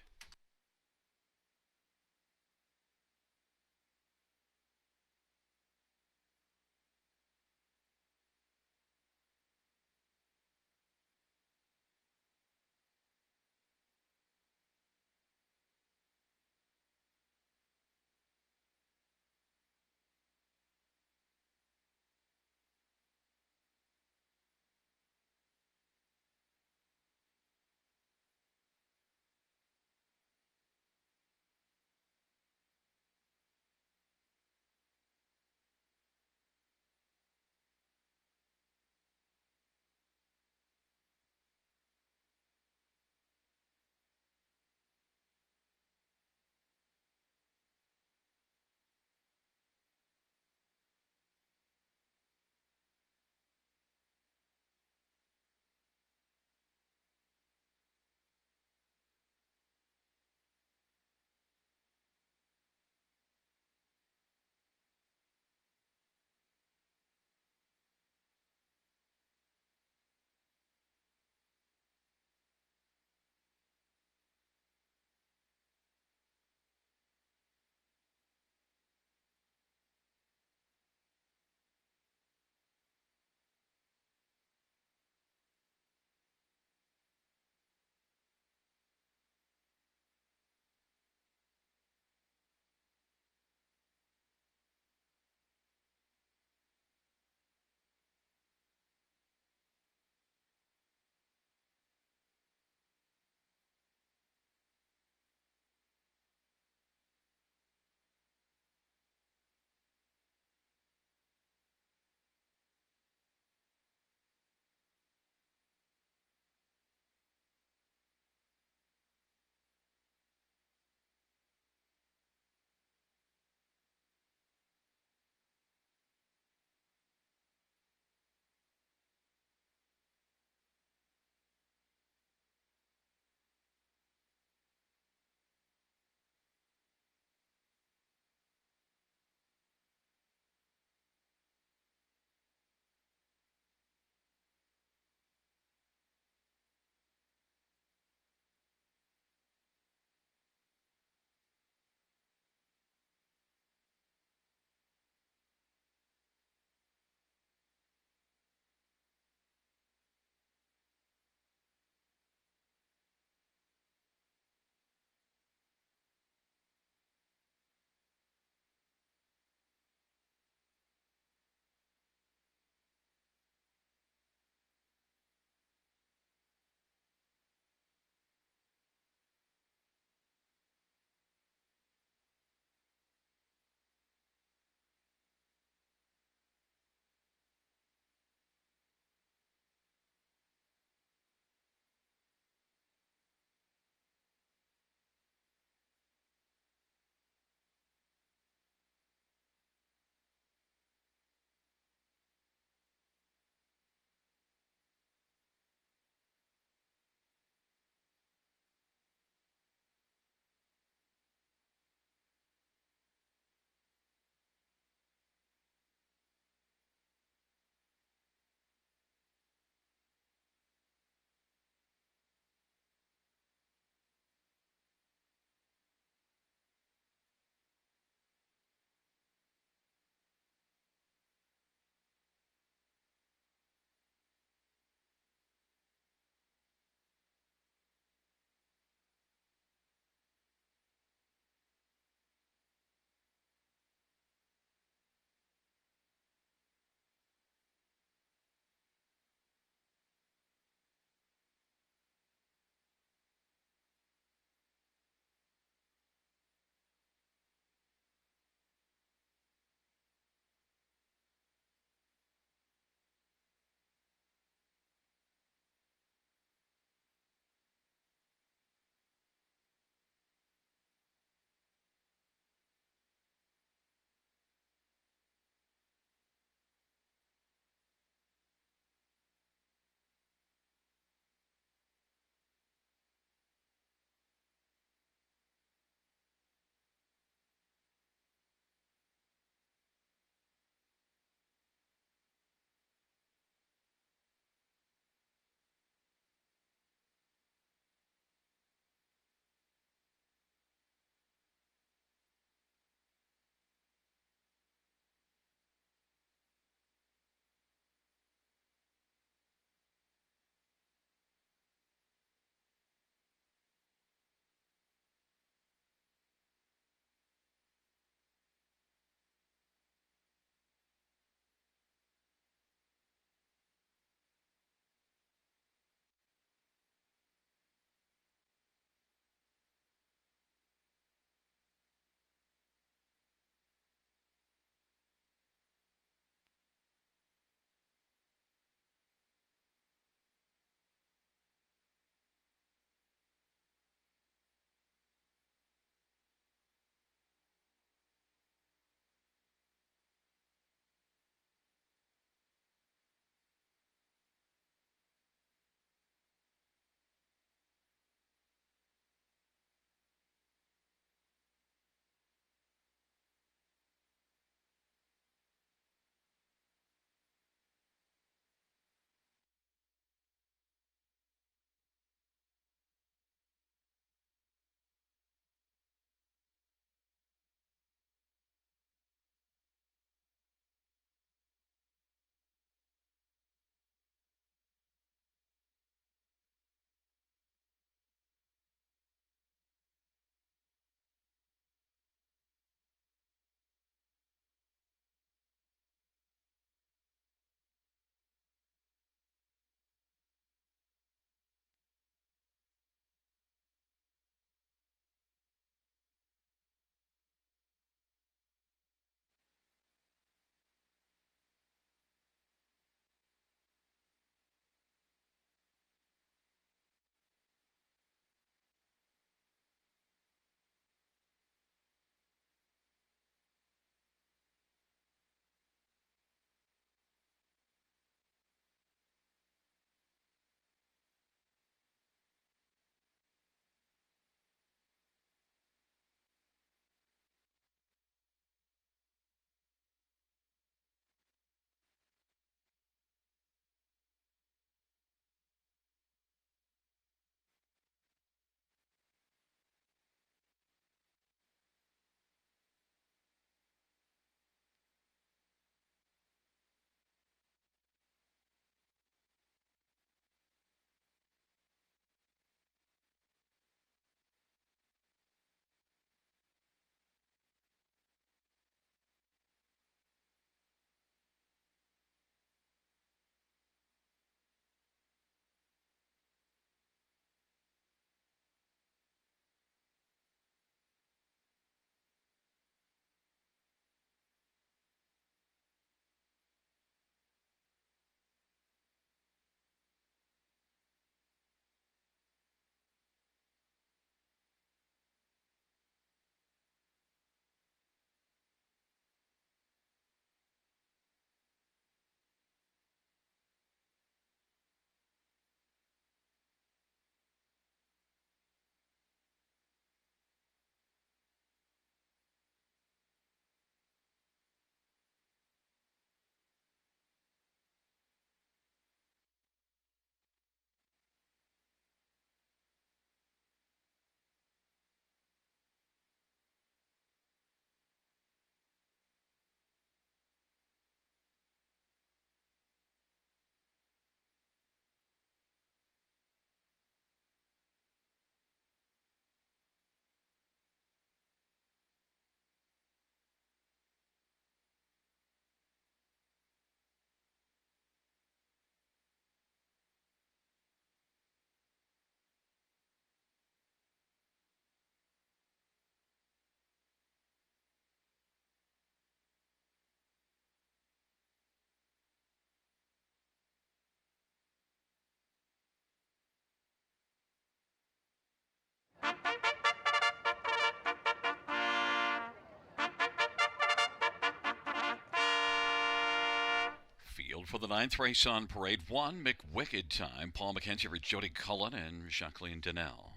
For the ninth race on parade, one McWicked Time, Paul McKenzie for Jody Cullen and Jacqueline Donnell.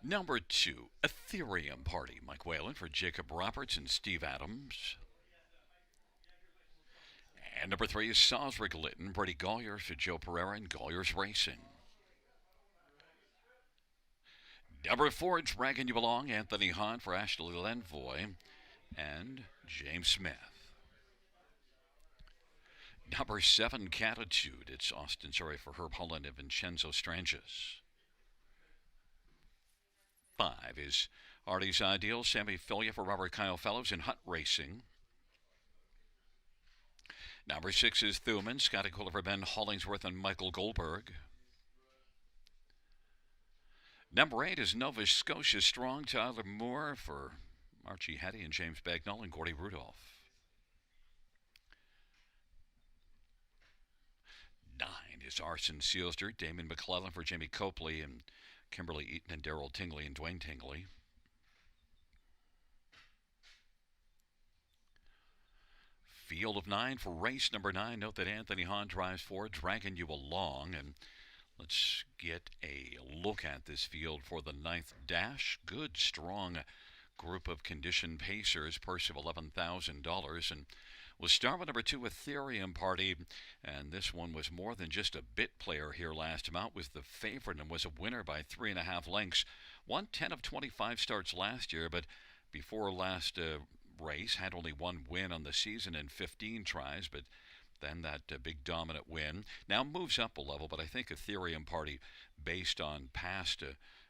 Number 2, Ethereum Party, Mike Whalen for Jacob Roberts and Steve Adams. And number 3 is Sosrick Litton, Brady Golliers for Joe Pereira and Golliers Racing. Number 4, Dragging You Along, Anthony Hahn for Ashley Lenvoy and James Smith. Number 7, Catitude, it's Austin Surrey for Herb Holland and Vincenzo Stranges. 5 is Artie's Ideal, Sammy Filia for Robert Kyle Fellows and Hutt Racing. Number 6 is Thuman, Scotty Kohler for Ben Hollingsworth and Michael Goldberg. Number 8 is Nova Scotia Strong, Tyler Moore for Archie Hattie and James Bagnall and Gordy Rudolph. 9 is Arson Sealster, Damon McClellan for Jamie Copley and Kimberly Eaton and Daryl Tingley and Dwayne Tingley. Field of 9 for race number 9. Note that Anthony Hahn drives for Dragging You Along. And let's get a look at this field for the 9th dash. Good, strong group of conditioned pacers, purse of $11,000. And we'll start with number 2, Ethereum Party. And this one was more than just a bit player here last time out. Was the favorite and was a winner by 3.5 lengths. Won 10 of 25 starts last year, but before last race had only one win on the season in 15 tries, but then that big dominant win. Now moves up a level, but I think Ethereum Party, based on past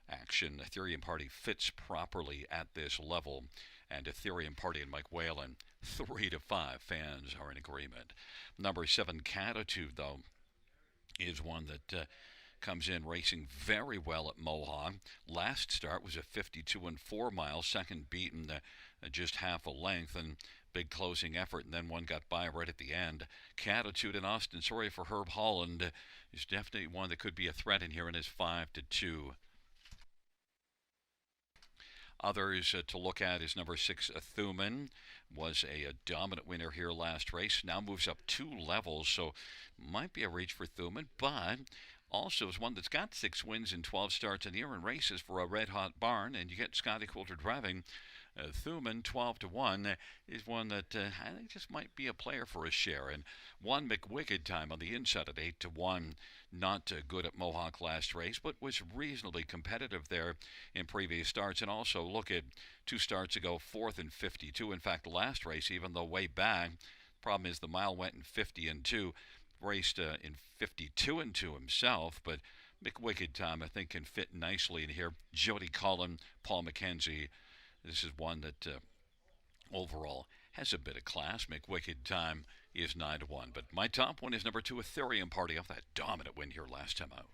action, Ethereum Party fits properly at this level. And Ethereum Party and Mike Whalen, 3 to 5 fans are in agreement. Number 7, Catitude, though, is one that comes in racing very well at Mohawk. Last start was a 52 and 4 mile, second beaten just half a length, and big closing effort, and then one got by right at the end. Catitude and Austin Sorry for Herb Holland is definitely one that could be a threat in here and is 5 to 2. Others to look at is number 6, Thuman. Was a dominant winner here last race. Now moves up 2 levels, so might be a reach for Thuman, but also is one that's got 6 wins in 12 starts in the year and races for a red-hot barn, and you get Scotty Coulter driving. Thuman, 12 to 1, is one that I think just might be a player for a share. And one McWicked Time on the inside at 8 to 1. Not good at Mohawk last race, but was reasonably competitive there in previous starts. And also look at 2 starts ago, 4th and 52. In fact, last race, even though way back, problem is the mile went in 50 and 2, raced in 52 and 2 himself, but McWicked Time I think can fit nicely in here. Jody Cullen, Paul McKenzie. This is one that overall has a bit of class. McWicked Time is 9 to 1. But my top one is number 2, Ethereum Party, off that dominant win here last time out.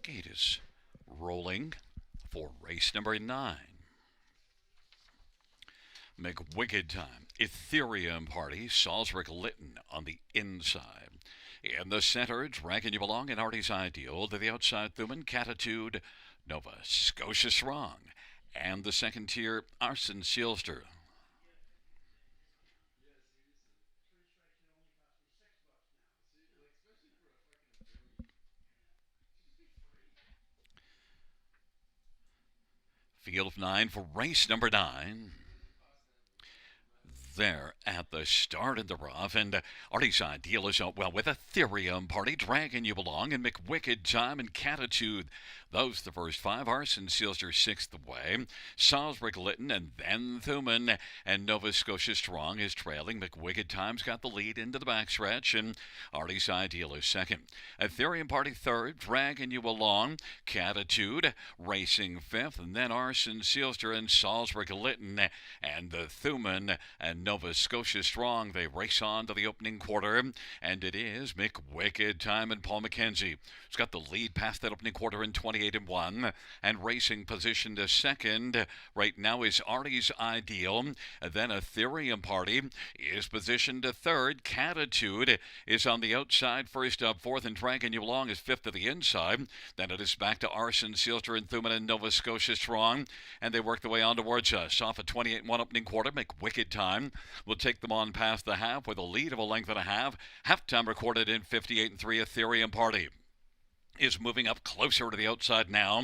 Gate is rolling for race number 9. McWicked Time, Ethereum Party, Salisbury Litton on the inside. In the center, Dragging You Along and Artie's Ideal. To the outside, Thuman, Catitude, Nova Scotia Strong, And the second tier, Arson Sealster. Field of 9 for race number 9. There at the start of the rough, and Artie's Ideal is out well with Ethereum Party, Dragon You Belong, and McWicked Time and Catitude. Those the first 5. Arson Seals are 6th away. Salisbury Lytton and then Thuman, and Nova Scotia Strong is trailing. McWicked Time's got the lead into the backstretch, and Artie's Ideal is 2nd. Ethereum Party 3rd, Dragon You Along, Catitude racing 5th, and then Arson Sealster and Salisbury Lytton and the Thuman and Nova Scotia Strong. They race on to the opening quarter, and it is McWicked Time and Paul McKenzie who's got the lead past that opening quarter in 28-1, and racing position to 2nd right now is Artie's Ideal. Then Ethereum Party is positioned to 3rd. Catitude is on the outside, first up 4th, and Dragon You Belong is 5th to the inside. Then it is back to Arson, Sealster, and Thuman and Nova Scotia Strong, and they work their way on towards us. Off a 28-1 opening quarter, McWicked Time will take them on past the half with a lead of a length and a half. Halftime recorded in 58-3. Ethereum Party is moving up closer to the outside now,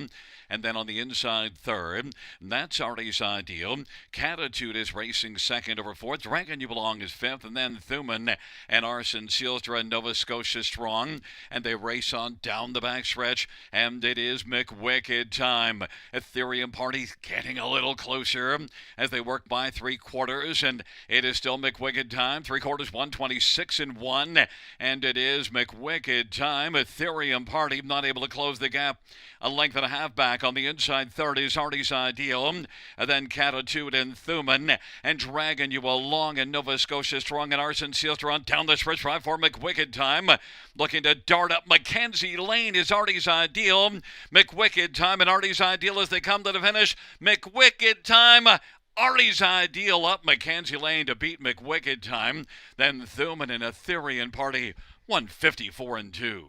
and then on the inside 3rd. That's Artie's Ideal. Catitude is racing 2nd over 4th. Dragon You Belong is 5th, and then Thuman and Arson Sealster and Nova Scotia Strong, and they race on down the backstretch, and it is McWicked Time. Ethereum Party getting a little closer as they work by 3/4, and it is still McWicked Time. 3/4, 126-1, and it is McWicked Time. Ethereum Party not able to close the gap. A length and a half back on the inside 3rd is Artie's Ideal, and then Catitude and Thuman, and Dragon You Along and Nova Scotia Strong, and Arson Sealster on down the stretch drive for McWicked Time. Looking to dart up Mackenzie Lane is Artie's Ideal. McWicked Time and Artie's Ideal as they come to the finish. McWicked Time, Artie's Ideal up Mackenzie Lane to beat McWicked Time. Then Thuman and Ethereum Party 154-2.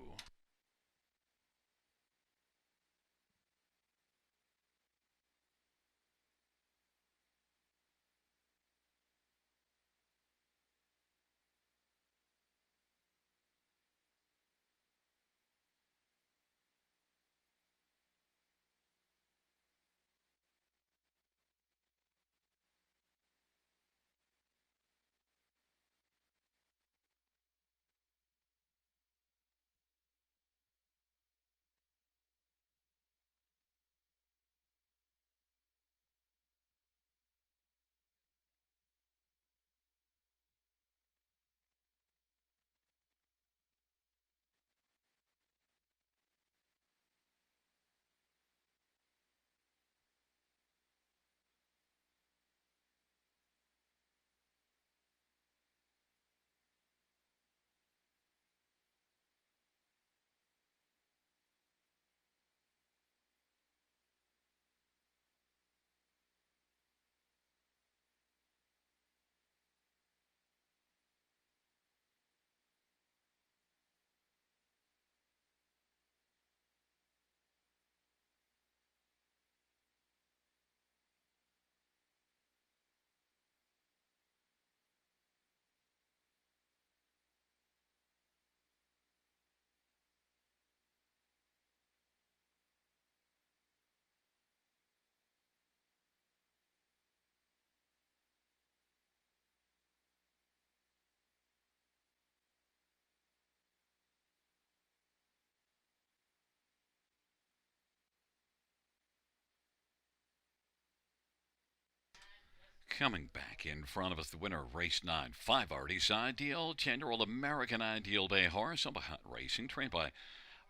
Coming back in front of us, the winner of race 9, 5 Artie's Ideal, 10-year-old American Ideal Bay horse, Omaha Hunt Racing, trained by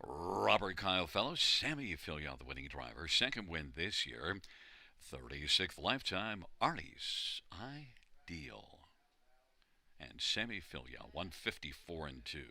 Robert Kyle Fellows. Sammy Filia, the winning driver, second win this year, 36th lifetime, Artie's Ideal. And Sammy Filia, 154-2.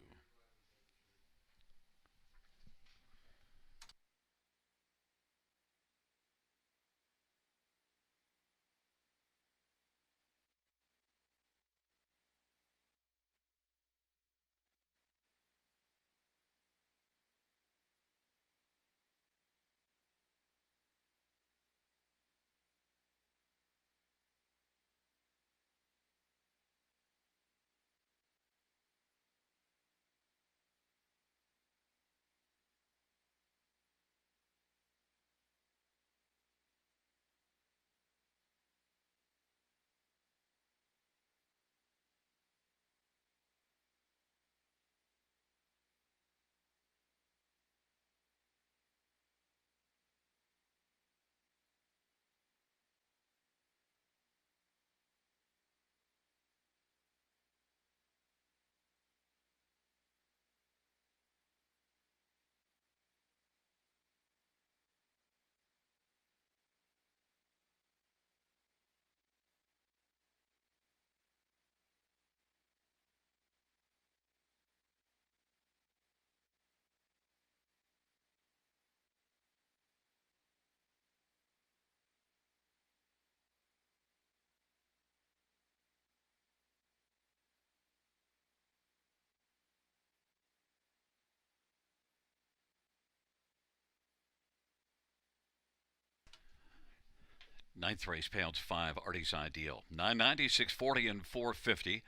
Ninth race, pounds 5, Artie's Ideal. 990, 640, and 450.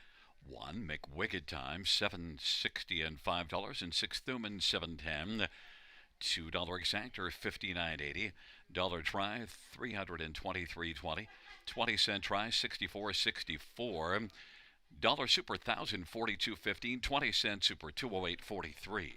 1, McWicked Time, 760 and $5. And 6, Thuman, 710. $2 exactor, 59.80. Dollar try, 323.20. 20-cent try, 64.64. Dollar super, 1,042.15. 20-cent super, 208.43.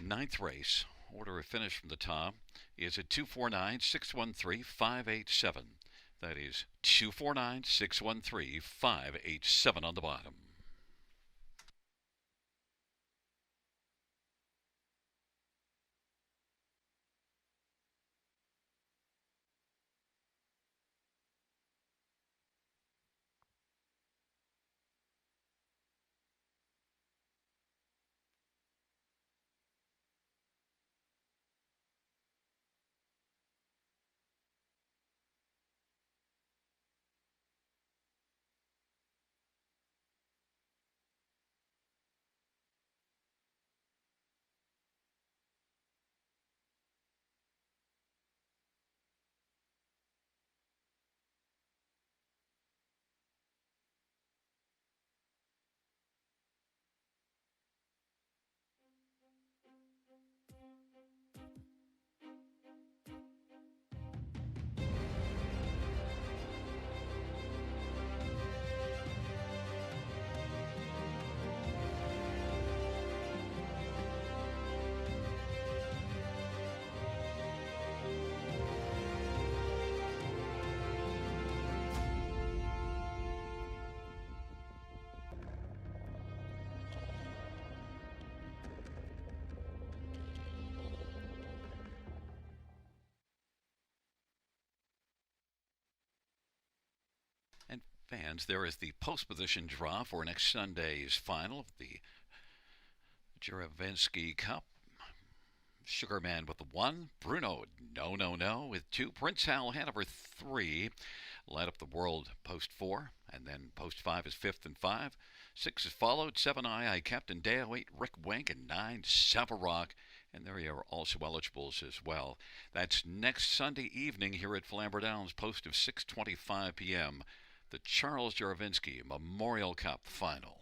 Ninth race, order of finish from the top, is at 249 613 587. That is 249 613 587 on the bottom. And fans, there is the post position draw for next Sunday's final of the Juravenski Cup. Sugarman with the 1. Bruno, no, no, no, with 2. Prince Hal Hanover, 3. Light Up the World, post 4. And then post 5 is 5th and 5. 6 is followed. 7, I Captain Dale. 8, Rick Wink. And 9, Savarock. And there you are also eligibles as well. That's next Sunday evening here at Flamboro Downs, post of 6:25 p.m. The Charles Jaravinsky Memorial Cup Final.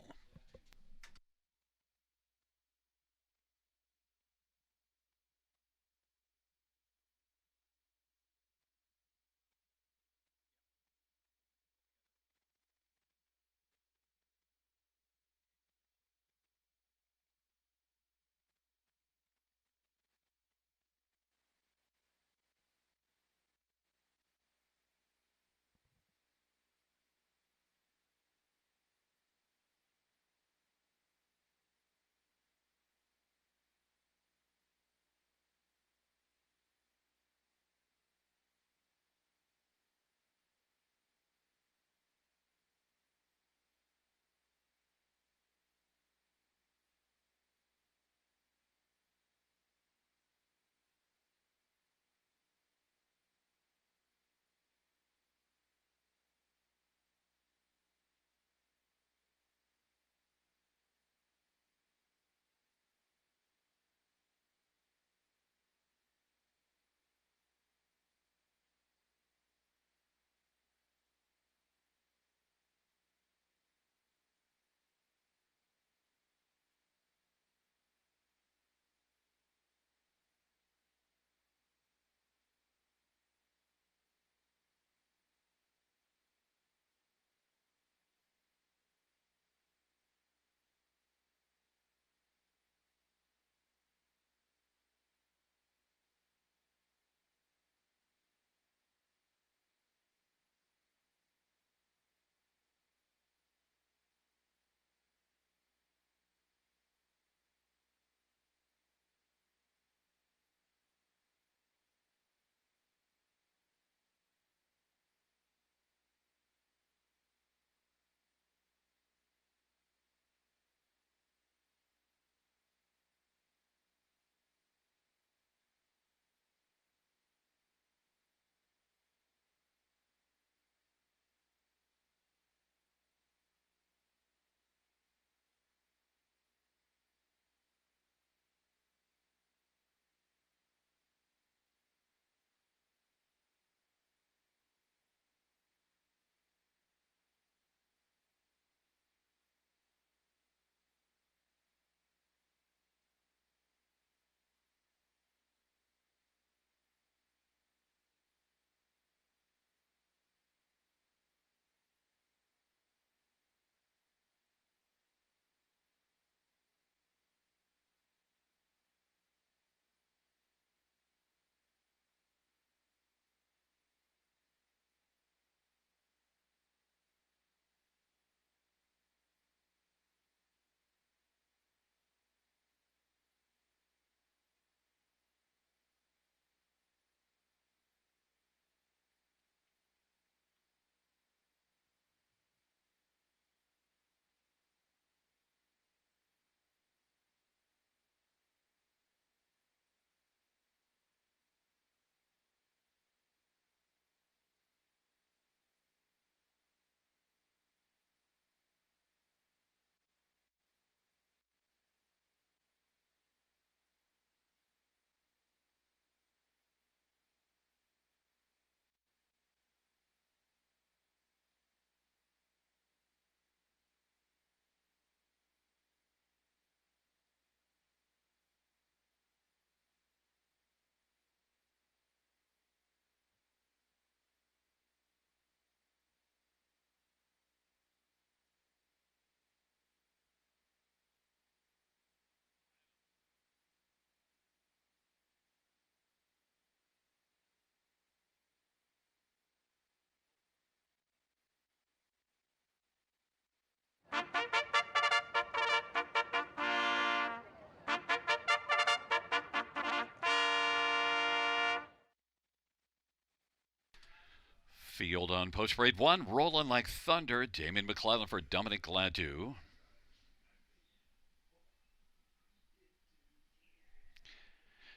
Field on post parade 1, rolling like thunder. Damien McClellan for Dominic Gladue.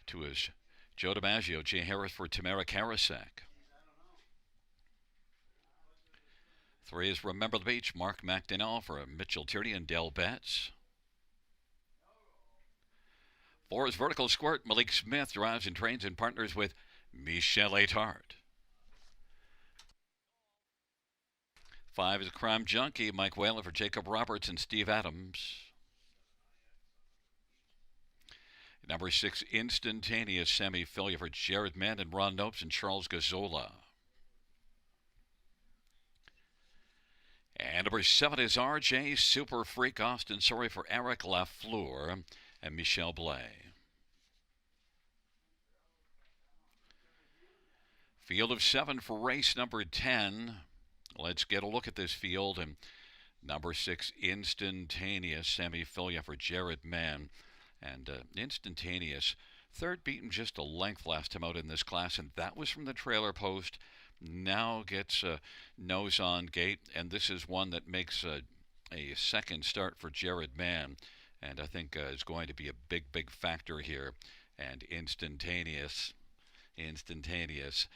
2 is Joe DiMaggio. Jay Harris for Tamara Karasek. 3 is Remember the Beach. Mark McDonnell for Mitchell Tierney and Dell Betts. 4 is Vertical Squirt. Malik Smith drives and trains and partners with Michelle Atard. 5 is Crime Junkie. Mike Whalen for Jacob Roberts and Steve Adams. Number 6, Instantaneous. Sammy Filia for Jared Mann and Ron Nopes and Charles Gazzola. And number 7 is RJ Super Freak Austin Sorry for Eric Lafleur and Michelle Blais. Field of 7 for race number 10. Let's get a look at this field. And number 6, Instantaneous. Sammy Filia for Jared Mann. And Instantaneous, third beaten just a length last time out in this class, and that was from the trailer post. Now gets a nose on gate, and this is one that makes a second start for Jared Mann, and I think is going to be a big factor here. And Instantaneous,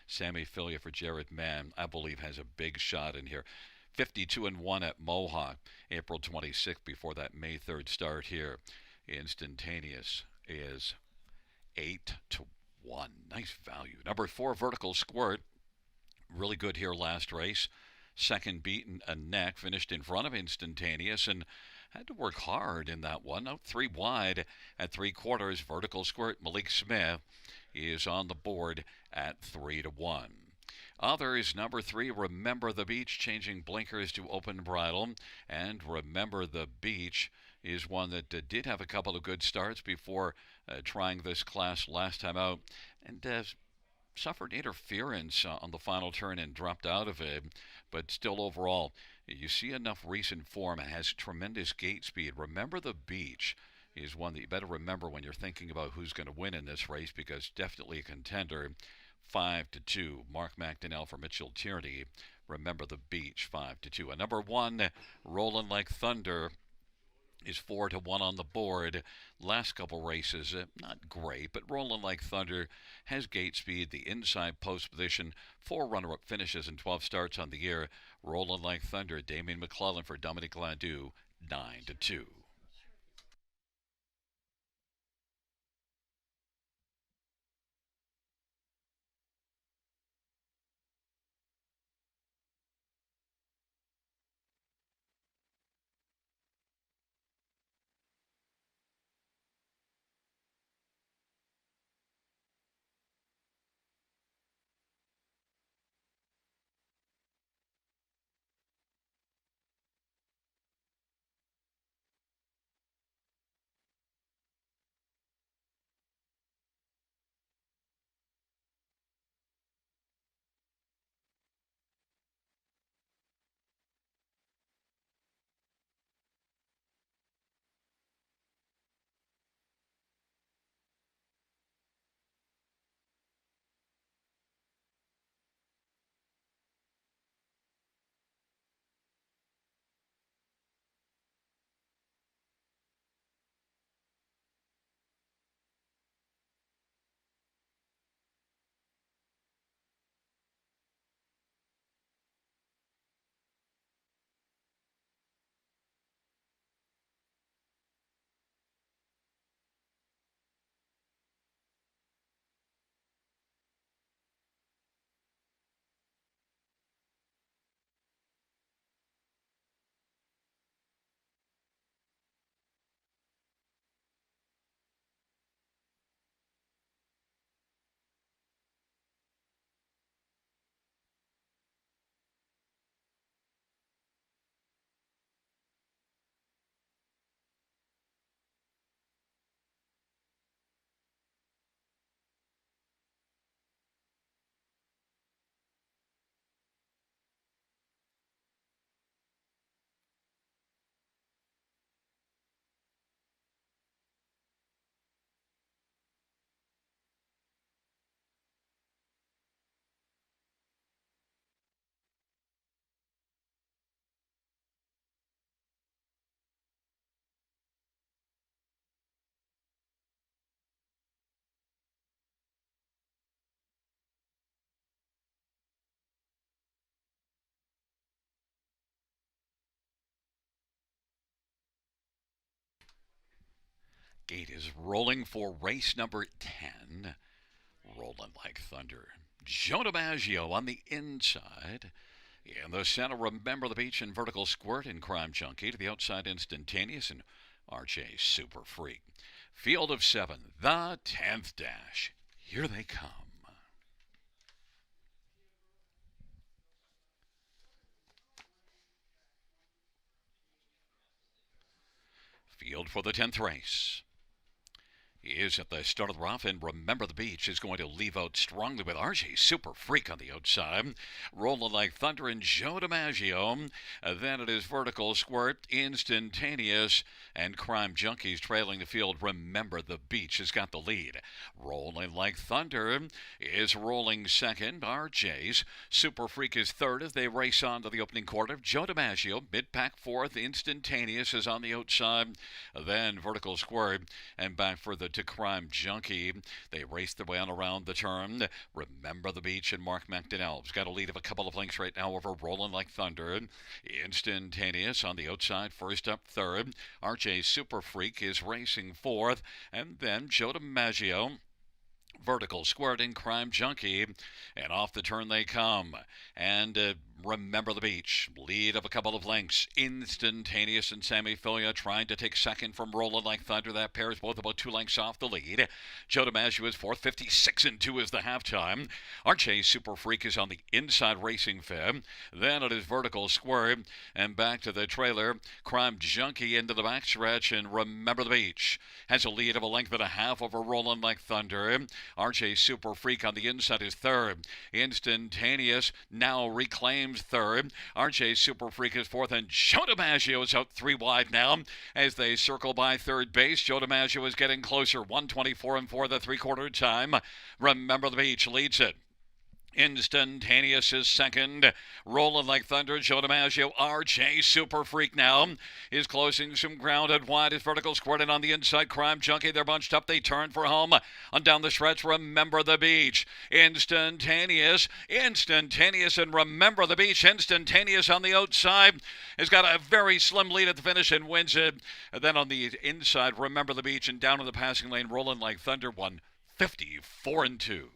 Sammy Filia for Jared Mann, I believe has a big shot in here. 52-1 at Mohawk, April 26th before that May 3rd start here. Instantaneous is 8-1. Nice value. Number 4, Vertical Squirt. Really good here last race. Second beaten a neck. Finished in front of Instantaneous and had to work hard in that one. Out 3 wide at 3/4. Vertical Squirt. Malik Smith is on the board at 3-1. Others, number 3, Remember the Beach, changing blinkers to open bridle. And Remember the Beach is one that did have a couple of good starts before trying this class last time out, and suffered interference on the final turn and dropped out of it. But still, overall, you see enough recent form. It has tremendous gate speed. Remember the Beach is one that you better remember when you're thinking about who's going to win in this race, because definitely a contender. 5-2, Mark McDonnell for Mitchell Tierney. Remember the Beach, 5-2. And number 1, Rolling Like Thunder, is 4-1 on the board. Last couple races, not great, but Rolling Like Thunder has gate speed, the inside post position, 4 runner-up finishes and 12 starts on the year. Rolling Like Thunder, Damien McClellan for Dominic Landau, 9-2. Gate is rolling for race number 10. Rolling like thunder. Joe DiMaggio on the inside. In the center, Remember the Beach and Vertical Squirt and Crime Junkie. To the outside, Instantaneous and RJ Super Freak. Field of 7, the 10th dash. Here they come. Field for the 10th race is at the start of the rough, and Remember the Beach is going to leave out strongly with RJ Super Freak on the outside. Rolling like thunder and Joe DiMaggio. Then it is Vertical Squirt, Instantaneous, and Crime Junkies trailing the field. Remember the Beach has got the lead. Rolling like thunder is rolling second. RJ's Super Freak is third as they race on to the opening quarter. Joe DiMaggio mid-pack fourth. Instantaneous is on the outside. Then Vertical Squirt and back for the to Crime Junkie. They race their way on around the turn. Remember the Beach and Mark McDonnell's got a lead of a couple of lengths right now over Rolling Like Thunder. Instantaneous on the outside, first up third. RJ Super Freak is racing fourth. And then Joe DiMaggio, Vertical Squirt and Crime Junkie, and off the turn they come. And Remember the Beach, lead of a couple of lengths. Instantaneous and Sammy Filia trying to take second from Rolling Like Thunder. That pair is both about 2 lengths off the lead. Joe DiMaggio is fourth, 56-2 is the halftime. RJ Super Freak is on the inside racing fifth. Then it is Vertical Squirt and back to the trailer. Crime Junkie into the backstretch, and Remember the Beach has a lead of a length and a half over Rolling Like Thunder. RJ Super Freak on the inside is third. Instantaneous now reclaims third. RJ Super Freak is fourth, and Joe DiMaggio is out 3 wide now as they circle by third base. Joe DiMaggio is getting closer. 1:24.4 the three-quarter time. Remember the Beach leads it. Instantaneous is second. Rolling like thunder, Joe DiMaggio. RJ Super Freak now is closing some ground at wide. His Vertical Squirting on the inside. Crime Junkie, they're bunched up. They turn for home. On down the stretch, Remember the Beach. Instantaneous, and Remember the Beach. Instantaneous on the outside has got a very slim lead at the finish and wins it. And then on the inside, Remember the Beach, and down in the passing lane, Rolling like thunder, 154-2.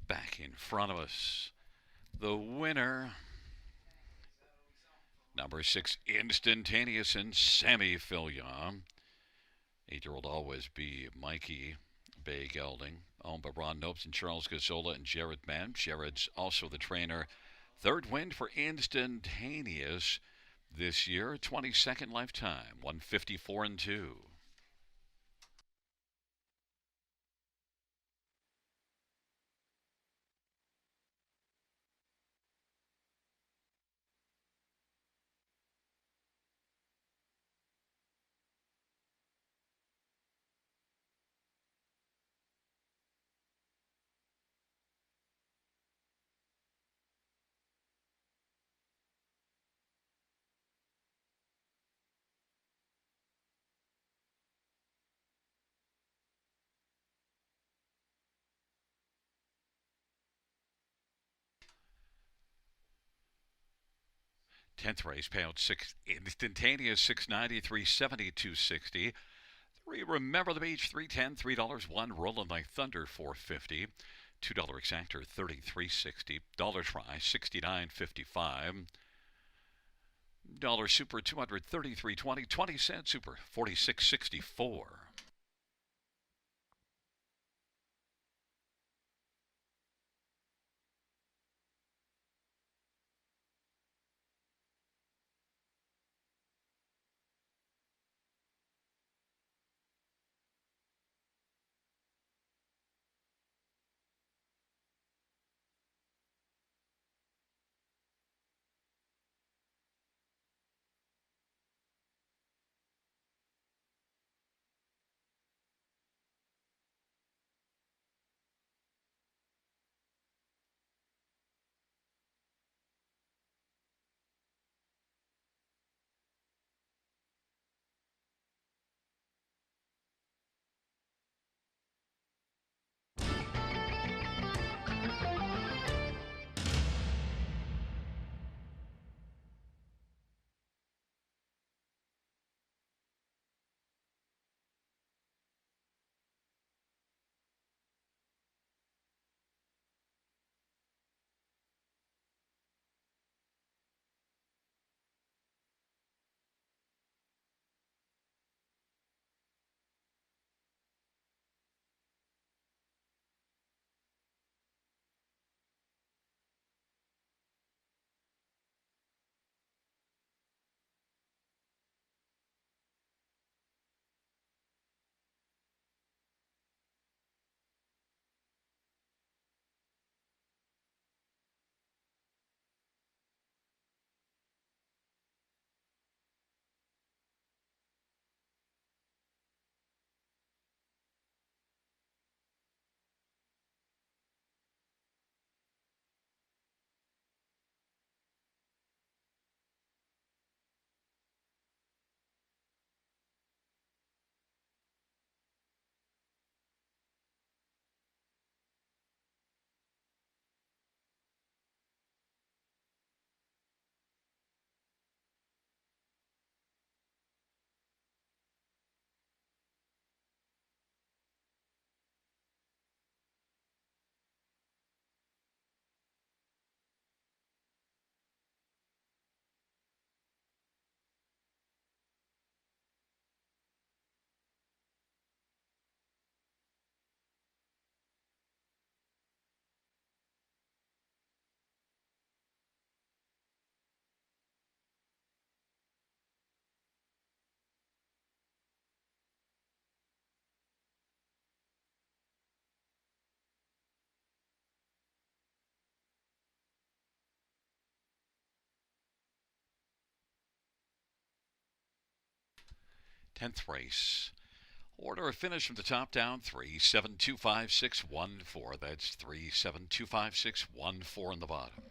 Back in front of us, the winner, number 6, Instantaneous, and Sammy Filia. 8-year-old always be Mikey Bay Gelding, owned by Ron Nopes and Charles Gazzola and Jared Mann. Jared's also the trainer. Third win for Instantaneous this year, 22nd lifetime, 154-2. 10th race payout six instantaneous 690, 370, 260. Three Remember the Beach 310, $3. One Rolling Like Thunder 450. $2 exactor 33.60. Dollar Try 69.55. Dollar Super 233.20. 20-cent Super 46.64. 10th race. Order of finish from the top down 3725614. That's 3725614 in the bottom.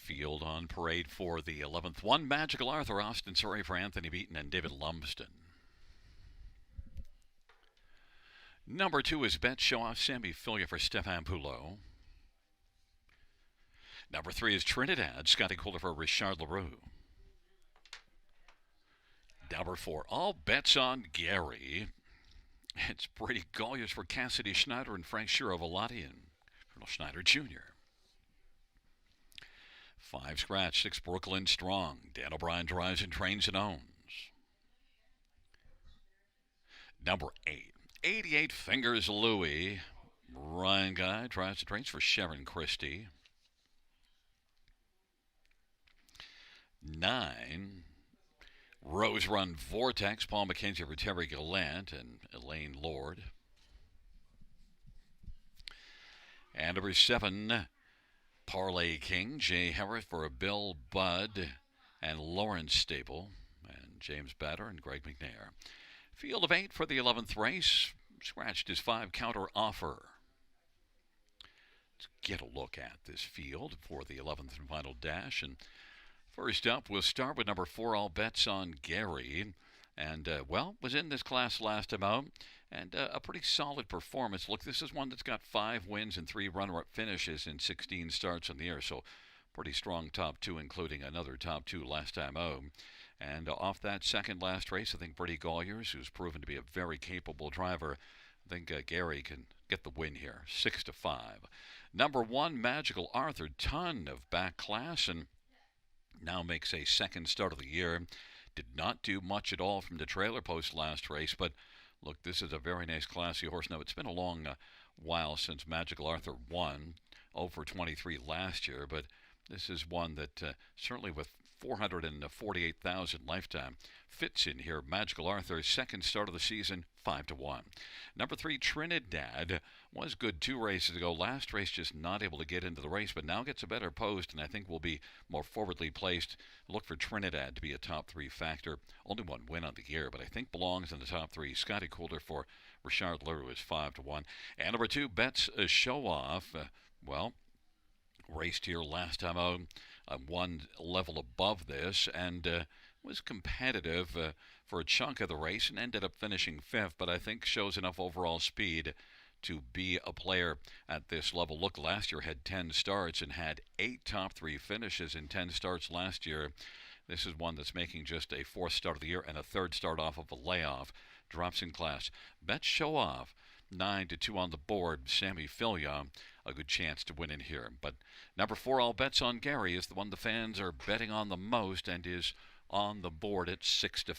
Field on parade for the 11th one. Magical Arthur, Austin Surrey for Anthony Beaton and David Lumsden. Number 2 is Bet Show Off, Sammy Filia for Stefan Poulot. Number 3 is Trinidad, Scotty Coulter for Richard Leroux. Number 4, All Bets on Gary. It's Brady Golliers for Cassidy Schneider and Frank Shiro-Volati and Colonel Schneider Jr. 5 scratch, 6 Brooklyn Strong. Dan O'Brien drives and trains and owns. Number 8, 88 Fingers Louie. Ryan Guy drives and trains for Sharon Christie. 9, Rose Run Vortex. Paul McKenzie for Terry Gallant and Elaine Lord. And number 7, Parlay King, Jay Harris for Bill Budd and Lawrence Staple, and James Batter and Greg McNair. Field of 8 for the 11th race. Scratched his 5 counter offer. Let's get a look at this field for the 11th and final dash. And first up, we'll start with number 4, All Bets on Gary. And, was in this class last time out. And a pretty solid performance. Look, this is one that's got 5 wins and 3 runner-up finishes in 16 starts on the year. So pretty strong top 2, including another top 2 last time out. And off that second last race, I think Brady Golliers, who's proven to be a very capable driver, I think Gary can get the win here, 6-5. Number 1, Magical Arthur, ton of back class, and now makes a second start of the year. Did not do much at all from the trailer post last race, but look, this is a very nice, classy horse. Now, it's been a long while since Magical Arthur won, 0-for-23 last year, but this is one that certainly with 448,000 lifetime fits in here. Magical Arthur, second start of the season, 5-1. Number 3, Trinidad, was good 2 races ago. Last race just not able to get into the race, but now gets a better post, and I think will be more forwardly placed. Look for Trinidad to be a top 3 factor. Only 1 win on the year, but I think belongs in the top 3. Scotty Coulter for Richard Leroux is 5-1. And number 2, Bets Show Off. Raced here last time out, one level above this, and was competitive for a chunk of the race and ended up finishing 5th, but I think shows enough overall speed to be a player at this level. Look, last year had 10 starts and had 8 top 3 finishes in 10 starts last year. This is one that's making just a 4th start of the year and a 3rd start off of a layoff. Drops in class. Bet Show Off, 9-2 on the board. Sammy Filia, a good chance to win in here. But number 4, All Bets on Gary, is the one the fans are betting on the most and is on the board at 6-5.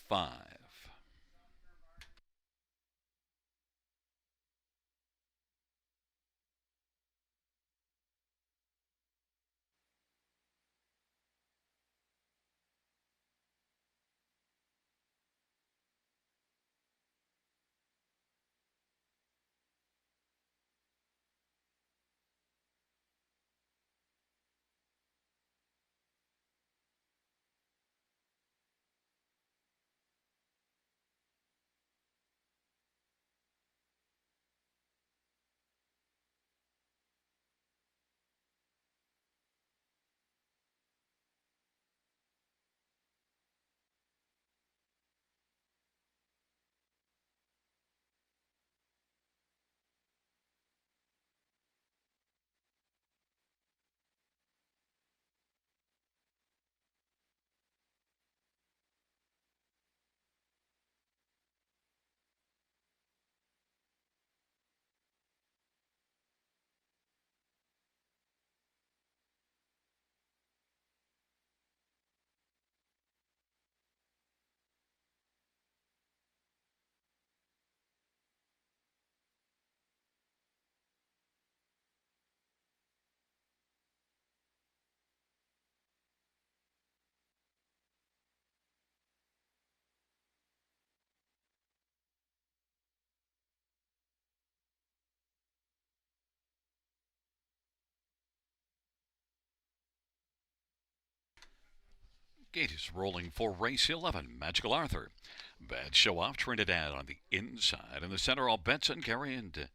Gate is rolling for race 11. Magical Arthur. Bets show off Trinidad on the inside. In the center, all bets on Gary and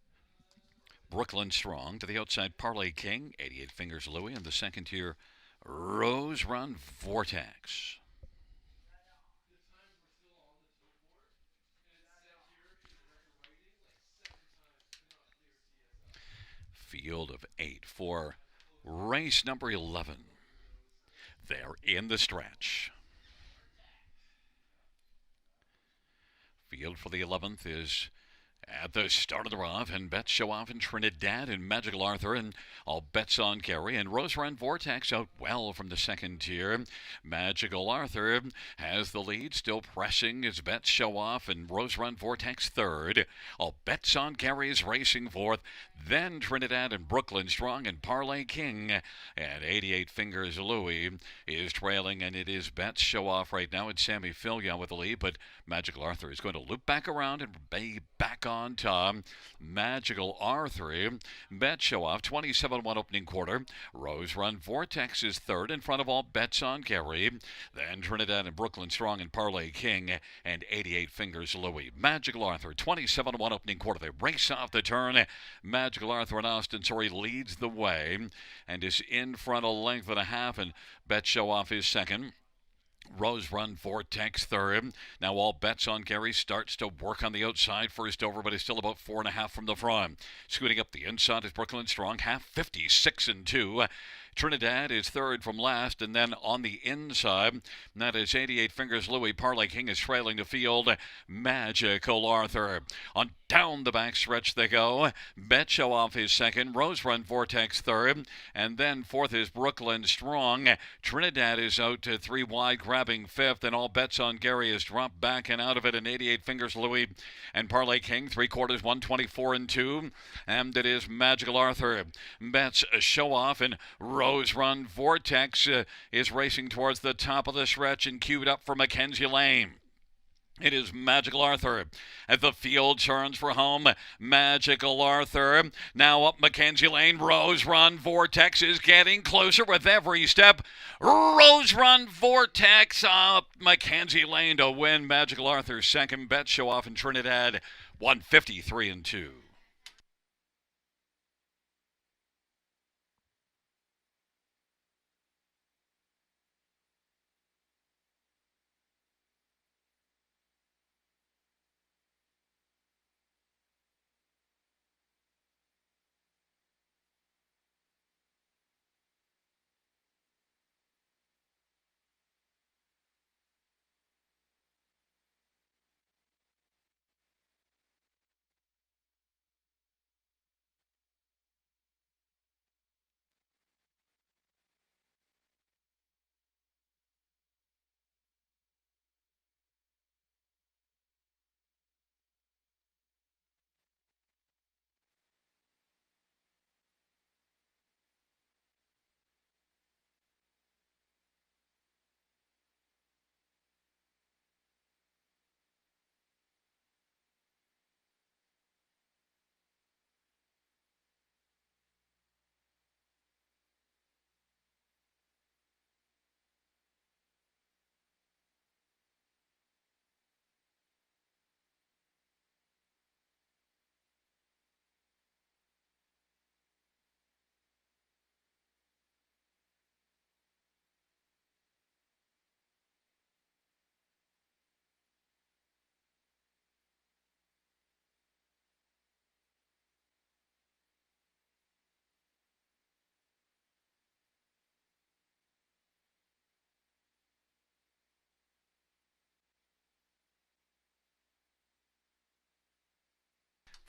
Brooklyn Strong. To the outside, Parlay King. 88 Fingers Louie. In the second tier, Rose Run Vortex. Field of 8 for race number 11. They're in the stretch. Field for the 11th is at the start of the rough, and bets show off in Trinidad and Magical Arthur, and all bets on Gary. And Rose Run Vortex out well from the second tier. Magical Arthur has the lead, still pressing as bets show off, and Rose Run Vortex third. All bets on Gary is racing fourth. Then Trinidad and Brooklyn Strong and Parlay King. And 88 Fingers Louie is trailing, and it is bets show off right now. It's Sammy Filia with the lead, but Magical Arthur is going to loop back around and be back on top. Magical Arthur, bet show off 27-1 opening quarter. Rose Run Vortex is third in front of all bets on Gary. Then Trinidad and Brooklyn Strong and Parlay King and 88 Fingers Louie. Magical Arthur 27-1 opening quarter. They race off the turn. Magical Arthur and Austin Sorry leads the way and is in front a length and a half, and bet show off is second. Rose Run Vortex third. Now all bets on Gary starts to work on the outside. First over, but is still about 4.5 from the front. Scooting up the inside is Brooklyn Strong, half 56-2. Trinidad is third from last, and then on the inside, that is 88 Fingers Louie. Parlay King is trailing the field. Magical Arthur. On down the back stretch they go. Bet show off is second. Rose Run Vortex third. And then fourth is Brooklyn Strong. Trinidad is out to three wide, grabbing fifth. And all bets on Gary is dropped back and out of it. And 88 Fingers Louie and Parlay King, three quarters, 124-2. And it is Magical Arthur. Bets show off, and Rose Run Vortex is racing towards the top of the stretch and queued up for Mackenzie Lane. It is Magical Arthur as the field turns for home. Magical Arthur now up Mackenzie Lane. Rose Run Vortex is getting closer with every step. Rose Run Vortex up Mackenzie Lane to win. Magical Arthur's second. Bet show off in Trinidad, 153-2.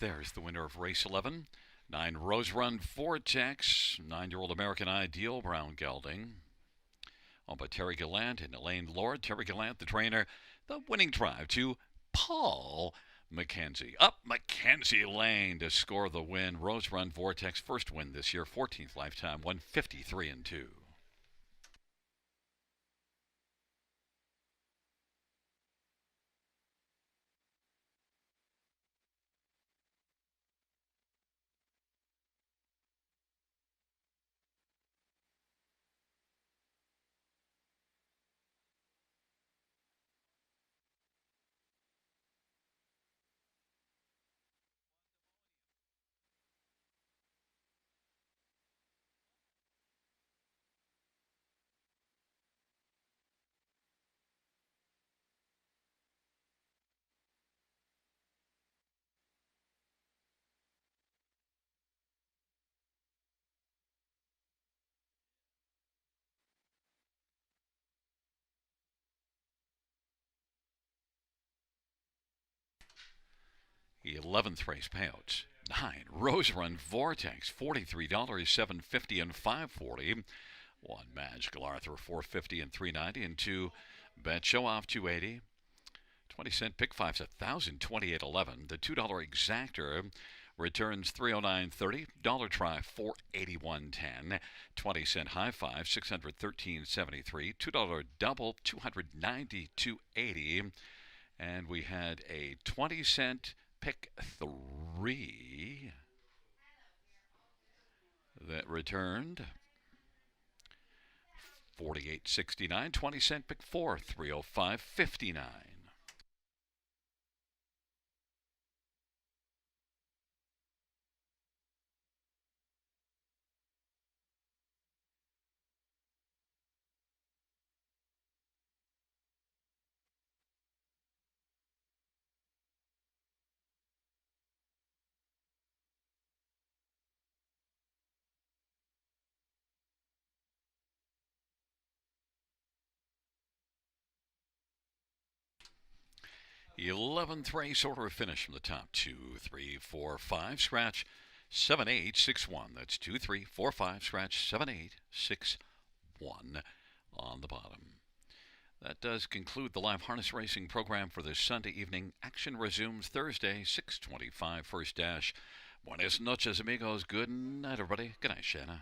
There's the winner of race 11. 9 Rose Run Vortex, 9-year-old American Ideal, Brown Gelding. Owned by Terry Gallant and Elaine Lord. Terry Gallant, the trainer. The winning drive to Paul Mackenzie. Up Mackenzie Lane to score the win. Rose Run Vortex, first win this year, 14th lifetime, 153-2. 11th race payouts. 9. Rose Run Vortex, $43, $7.50 and $5.40. 1. Magical Arthur, $4.50 and $3.90. And 2. Bet Show Off, $2.80. 20-cent pick fives, $1,028.11. The $2 exactor returns $309.30. Dollar try, $481.10. 20-cent high five, $613.73. $2 double, $292.80. And we had a 20-cent pick 3 that returned $48.69. 20-cent pick 4, $305.59. The 11th race order of finish from the top. 2, 3, 4, 5. Scratch 7, 8, 6, 1. That's 2, 3, 4, 5. Scratch 7, 8, 6, 1 on the bottom. That does conclude the live harness racing program for this Sunday evening. Action resumes Thursday, 6:25 first dash. Buenas noches, amigos. Good night, everybody. Good night, Shanna.